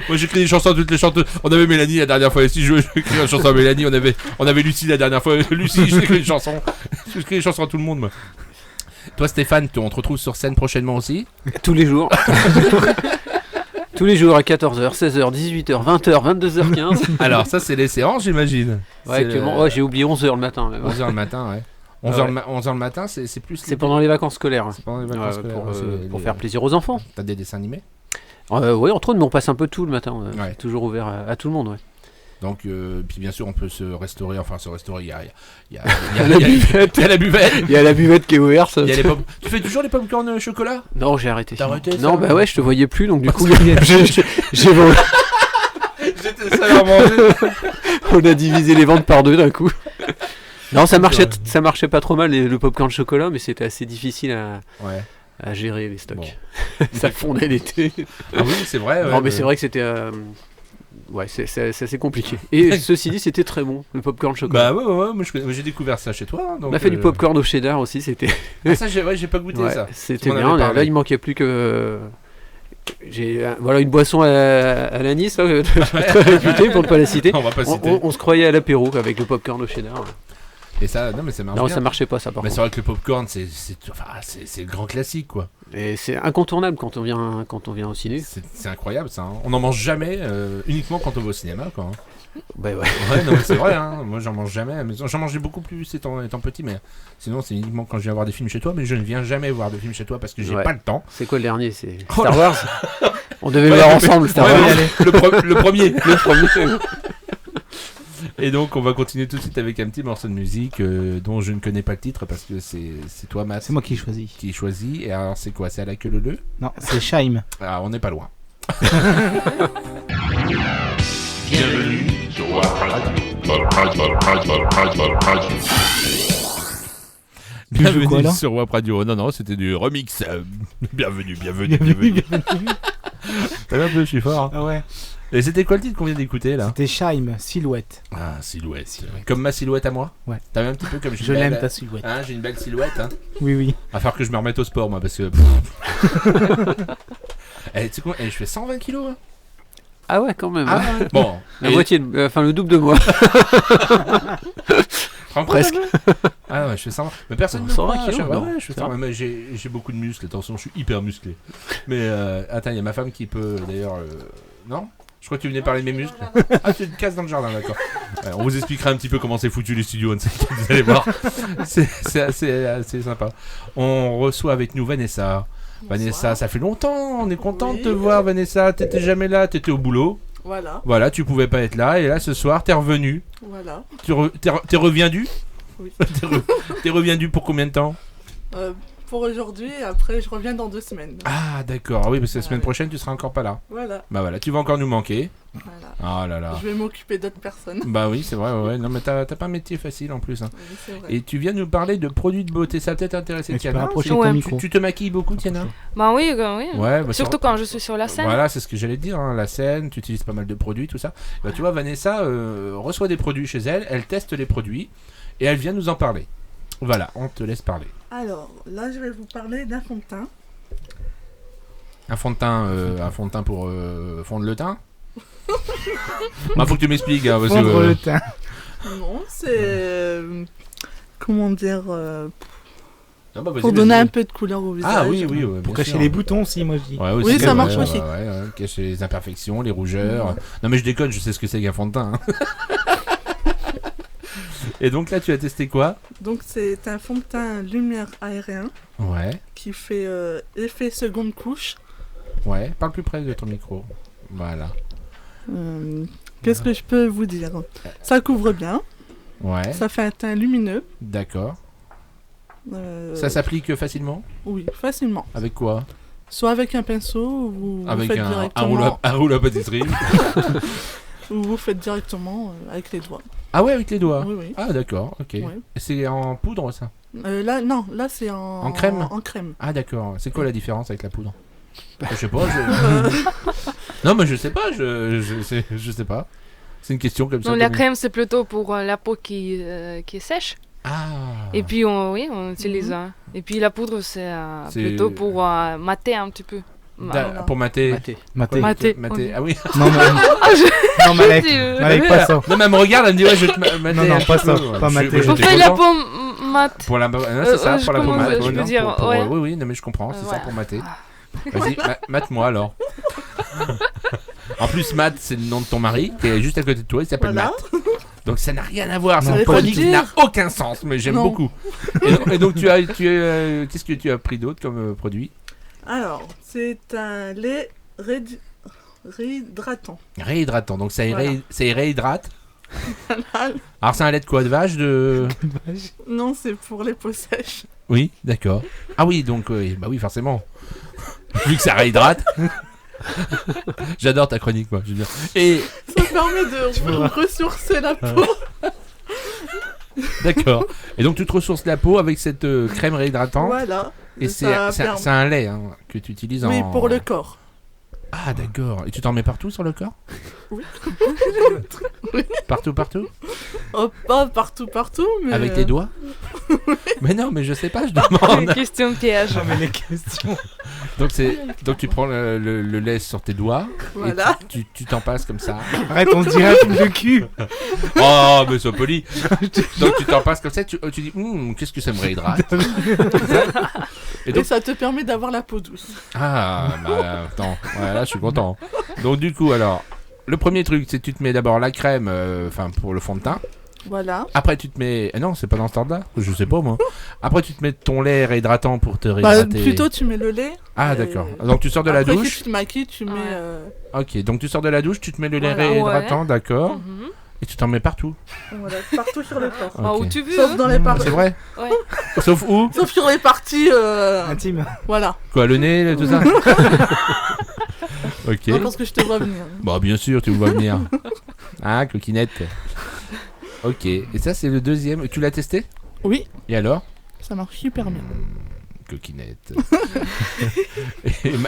Moi j'écris des chansons à toutes les chanteuses. On avait Mélanie la dernière fois ici, j'écris une chanson à Mélanie. On avait Lucie la dernière fois. Lucie, j'écris une chanson. J'écris des chansons à tout le monde, moi. Toi Stéphane, on te retrouve sur scène prochainement aussi? Tous les jours. Tous les jours à 14h, 16h, 18h, 20h, 22h15. Alors ça c'est les séances, j'imagine. Ouais, j'ai oublié 11h le matin. Même. 11h le matin, ouais. 11h le matin, c'est plus... C'est pendant les vacances scolaires. C'est pendant les vacances scolaires. Pour faire plaisir aux enfants. T'as des dessins animés? Oui, entre autres, mais on passe un peu tout le matin. Ouais. Toujours ouvert à tout le monde, ouais. Donc, puis bien sûr, on peut se restaurer. Il y a la buvette. Il y a la buvette. Il y a la buvette qui est ouverte. Tu fais toujours les popcorn chocolat? Non, j'ai arrêté. T'as arrêté? Non, bah ouais, je te voyais plus, donc du coup, j'ai volé. J'étais seul à manger. On a divisé les ventes par deux d'un coup. Non, ça marchait pas trop mal le popcorn chocolat, mais c'était assez difficile à gérer les stocks. Bon. Ça fondait l'été. Ah oui, c'est vrai. Non, mais c'est vrai que c'était. C'est assez compliqué. Et ceci dit, c'était très bon, le popcorn chocolat. Bah ouais, moi j'ai découvert ça chez toi. Donc on a fait du popcorn au cheddar aussi, c'était. Ah, ça, j'ai pas goûté ça. C'était bien. Là, il manquait plus que. J'ai une boisson à l'anis, très réputée pour ne pas la citer. On va pas citer. On se croyait à l'apéro avec le popcorn au cheddar. Et ça, non mais ça marche non, bien. Ça marchait pas ça par mais contre. c'est vrai que le popcorn c'est le grand classique quoi. Et c'est incontournable quand on vient au ciné. C'est incroyable ça. Hein. On n'en mange jamais, uniquement quand on va au cinéma quoi. Hein. Bah ouais. Ouais, non mais c'est vrai. Hein. Moi j'en mange jamais. J'en mangeais beaucoup plus étant petit, mais sinon c'est uniquement quand je viens voir des films chez toi. Mais je ne viens jamais voir de films chez toi parce que j'ai pas le temps. C'est quoi le dernier? C'est Star Wars. On devait voir ensemble Star Wars. Le premier. Et donc on va continuer tout de suite avec un petit morceau de musique dont je ne connais pas le titre parce que c'est toi Matt. C'est moi qui choisis. Qui choisit. Et alors c'est quoi? C'est à la queue leu? Non, c'est Shaim. Ah, on n'est pas loin. Bienvenue sur Wap Radio. Bienvenue sur Wap Radio. Non, c'était du remix. Bienvenue. T'as vu un peu, je suis fort. Hein. Ah ouais. Et c'était quoi le titre qu'on vient d'écouter là? C'était Shaim, Silhouette. Ah, silhouette. Comme ma silhouette à moi? Ouais. T'as vu un petit peu comme je l'aime ta silhouette. Hein, j'ai une belle silhouette. Hein. Oui. Va falloir que je me remette au sport moi parce que. Tu sais quoi? Je fais 120 kilos. Hein. Ah ouais, quand même. Ah ouais. Bon. La moitié, enfin le double de moi. Presque. Ah ouais, je fais 120. Mais personne ne 120 kilos. Ouais, je fais 120. Mais j'ai beaucoup de muscles. Attention, je suis hyper musclé. Mais attends, il y a ma femme qui peut d'ailleurs. Non? Je crois que tu venais parler de mes muscles. Ah, tu te casses dans le jardin, d'accord. Ouais, on vous expliquera un petit peu comment c'est foutu les studios, vous allez voir. C'est assez sympa. On reçoit avec nous Vanessa. Bonsoir. Vanessa, ça fait longtemps, on est content de te voir, Vanessa. T'étais jamais là, t'étais au boulot. Voilà, tu pouvais pas être là. Et là, ce soir, t'es revenu. Voilà. T'es reviendu? Oui. T'es reviendu pour combien de temps? Pour aujourd'hui et après je reviens dans 2 semaines. Ah d'accord, oui parce que la semaine prochaine tu seras encore pas là. Voilà. Bah voilà, tu vas encore nous manquer. Voilà. Ah là là. Je vais m'occuper d'autres personnes. Bah oui c'est vrai, ouais. Non mais t'as pas un métier facile en plus. Hein. Oui, c'est vrai. Et tu viens nous parler de produits de beauté, ça va peut-être intéresser Tiana. Tu te maquilles beaucoup Tiana? Bah oui, oui. Ouais, bah, surtout quand je suis sur la scène. Voilà, c'est ce que j'allais te dire, hein, la scène, tu utilises pas mal de produits, tout ça. Bah tu vois Vanessa reçoit des produits chez elle, elle teste les produits. Et elle vient nous en parler. Voilà, on te laisse parler. Alors, là, je vais vous parler d'un fond de teint. Un fond de teint pour fondre le teint. Bah, faut que tu m'expliques. Hein, parce Fondre que, le teint. Non, c'est... comment dire... Ah bah, vas-y, pour donner vas-y. un peu de couleur au visage. Ah oui, oui. Pour bien cacher sûr. les boutons aussi, moi je dis. Ouais, Oui, ça marche ouais, aussi. ouais, cacher les imperfections, les rougeurs. Non mais je déconne, je sais ce que c'est qu'un fond de teint. Hein. Et donc là, tu as testé quoi? Donc c'est un fond de teint lumière aérien Ouais, qui fait effet seconde couche. ouais. Parle plus près de ton micro. Voilà. Qu'est-ce que je peux vous dire? Ça couvre bien, Ouais. ça fait un teint lumineux. D'accord. Euh, Ça s'applique facilement? Oui, facilement. Avec quoi? Soit avec un pinceau, ou vous Avec faites un directement... rouleau à pâtisserie. ou vous faites directement avec les doigts. Ah ouais, avec les doigts? Oui, oui. Ah d'accord, ok. Ouais. Et c'est en poudre ça? Là, non, là c'est en crème? En crème. Ah d'accord. C'est quoi la différence avec la poudre? Je sais pas. Non mais je sais pas, je sais pas. C'est une question comme ça. Non, la comme- crème, c'est plutôt pour la peau qui est sèche. Ah. Et puis, on utilise. Et puis, la poudre, c'est C'est- plutôt pour mater un petit peu. Da- Pour mater. Mater. Mater. Mater. Ah oui. Non, non, Malek. Malek, pas ça. Non mais elle me regarde, elle me dit ouais je vais te mater. Non, non, un pas petit ça, peu. pas Je- mater. moi, Pour j'étais faire la content. peau mat. Pour la non, c'est ça, pour la peau comment mat. je peux dire, pour- ouais. Oui oui, non mais je comprends, c'est ça Ouais. pour mater. Vas-y, mate-moi alors. En plus, Matt, c'est le nom de ton mari, qui est juste à côté de toi, il s'appelle Voilà. Matt. Donc ça n'a rien à voir, c'est Non, une pas chronique du qui tout. n'a aucun sens, mais j'aime Non. beaucoup. Et donc qu'est-ce que tu as pris d'autre comme produit? Alors, c'est un lait réhydratant. Réhydratant, donc ça, Voilà. ça réhydrate. Alors c'est un lait de quoi? De vache de... Non, c'est pour les peaux sèches. Oui, d'accord. Ah oui, donc bah oui, forcément. Vu que ça réhydrate. J'adore ta chronique, moi. Je veux dire. Et Ça permet de ressourcer la peau. d'accord. Et donc tu te ressources la peau avec cette crème réhydratante. Voilà. Et Ça c'est permet- c'est un lait hein, que tu utilises Oui, en... pour le corps. Ah d'accord. Et tu t'en mets partout sur le corps? Oui. Partout, partout? Oh, pas partout, mais... Avec les doigts? Mais non, mais je sais pas, je demande. Question piège. Non, mais les questions. Donc tu prends le lait sur tes doigts. Voilà. Et tu t'en passes comme ça. Arrête, on dirait un film de cul. Oh, mais sois poli. Donc tu t'en passes comme ça, tu dis, qu'est-ce que ça me réhydrate? Et, donc, ça te permet d'avoir la peau douce. ah, bah attends, ouais, là je suis content. Donc du coup, alors, le premier truc, c'est que tu te mets d'abord la crème, enfin pour le fond de teint. Voilà. Après tu te mets, non, c'est pas dans ce ordre-là, je sais pas moi. Après tu te mets ton lait réhydratant pour te Bah, réhydrater. plutôt, tu mets le lait. Ah d'accord. Donc tu sors de la Après, douche. si tu te maquilles, tu mets... Ok, donc tu sors de la douche, tu te mets le lait Voilà. réhydratant, Ouais. d'accord. Mhm. Et tu t'en mets partout. Voilà, partout sur le corps. Ah, Ok. où tu veux. Sauf dans les parties... C'est vrai? Ouais. Sauf où? Sauf sur les parties... Intime. Voilà. Quoi, le nez, tout ça? Ok. Non, parce que je te vois venir. Bah bien sûr, tu me vois venir. Ah, coquinette. Ok, et ça c'est le deuxième. Tu l'as testé? Oui, Et alors? ça marche super bien. Coquinette.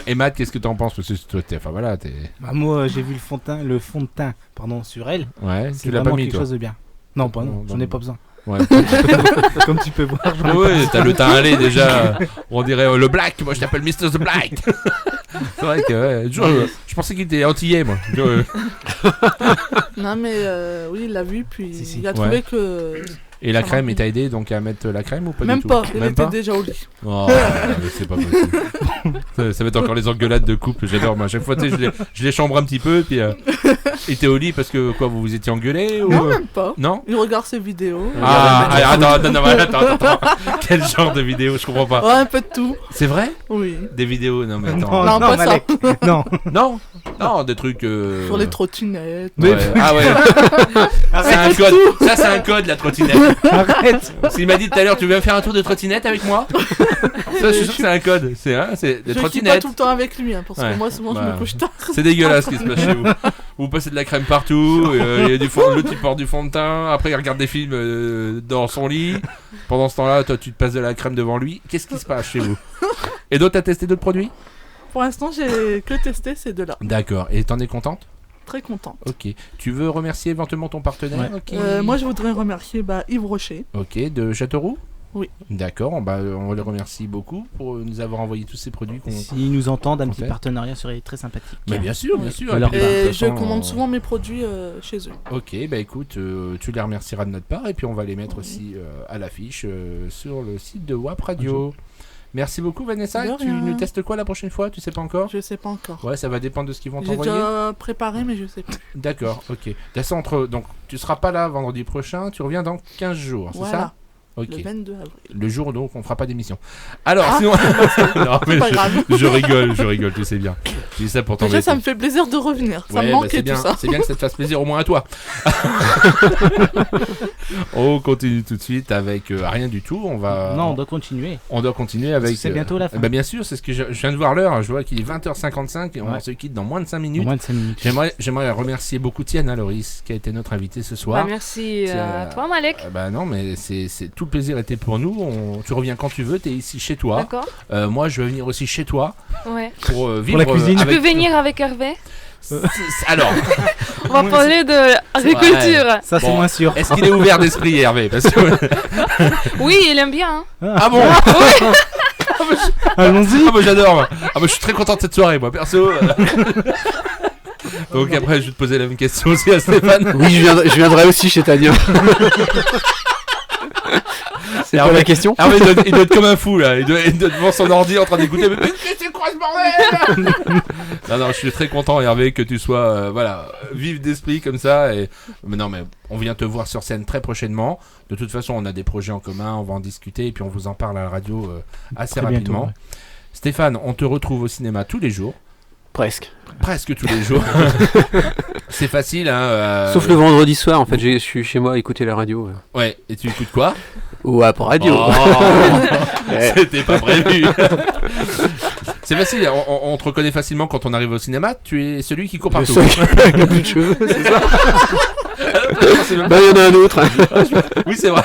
et Matt, qu'est-ce que t'en penses? Parce que toi, enfin voilà, t'es... Bah, moi, j'ai vu le fond de teint, sur elle. Ouais, C'est tu l'as pas vraiment mis quelque toi? chose de bien. Non, pas non, Non, j'en ai pas besoin. Ouais. Comme tu peux voir, j'en ai Ah pas ouais, besoin. t'as le teint allé déjà. On dirait le Black. Moi, je t'appelle Mr. The Black. C'est vrai que ouais, je pensais qu'il était antillais, moi. Non, mais oui, il l'a vu, puis Si, si. il a trouvé Ouais. que... Et la Ça crème, marche il t'a aidé donc à mettre la crème ou pas Même du tout? pas, il Même était pas. déjà au lit. Oh, mais c'est pas possible. Ça va être encore les engueulades de couple, j'adore. Moi, à chaque fois, tu sais, je les chambre un petit peu, puis et t'es au lit parce que quoi, vous vous étiez engueulés ou... Non, même pas. Non. Il regarde ses vidéos. Attends. Quel genre de vidéo? Je comprends pas. Ouais, un peu de tout. C'est vrai? Oui. Des vidéos? Non, mais attends. Non, pas Malek. ça. Non. Non, des trucs. Sur les trottinettes. Ouais. Ah ouais. C'est un code. Ça, c'est un code, la trottinette. Arrête. S'il m'a dit tout à l'heure, tu veux faire un tour de trottinette avec moi? Ça, je suis sûr que c'est un code. C'est des Je suis pas trottinettes. tout le temps avec lui, hein, parce Ouais. que moi, souvent, je Bah, me couche tard. C'est dégueulasse ce qui se passe chez vous. Vous passez de la crème partout, il y a du fond, l'autre il porte du fond de teint, après il regarde des films dans son lit. Pendant ce temps-là, toi tu te passes de la crème devant lui. Qu'est-ce qui se passe chez vous? Et d'autres, t'as testé d'autres produits? Pour l'instant, j'ai que testé ces deux-là. D'accord. Et t'en es contente? très contente. Ok. Tu veux remercier éventuellement ton partenaire Moi, je voudrais remercier Yves Rocher. Ok, de Châteauroux. Oui. D'accord, on les remercie beaucoup pour nous avoir envoyé tous ces produits. S'ils nous entendent, un petit partenariat serait très sympathique. Mais bien sûr, bien sûr. Et je commande souvent mes produits chez eux. Ok, écoute, tu les remercieras de notre part et puis on va les mettre aussi à l'affiche sur le site de WAP Radio. Merci beaucoup Vanessa. Tu nous testes quoi la prochaine fois? Tu sais pas encore? Je sais pas encore. Ouais, ça va dépendre de ce qu'ils vont t'envoyer. J'ai déjà préparé mais je sais pas. D'accord, ok. Donc tu seras pas là vendredi prochain, tu reviens dans 15 jours, c'est ça? Okay. Le 22 avril. Le jour donc on fera pas d'émission. Alors sinon non, mais pas grave. je rigole, tu sais bien. Je dis ça pour t'embêter. Déjà ça me fait plaisir de revenir. Ça me manquait tout ça. C'est bien que ça te fasse plaisir au moins à toi. On continue tout de suite avec rien du tout. On doit continuer. On doit continuer avec. C'est bientôt la fin. Bien sûr, c'est ce que je viens de voir l'heure. Je vois qu'il est 20h55 et on se quitte dans moins de 5 minutes. J'aimerais remercier beaucoup Tiana Loris qui a été notre invitée ce soir. Merci à toi Malek. Non mais c'est tout le plaisir était pour nous. Tu reviens quand tu veux, tu es ici chez toi. D'accord. Moi je vais venir aussi chez toi. Ouais. Pour vivre pour la cuisine. Tu peux venir avec Hervé. Alors, on va parler de agriculture. Ouais. Ça c'est moins sûr. Est-ce qu'il est ouvert d'esprit Hervé? Parce que... Oui, il aime bien. Hein. Ah bon? Oui. Allons-y. J'adore. Je suis très content de cette soirée, moi perso. Donc après je vais te poser la même question aussi à Stéphane. Oui, je viendrai aussi chez Tania. C'est pas la question. Hervé, il doit être comme un fou là. Il doit être devant son ordi en train d'écouter. Mais c'est quoi ce bordel? Non, je suis très content Hervé que tu sois vif d'esprit comme ça. Mais on vient te voir sur scène très prochainement. De toute façon, on a des projets en commun, on va en discuter et puis on vous en parle à la radio assez très rapidement. Bientôt, ouais. Stéphane, on te retrouve au cinéma tous les jours. Presque tous les jours. C'est facile hein. Sauf le vendredi soir en fait, je suis chez moi à écouter la radio. Ouais, et tu écoutes quoi? WAP Radio. C'était pas prévu. C'est facile, on te reconnaît facilement quand on arrive au cinéma, tu es celui qui court partout. Avec le plus de cheveux, c'est ça? Il y en a un autre. Oui, c'est vrai.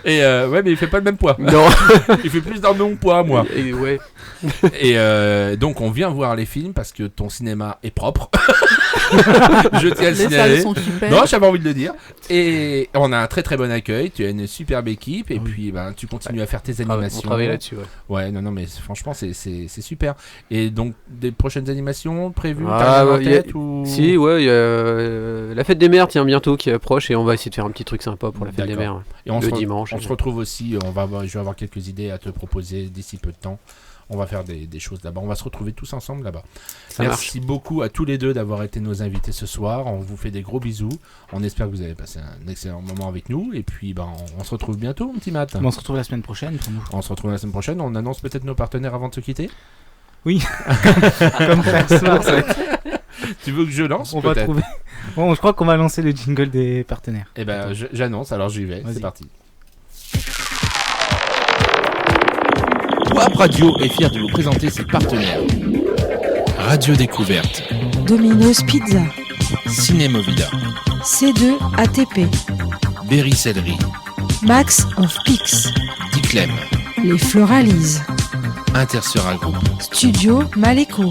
Et mais il fait pas le même poids. Non. Il fait plus d'un bon poids, moi. Ouais. Et donc on vient voir les films parce que ton cinéma est propre. Je tiens à le signaler. Non, j'avais envie de le dire. Et on a un très très bon accueil. Tu as une superbe équipe et puis tu continues à faire tes animations. On travaille là-dessus. Ouais, non, mais franchement c'est super. Et donc des prochaines animations prévues Si, ouais, y a la fête des mères bientôt qui approche et on va essayer de faire un petit truc sympa pour la fête des mères. Et le dimanche. On se retrouve aussi. Je vais avoir quelques idées à te proposer d'ici peu de temps. On va faire des choses là-bas. On va se retrouver tous ensemble là-bas. Merci beaucoup à tous les deux d'avoir été nos invités ce soir. On vous fait des gros bisous. On espère que vous avez passé un excellent moment avec nous. Et puis, on se retrouve bientôt, mon petit Matt. On se retrouve la semaine prochaine pour nous. On se retrouve la semaine prochaine. On annonce peut-être nos partenaires avant de se quitter. Oui. Comme faire ce soir, Tu veux que je lance? On va trouver. Bon, je crois qu'on va lancer le jingle des partenaires. Eh ben, j'annonce. Alors, j'y vais. C'est parti. WAP Radio est fier de vous présenter ses partenaires. Radio Découverte, Domino's Pizza, Cinémovida, C2 ATP, Berry Céleri, Max of Pix, Diclem, Les Floralises, Intersera Group, Studio Maléco,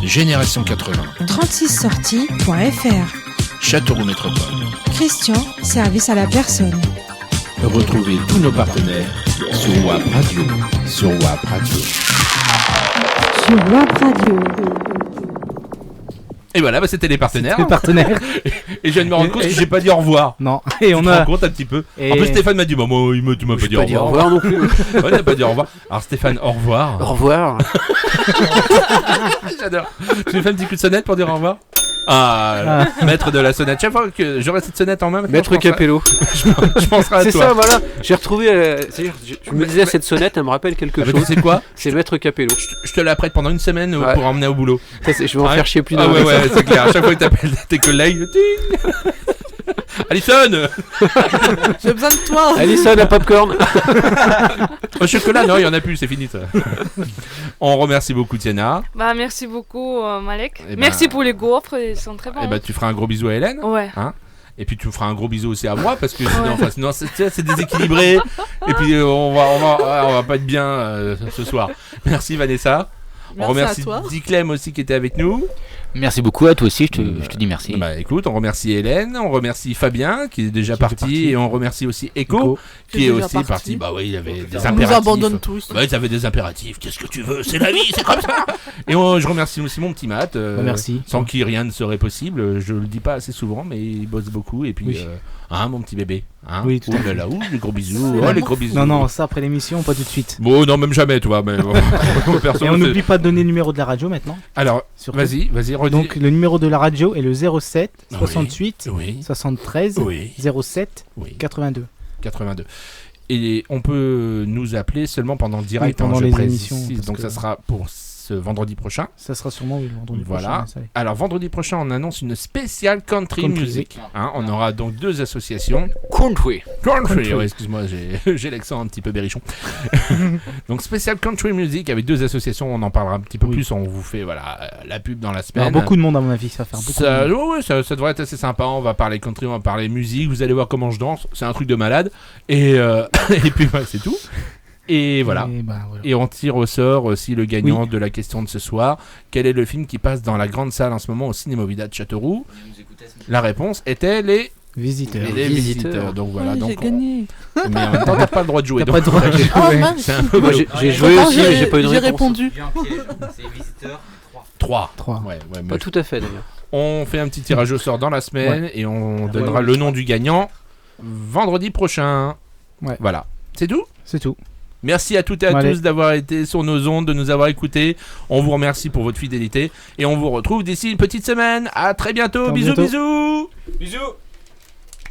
Génération 80, 36sorties.fr, Châteauroux Métropole, Christian, service à la personne. Retrouvez tous nos partenaires sur WAP Radio. Sur WAP Radio. Sur WAP Radio. Et voilà, c'était les partenaires. Et je viens de me rendre compte que j'ai pas dit au revoir. Non. Et on a compte un petit peu. En plus, Stéphane m'a dit, tu m'as pas dit au revoir. Au revoir non plus. Ouais, il n'a pas dit au revoir. Alors Stéphane, au revoir. Au revoir. J'adore. Tu me fais un petit coup de sonnette pour dire au revoir? Maître de la sonnette. Chaque fois que j'aurai cette sonnette en main, Maître Capello. je penserai à toi. C'est ça, voilà. J'ai retrouvé. Je me disais, cette sonnette, elle me rappelle quelque chose. C'est quoi? C'est Maître Capello. Je te la prête pendant une semaine pour emmener au boulot. Je vais en faire chier plus d'un. Ouais, c'est clair. À chaque fois que t'appelles tes collègues, Alison, j'ai besoin de toi. Alison, un popcorn. Au chocolat, non, il y en a plus, c'est fini ça. On remercie beaucoup Tiana. Merci beaucoup Malek. Merci pour les gaufres, ils sont très bons. Tu feras un gros bisou à Hélène. Ouais. Et puis tu me feras un gros bisou aussi à moi parce que sinon c'est déséquilibré. Et puis on va pas être bien ce soir. Merci Vanessa. Merci on remercie à toi. Diclem aussi qui était avec nous. Merci beaucoup à toi aussi, je te dis merci. Bah écoute, on remercie Hélène, on remercie Fabien qui est déjà parti, et on remercie aussi Echo qui est aussi parti. Bah oui, il avait des impératifs. On nous abandonne tous. Bah, ils avaient des impératifs, qu'est-ce que tu veux, c'est la vie, c'est comme ça. Et je remercie aussi mon petit Matt, merci. Sans qui rien ne serait possible, je le dis pas assez souvent, mais il bosse beaucoup, et puis mon petit bébé. Oui, tout à fait. Les gros bisous. Les gros bisous. Non, ça après l'émission, pas tout de suite. Bon, non, même jamais, tu vois. Mais, et on n'oublie pas de donner le numéro de la radio maintenant. Alors, vas-y, redis. Donc, le numéro de la radio est le 07 68 73 07 82. 82. Et on peut nous appeler seulement pendant le direct, pendant les émissions. Donc, ça sera pour ce vendredi prochain. Ça sera sûrement le vendredi prochain. Voilà. Alors, vendredi prochain, on annonce une spéciale country music. On aura donc 2 associations. Country, ouais, excuse-moi, j'ai l'accent un petit peu berrichon. Donc, spéciale country music avec 2 associations. On en parlera un petit peu plus. On vous fait la pub dans la semaine. Alors, beaucoup de monde, à mon avis, ça va faire beaucoup de monde. Ça devrait être assez sympa. On va parler country, on va parler musique. Vous allez voir comment je danse. C'est un truc de malade. Et puis, c'est tout. Et voilà. Et on tire au sort aussi le gagnant de la question de ce soir. Quel est le film qui passe dans la grande salle en ce moment au Cinéma Vida de Châteauroux? La réponse était les Visiteurs. Donc voilà. J'ai gagné. Mais en même temps, t'as pas le droit de jouer. T'as pas le droit de jouer. C'est un peu j'ai joué aussi, mais j'ai pas eu de réponse. J'ai répondu. C'est Visiteurs 3. Ouais, pas tout à fait d'ailleurs. On fait un petit tirage au sort dans la semaine et on donnera le nom du gagnant vendredi prochain. Voilà. C'est tout ? C'est tout. Merci à toutes et à tous d'avoir été sur nos ondes, de nous avoir écoutés. On vous remercie pour votre fidélité et on vous retrouve d'ici une petite semaine. À très bientôt. Bisous. Bisous.